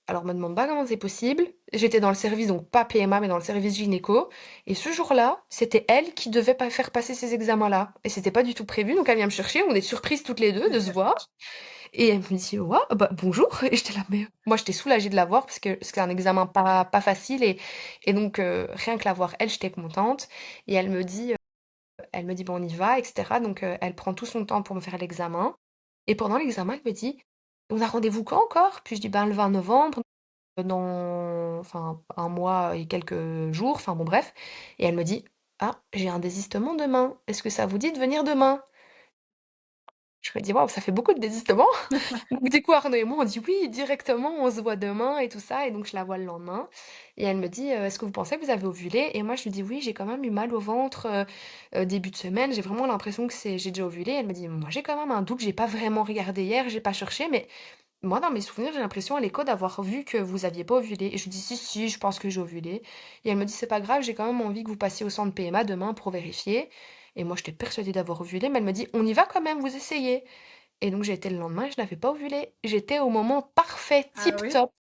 alors me demande pas comment c'est possible. J'étais dans le service, donc pas PMA, mais dans le service gynéco et ce jour-là, c'était elle qui devait pas faire passer ces examens-là et c'était pas du tout prévu, donc elle vient me chercher, on est surprises toutes les 2 de se voir et elle me dit: «Waouh, bah, bonjour» et j'étais là, mais moi j'étais soulagée de la voir parce que c'était un examen pas facile et donc rien que la voir elle, j'étais contente et elle me dit: «Bah, on y va» et cetera donc elle prend tout son temps pour me faire l'examen et pendant l'examen, elle me dit: «On a rendez-vous quand encore?» puis je dis: «Ben, le 20 novembre, dans enfin 1 mois et quelques jours», enfin bon bref et elle me dit: «Ah, j'ai un désistement demain. Est-ce que ça vous dit de venir demain?» Je me dis: «Waouh, ça fait beaucoup de désistements». Donc du coup, Arnaud et moi, on dit: «Oui, directement, on se voit demain» et tout ça et donc je la vois le lendemain et elle me dit: «Est-ce que vous pensez que vous avez ovulé?» et moi je lui dis: «Oui, j'ai quand même eu mal au ventre, début de semaine, j'ai vraiment l'impression que j'ai déjà ovulé». Elle me dit: «Moi, j'ai quand même un doute, j'ai pas vraiment regardé hier, j'ai pas cherché, mais moi, dans mes souvenirs, j'ai l'impression à l'écho d'avoir vu que vous aviez pas ovulé» et je lui dis: «Si, si, je pense que j'ai ovulé» et elle me dit: «C'est pas grave, j'ai quand même envie que vous passiez au centre PMA demain pour vérifier» et moi, j'étais persuadée d'avoir ovulé, mais elle me dit: «On y va quand même, vous essayez». Et donc j'ai été le lendemain et je n'avais pas ovulé. J'étais au moment parfait, Ah tip oui? top.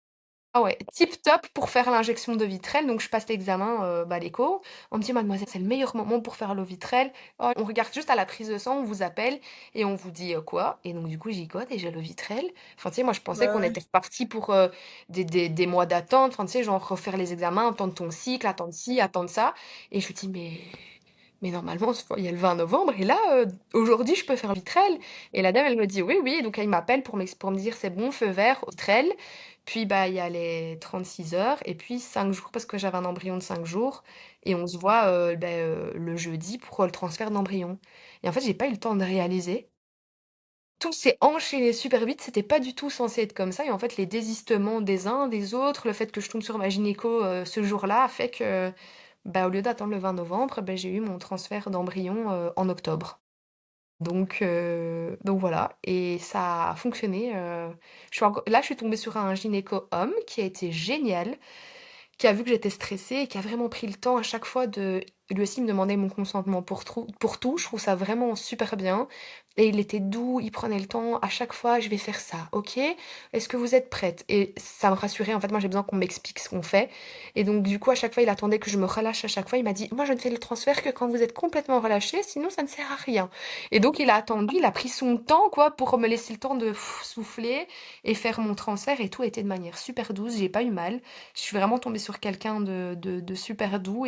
Ah ouais, tip top pour faire l'injection de Vitrel. Donc je passe l'examen, bah, l'écho. On me dit: «Mademoiselle, c'est le meilleur moment pour faire le Vitrel. Oh, on regarde juste à la prise de sang, on vous appelle et on vous dit, quoi?» et donc du coup, j'y quoi déjà le Vitrel? Enfin, tu sais, moi je pensais Bah qu'on ouais. était repartis pour, des mois d'attente. Enfin, tu sais, genre refaire les examens, attendre ton cycle, attendre ci, attendre ça et je me dis: «Mais normalement, il y a le 20 novembre et là, aujourd'hui, je peux faire Vitrel?» et la dame, elle me dit: «Oui, oui», donc elle m'appelle pour me dire: «C'est bon, feu vert, Vitrel». Puis, bah, il y a les 36 heures et puis 5 jours parce que j'avais un embryon de 5 jours et on se voit, le jeudi pour, le transfert d'embryon et en fait, j'ai pas eu le temps de réaliser. Tout s'est enchaîné super vite, c'était pas du tout censé être comme ça et en fait, les désistements des uns, des autres, le fait que je tombe sur ma gynéco, ce jour-là a fait que, bah, au lieu d'attendre le 20 novembre, j'ai eu mon transfert d'embryon, en octobre. Donc voilà et ça a fonctionné, je suis tombée sur un gynéco homme qui a été génial. Qui a vu que j'étais stressée et qui a vraiment pris le temps à chaque fois de lui aussi me demander mon consentement pour tout. Je trouve ça vraiment super bien et il était doux, il prenait le temps à chaque fois: «Je vais faire ça, OK? Est-ce que vous êtes prête?» et ça me rassurait. En fait, moi, j'ai besoin qu'on m'explique ce qu'on fait et donc du coup, à chaque fois, il attendait que je me relâche à chaque fois. Il m'a dit: «Moi, je ne fais le transfert que quand vous êtes complètement relâchée, sinon ça ne sert à rien» et donc il a attendu, il a pris son temps, quoi, pour me laisser le temps de souffler et faire mon transfert et tout a été de manière super douce, j'ai pas eu mal. Je suis vraiment tombée sur quelqu'un de super doux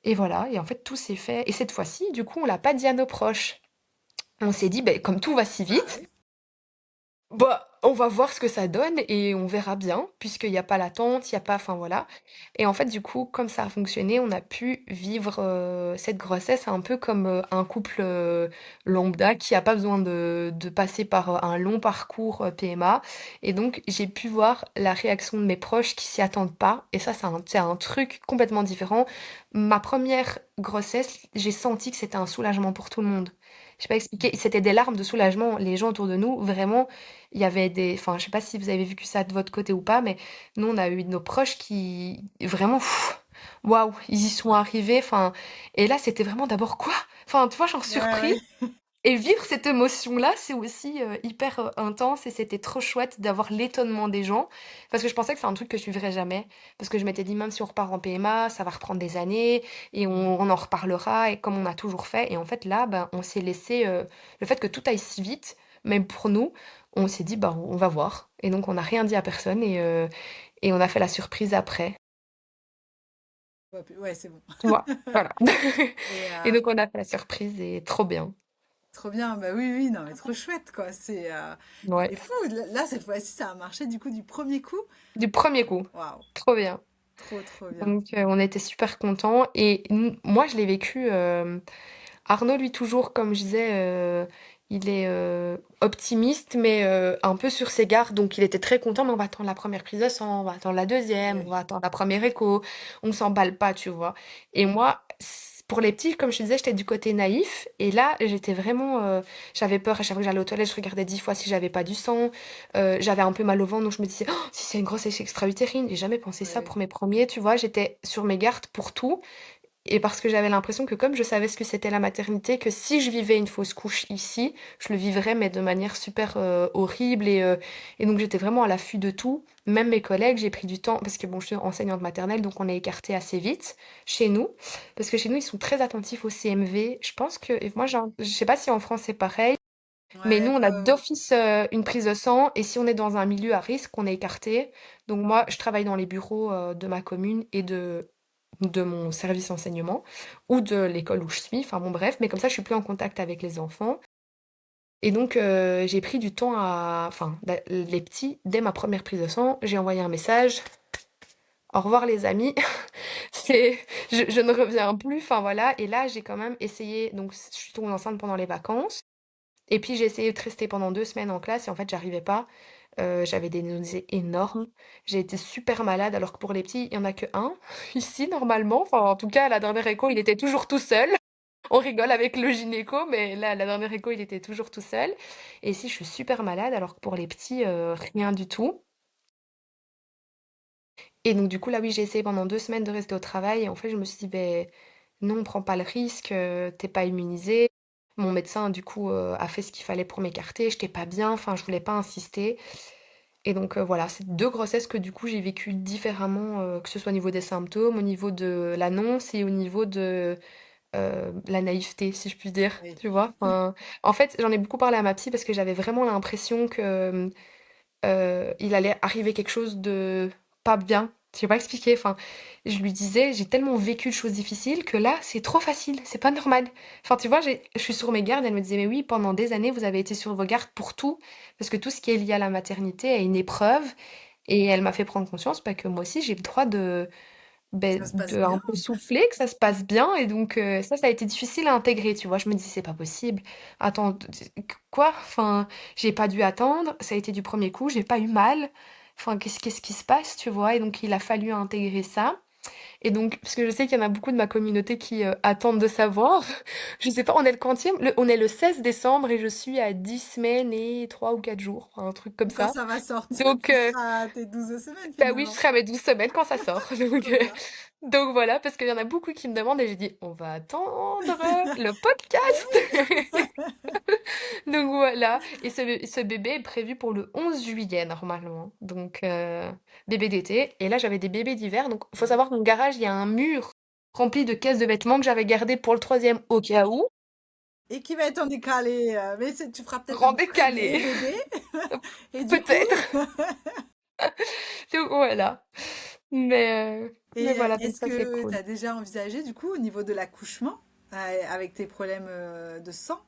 et voilà et en fait tout s'est fait et cette fois-ci, du coup, on l'a pas dit à nos proches. On s'est dit: «Beh, comme tout va si Ah vite, oui? bah, on va voir ce que ça donne et on verra bien, puisqu'il y a pas l'attente, il y a pas enfin voilà et en fait, du coup, comme ça a fonctionné, on a pu vivre, cette grossesse un peu comme, un couple, lambda qui a pas besoin de passer par, un long parcours, PMA et donc j'ai pu voir la réaction de mes proches qui s'y attendent pas et ça, c'est un truc complètement différent. Ma première grossesse, j'ai senti que c'était un soulagement pour tout le monde. Je sais pas expliquer, c'était des larmes de soulagement. Les gens autour de nous, vraiment, il y avait des enfin, je sais pas si vous avez vécu ça de votre côté ou pas, mais nous, on a eu nos proches qui vraiment, waouh, ils y sont arrivés. Enfin, et là, c'était vraiment d'abord quoi? Enfin, tu vois, genre Ouais, surprise. ouais. Et vivre cette émotion-là, c'est aussi hyper intense et c'était trop chouette d'avoir l'étonnement des gens parce que je pensais que c'est un truc que je vivrais jamais parce que je m'étais dit même si on repart en PMA, ça va reprendre des années et on en reparlera et comme on a toujours fait et en fait là, ben, on s'est laissé le fait que tout aille si vite, même pour nous, on s'est dit bah on va voir et donc on n'a rien dit à personne et on a fait la surprise après, Ouais, ouais, c'est bon. tu vois, voilà. Et Et donc on a fait la surprise et trop bien, trop bien, bah oui, oui, non, mais trop chouette, quoi. ouais, C'est fou. Là, cette fois-ci, ça a marché du coup du premier coup. du premier coup, Waouh, trop bien. trop, trop bien. Donc, on était super contents et moi je l'ai vécu, Arnaud lui toujours comme je disais, il est, optimiste mais, un peu sur ses gardes donc il était très content: «Mais on va attendre la première prise de sang, on va attendre la deuxième, on Ouais, va attendre la première écho, on s'emballe pas», tu vois? Et moi, pour les petits, comme je te disais, j'étais du côté naïf et là, j'étais vraiment, j'avais peur à chaque fois que j'allais aux toilettes, je regardais 10 fois si j'avais pas du sang, j'avais un peu mal au ventre donc je me disais: «Oh, si c'est une grossesse extra-utérine», j'ai jamais pensé ça ouais, pour mes premiers, tu vois? J'étais sur mes gardes pour tout et parce que j'avais l'impression que comme je savais ce que c'était la maternité, que si je vivais une fausse couche ici, je le vivrais mais de manière super, horrible et donc j'étais vraiment à l'affût de tout. Même mes collègues, j'ai pris du temps parce que bon, je suis enseignante maternelle, donc on est écarté assez vite chez nous. Parce que chez nous, ils sont très attentifs au CMV. Je pense que et moi, je sais pas si en France c'est pareil, mais nous, ouais, on a ouais, ouais. d'office, une prise de sang et si on est dans un milieu à risque, on est écarté. Donc moi, je travaille dans les bureaux, de ma commune et de mon service enseignement ou de l'école où je suis, enfin bon bref, mais comme ça je suis plus en contact avec les enfants. Et donc j'ai pris du temps à... Enfin, les petits, dès ma première prise de sang, j'ai envoyé un message. Au revoir les amis, c'est, je ne reviens plus, enfin voilà. Et là j'ai quand même essayé, donc je suis tombée enceinte pendant les vacances. Et puis j'ai essayé de rester pendant 2 semaines en classe et en fait j'arrivais pas. J'avais des nausées énormes. J'ai été super malade alors que pour les petits, il y en a que un ici normalement. Enfin en tout cas à la dernière écho, il était toujours tout seul. On rigole avec le gynéco, mais là à la dernière écho, il était toujours tout seul. Et ici je suis super malade alors que pour les petits, rien du tout. Et donc du coup là oui, j'ai essayé pendant 2 semaines de rester au travail et en fait je me suis dit: ben non, on prend pas le risque, tu pas immunisé. Mon médecin du coup, a fait ce qu'il fallait pour m'écarter, j'étais pas bien, enfin je voulais pas insister et donc voilà, c'est 2 grossesses que du coup j'ai vécues différemment, que ce soit au niveau des symptômes, au niveau de l'annonce et au niveau de, la naïveté si je puis dire, Oui. tu vois? Enfin, en fait, j'en ai beaucoup parlé à ma psy parce que j'avais vraiment l'impression que, il allait arriver quelque chose de pas bien. Je sais pas expliquer. Enfin, je lui disais, j'ai tellement vécu de choses difficiles que là, c'est trop facile, c'est pas normal. Enfin, tu vois, je suis sur mes gardes. Elle me disait, mais oui, pendant des années, vous avez été sur vos gardes pour tout, parce que tout ce qui est lié à la maternité est une épreuve. Et elle m'a fait prendre conscience bah, que moi aussi, j'ai le droit de, Ça ben, se passe de un bien. peu souffler, que ça se passe bien. Et donc, ça a été difficile à intégrer, tu vois. Je me dis, c'est pas possible. Attends, quoi? Enfin, j'ai pas dû attendre. Ça a été du premier coup. J'ai pas eu mal. Enfin, qu'est-ce qui se passe, tu vois? Et donc, il a fallu intégrer ça. Et donc, parce que je sais qu'il y en a beaucoup de ma communauté qui attendent de savoir. Je sais pas, on est le quantième? On est le 16 décembre et je suis à 10 semaines et 3 ou 4 jours. Enfin, un truc comme Quand ça. ça va sortir, Donc, tu seras à tes 12 semaines bah oui, je finalement. serai à mes 12 semaines quand ça sort. Donc, Trop bien. donc voilà, parce qu'il y en a beaucoup qui me demandent et j'ai dit, on va attendre le podcast. Eh Donc voilà, et ce bébé est prévu pour le 11 juillet normalement. Donc bébé d'été. Et là j'avais des bébés d'hiver. Donc il faut oui. savoir que mon garage, il y a un mur rempli de caisses de vêtements que j'avais gardé pour le troisième au cas où. Et qui va être en décalé, mais tu feras peut-être Grand un premier décalé, bébé. Et du coup, peut-être. Donc voilà. Mais voilà, donc est-ce ça c'est que tu cool. as déjà envisagé du coup au niveau de l'accouchement, avec tes problèmes de sang?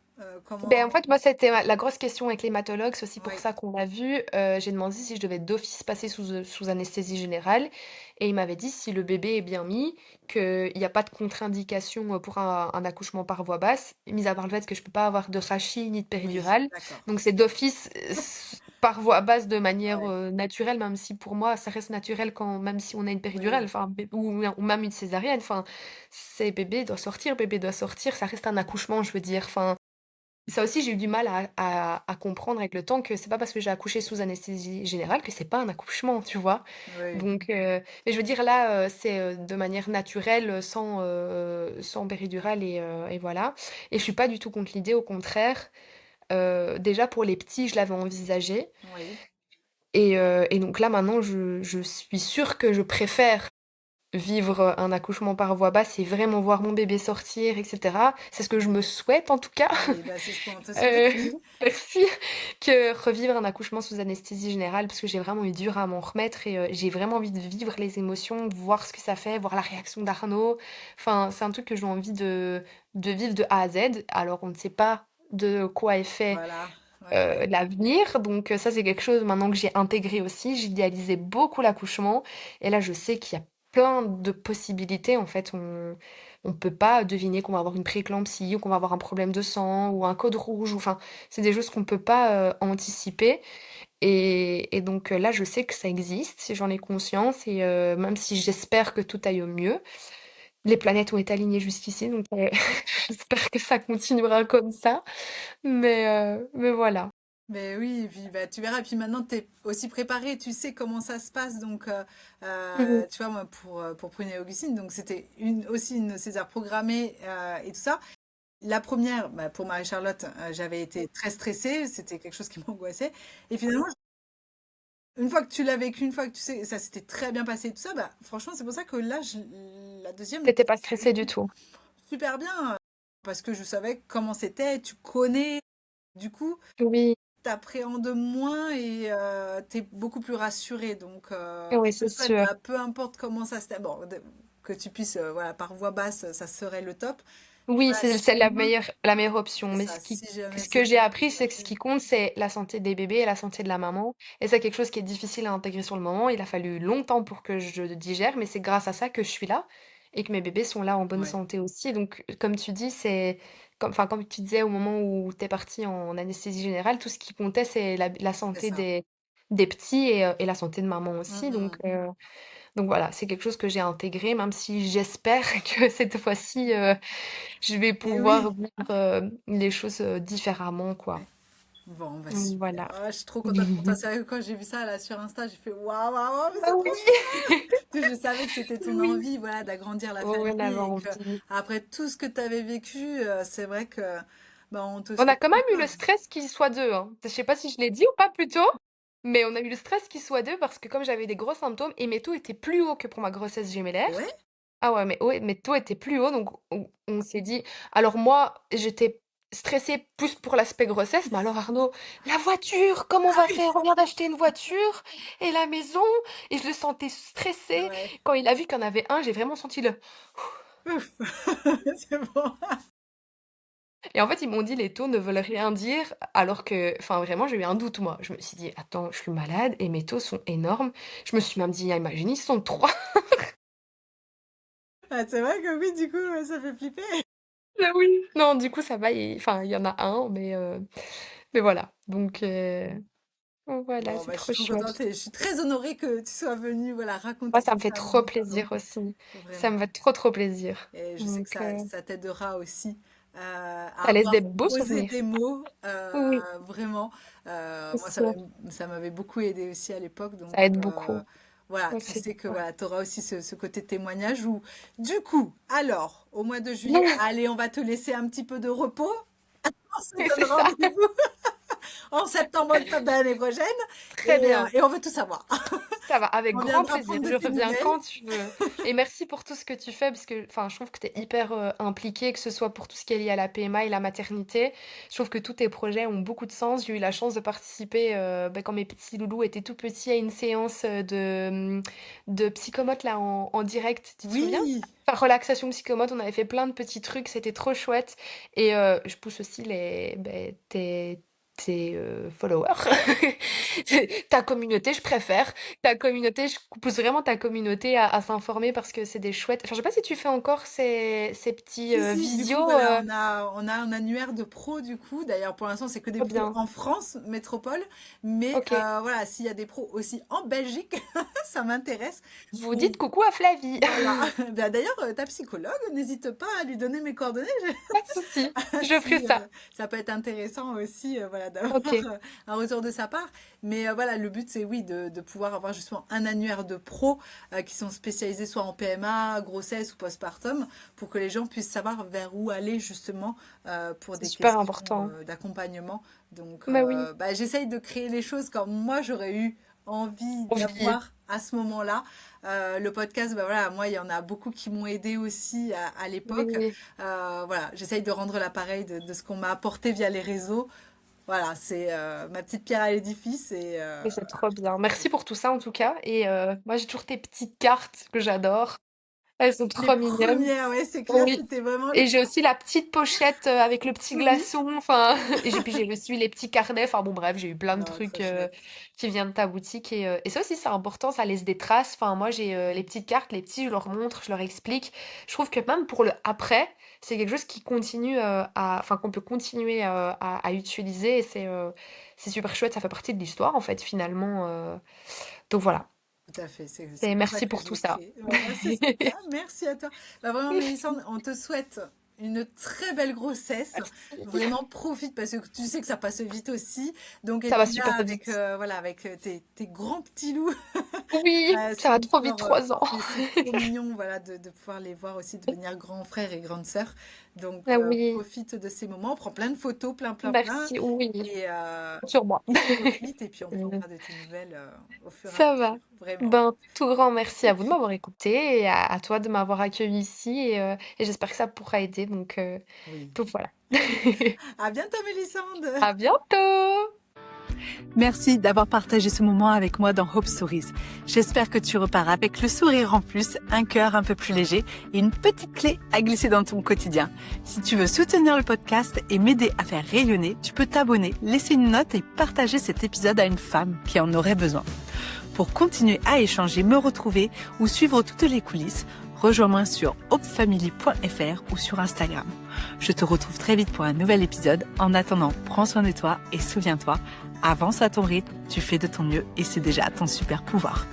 Comment? Ben, en fait, moi, c'était la grosse question avec l'hématologue. C'est aussi pour Oui, ça qu'on l'a vu. J'ai demandé si je devais d'office passer sous anesthésie générale. Et il m'avait dit si le bébé est bien mis, qu'il n'y a pas de contre-indication pour un accouchement par voie basse, mis à part le fait que je peux pas avoir de rachis ni de oui, péridurale. d'accord. Donc c'est d'office par voie basse de manière Ouais, naturelle, même si pour moi ça reste naturel quand même si on a une péridurale, oui, enfin ou même une césarienne. Enfin, c'est bébé doit sortir, ça reste un accouchement, je veux dire. Enfin. Ça aussi, j'ai eu du mal à comprendre avec le temps que c'est pas parce que j'ai accouché sous anesthésie générale que c'est pas un accouchement, tu vois? oui, Donc, mais je veux dire là, c'est, de manière naturelle, sans péridurale et voilà. Et je suis pas du tout contre l'idée, au contraire. Déjà pour les petits, je l'avais envisagé oui. et donc là maintenant je suis sûre que je préfère vivre un accouchement par voie basse et vraiment voir mon bébé sortir et cetera. C'est ce que je me souhaite en tout cas. Oui, bah, c'est ce qu'on te souhaite, Heu, oui. merci. Que revivre un accouchement sous anesthésie générale parce que j'ai vraiment eu dur à m'en remettre et j'ai vraiment envie de vivre les émotions, de voir ce que ça fait, voir la réaction d'Arnaud. Enfin, c'est un truc que j'ai envie de vivre de A à Z. Alors on ne sait pas de quoi est fait, Voilà, ouais, ouais. l'avenir donc ça, c'est quelque chose maintenant que j'ai intégré aussi. J'idéalisais beaucoup l'accouchement et là, je sais qu'il y a plein de possibilités. En fait, on peut pas deviner qu'on va avoir une prééclampsie ou qu'on va avoir un problème de sang ou un code rouge ou enfin, c'est des choses qu'on peut pas, anticiper et donc là, je sais que ça existe, j'en ai conscience et même si j'espère que tout aille au mieux. Les planètes ont été alignées jusqu'ici donc j'espère que ça continuera comme ça mais voilà. Mais oui, et puis bah, tu verras, et puis maintenant tu es aussi préparé, tu sais comment ça se passe, donc Mmh. tu vois, moi pour Prune et Augustine, donc c'était aussi une César programmée et tout ça. La première, bah, pour Marie-Charlotte, j'avais été très stressée, c'était quelque chose qui m'angoissait, et finalement, une fois que tu l'as vécu, une fois que tu sais, ça s'était très bien passé et tout ça, bah franchement c'est pour ça que là, la deuxième, Tu pas stressée du tout? super bien, parce que je savais comment c'était, tu connais, du coup. Oui, T'appréhendes moins et t'es beaucoup plus rassuré. Donc, oui, je c'est te souhaite, sûr. bah, peu importe comment ça se... Bon, que tu puisses, voilà, par voix basse, ça serait le top. Mais Oui, voilà, c'est si jamais, la meilleure option. c'est Mais ça, si jamais ce que c'était j'ai un appris, peu c'est que ce passé. qui compte, c'est la santé des bébés et la santé de la maman. Et c'est quelque chose qui est difficile à intégrer sur le moment. Il a fallu longtemps pour que je digère, mais c'est grâce à ça que je suis là et que mes bébés sont là en bonne Ouais, santé aussi. Donc, comme tu dis, comme tu disais au moment où tu es partie en anesthésie générale, tout ce qui comptait, c'est la c'est santé ça. des petits et la santé de maman aussi. Mm, Donc voilà, c'est quelque chose que j'ai intégré, même si j'espère que cette fois-ci, je vais Et oui. pouvoir vivre, les choses, différemment, quoi. Ouais. Bon, bah Donc super. voilà. Ah, je suis trop contente pour toi. C'est vrai que quand j'ai vu ça là sur Insta, j'ai fait waouh, waouh, waouh, mais Ah c'est oui! trop bien. Tu sais, je savais que c'était ton Oui. envie, voilà, d'agrandir la Oh, on avait famille et que envie. après tout ce que tu avais vécu, c'est vrai que bah, on te On a souhaite quand tout même eu ça. le stress qu'ils soient 2, hein. Je sais pas si je l'ai dit ou pas plus tôt, mais on a eu le stress qu'ils soient 2 parce que comme j'avais des gros symptômes et mes taux étaient plus hauts que pour ma grossesse gémellaire. Ouais? Ah ouais, mes taux étaient plus hauts, donc on s'est dit alors moi, j'étais stressée plus pour l'aspect grossesse, mais alors Arnaud: «La voiture, comment on va faire? On vient d'acheter une voiture et la maison» et je le sentais stressé. Ouais. Quand il a vu qu'il y en avait un, j'ai vraiment senti le Ouf. C'est bon. et en fait, ils m'ont dit: «Les taux ne veulent rien dire», alors que enfin vraiment, j'ai eu un doute moi. Je me suis dit: «Attends, je suis malade et mes taux sont énormes». Je me suis même dit: «Ah imagine, ils sont 3. Ah, c'est vrai que oui, du coup, ça fait flipper. Ah oui. Non, du coup, ça va, il y en a un, mais voilà. Donc voilà, Bon, c'est bah, je suis trop trop contente chouette. et je suis très honorée que tu sois venue, voilà, Moi, raconter ça tout me fait ça. trop Donc, plaisir aussi. Ça vraiment. me fait trop, trop plaisir. Et je sais que Donc, ça t'aidera aussi à ça laisse avoir des beaux posé souvenirs. des mots, Oui, vraiment. c'est Moi, sûr. ça m'avait beaucoup aidé aussi à l'époque. Donc, Ça aide beaucoup. voilà, Ouais, tu c'est sais que sûr. voilà, tu auras aussi ce côté témoignage où, du coup, alors, au mois de juillet, allez, on va te laisser un petit peu de repos. On se C'est donne ça. rendez-vous en septembre, octobre de l'année prochaine Très bien. et on veut tout savoir. Ça va, avec On grand viendra plaisir. prendre de Je tes reviens nouvelles. quand tu veux. Et merci pour tout ce que tu fais, parce que, enfin, je trouve que tu es hyper impliquée, que ce soit pour tout ce qui est lié à la PMA et la maternité. Je trouve que tous tes projets ont beaucoup de sens. J'ai eu la chance de participer, quand mes petits loulous étaient tout petits, à une séance de psychomote là en direct. Tu te souviens? Oui, Enfin, relaxation psychomote, on avait fait plein de petits trucs, c'était trop chouette. Et je pousse aussi tes followers. Ta communauté, je préfère. Ta communauté, je pousse vraiment ta communauté à s'informer parce que c'est des chouettes. Enfin, je sais pas si tu fais encore ces petits si, si, du coup, visios. voilà, on a un annuaire de pros, du coup. D'ailleurs, pour l'instant, c'est que des Trop pros bien. en France, métropole. Mais Ok. voilà, s'il y a des pros aussi en Belgique, ça m'intéresse. Vous dites Donc, coucou à Flavie. voilà. Ben, d'ailleurs, ta psychologue, n'hésite pas à lui donner mes coordonnées. Pas de souci. Je ferai Si, ça. ça peut être intéressant aussi, voilà, d'avoir Ok. un retour de sa part. Mais voilà, le but, c'est oui, de pouvoir avoir justement un annuaire de pros qui sont spécialisés soit en PMA, grossesse ou postpartum, pour que les gens puissent savoir vers où aller justement pour C'est des super questions important. d'accompagnement. Donc, Bah oui. bah, j'essaye de créer les choses comme moi j'aurais eu envie Envie. d'avoir à ce moment-là. Le podcast, bah voilà, moi, il y en a beaucoup qui m'ont aidé aussi à l'époque. Oui. Voilà, j'essaye de rendre l'appareil de ce qu'on m'a apporté via les réseaux. Voilà, c'est ma petite pierre à l'édifice Mais c'est trop bien. Merci pour tout ça en tout cas. Et moi j'ai toujours tes petites cartes que j'adore. Elles sont les trop mignonnes. premières, ouais, c'est clair, Oui. c'était vraiment Et les... j'ai aussi la petite pochette avec le petit Oui. glaçon. Enfin, et puis j'ai aussi les petits carnets. Enfin bon, bref, j'ai eu plein de Non, trucs trop chouette. qui viennent de ta boutique. Et ça aussi, c'est important, ça laisse des traces. Enfin, moi, j'ai les petites cartes, les petits, je leur montre, je leur explique. Je trouve que même pour le après, c'est quelque chose qui continue enfin, qu'on peut continuer à utiliser. Et c'est super chouette. Ça fait partie de l'histoire, en fait, finalement. Donc voilà. Tout à fait, c'est Et pour ça merci que pour je tout l'ai ça. créé. Voilà, c'est super, merci à toi. Bah, vraiment, Mélissande, on te souhaite une très belle grossesse. Merci. Vraiment, profite parce que tu sais que ça passe vite aussi. Donc, et Ça va puis là, super avec, vite. voilà, avec tes grands petits loups, Oui, ça c'est va trop vite, encore, 3 ans. c'est trop mignon, voilà, de pouvoir les voir aussi devenir grands frères et grandes sœurs. Donc, Ah oui, profite de ces moments, prends plein de photos, plein, plein, plein, merci, oui, et, sur moi. profite, et puis on Euh, prendra de tes nouvelles au fur et à Ça va. mesure, vraiment. Ben, tout grand merci à vous de m'avoir écouté et à toi de m'avoir accueilli ici et j'espère que ça pourra aider. Oui. Donc voilà. À bientôt, Mélissande! À bientôt! Merci d'avoir partagé ce moment avec moi dans Hope Stories. J'espère que tu repars avec le sourire en plus, un cœur un peu plus léger et une petite clé à glisser dans ton quotidien. Si tu veux soutenir le podcast et m'aider à faire rayonner, tu peux t'abonner, laisser une note et partager cet épisode à une femme qui en aurait besoin. Pour continuer à échanger, me retrouver ou suivre toutes les coulisses, rejoins-moi sur hopefamily.fr ou sur Instagram. Je te retrouve très vite pour un nouvel épisode. En attendant, prends soin de toi et souviens-toi, avance à ton rythme, tu fais de ton mieux et c'est déjà ton super pouvoir.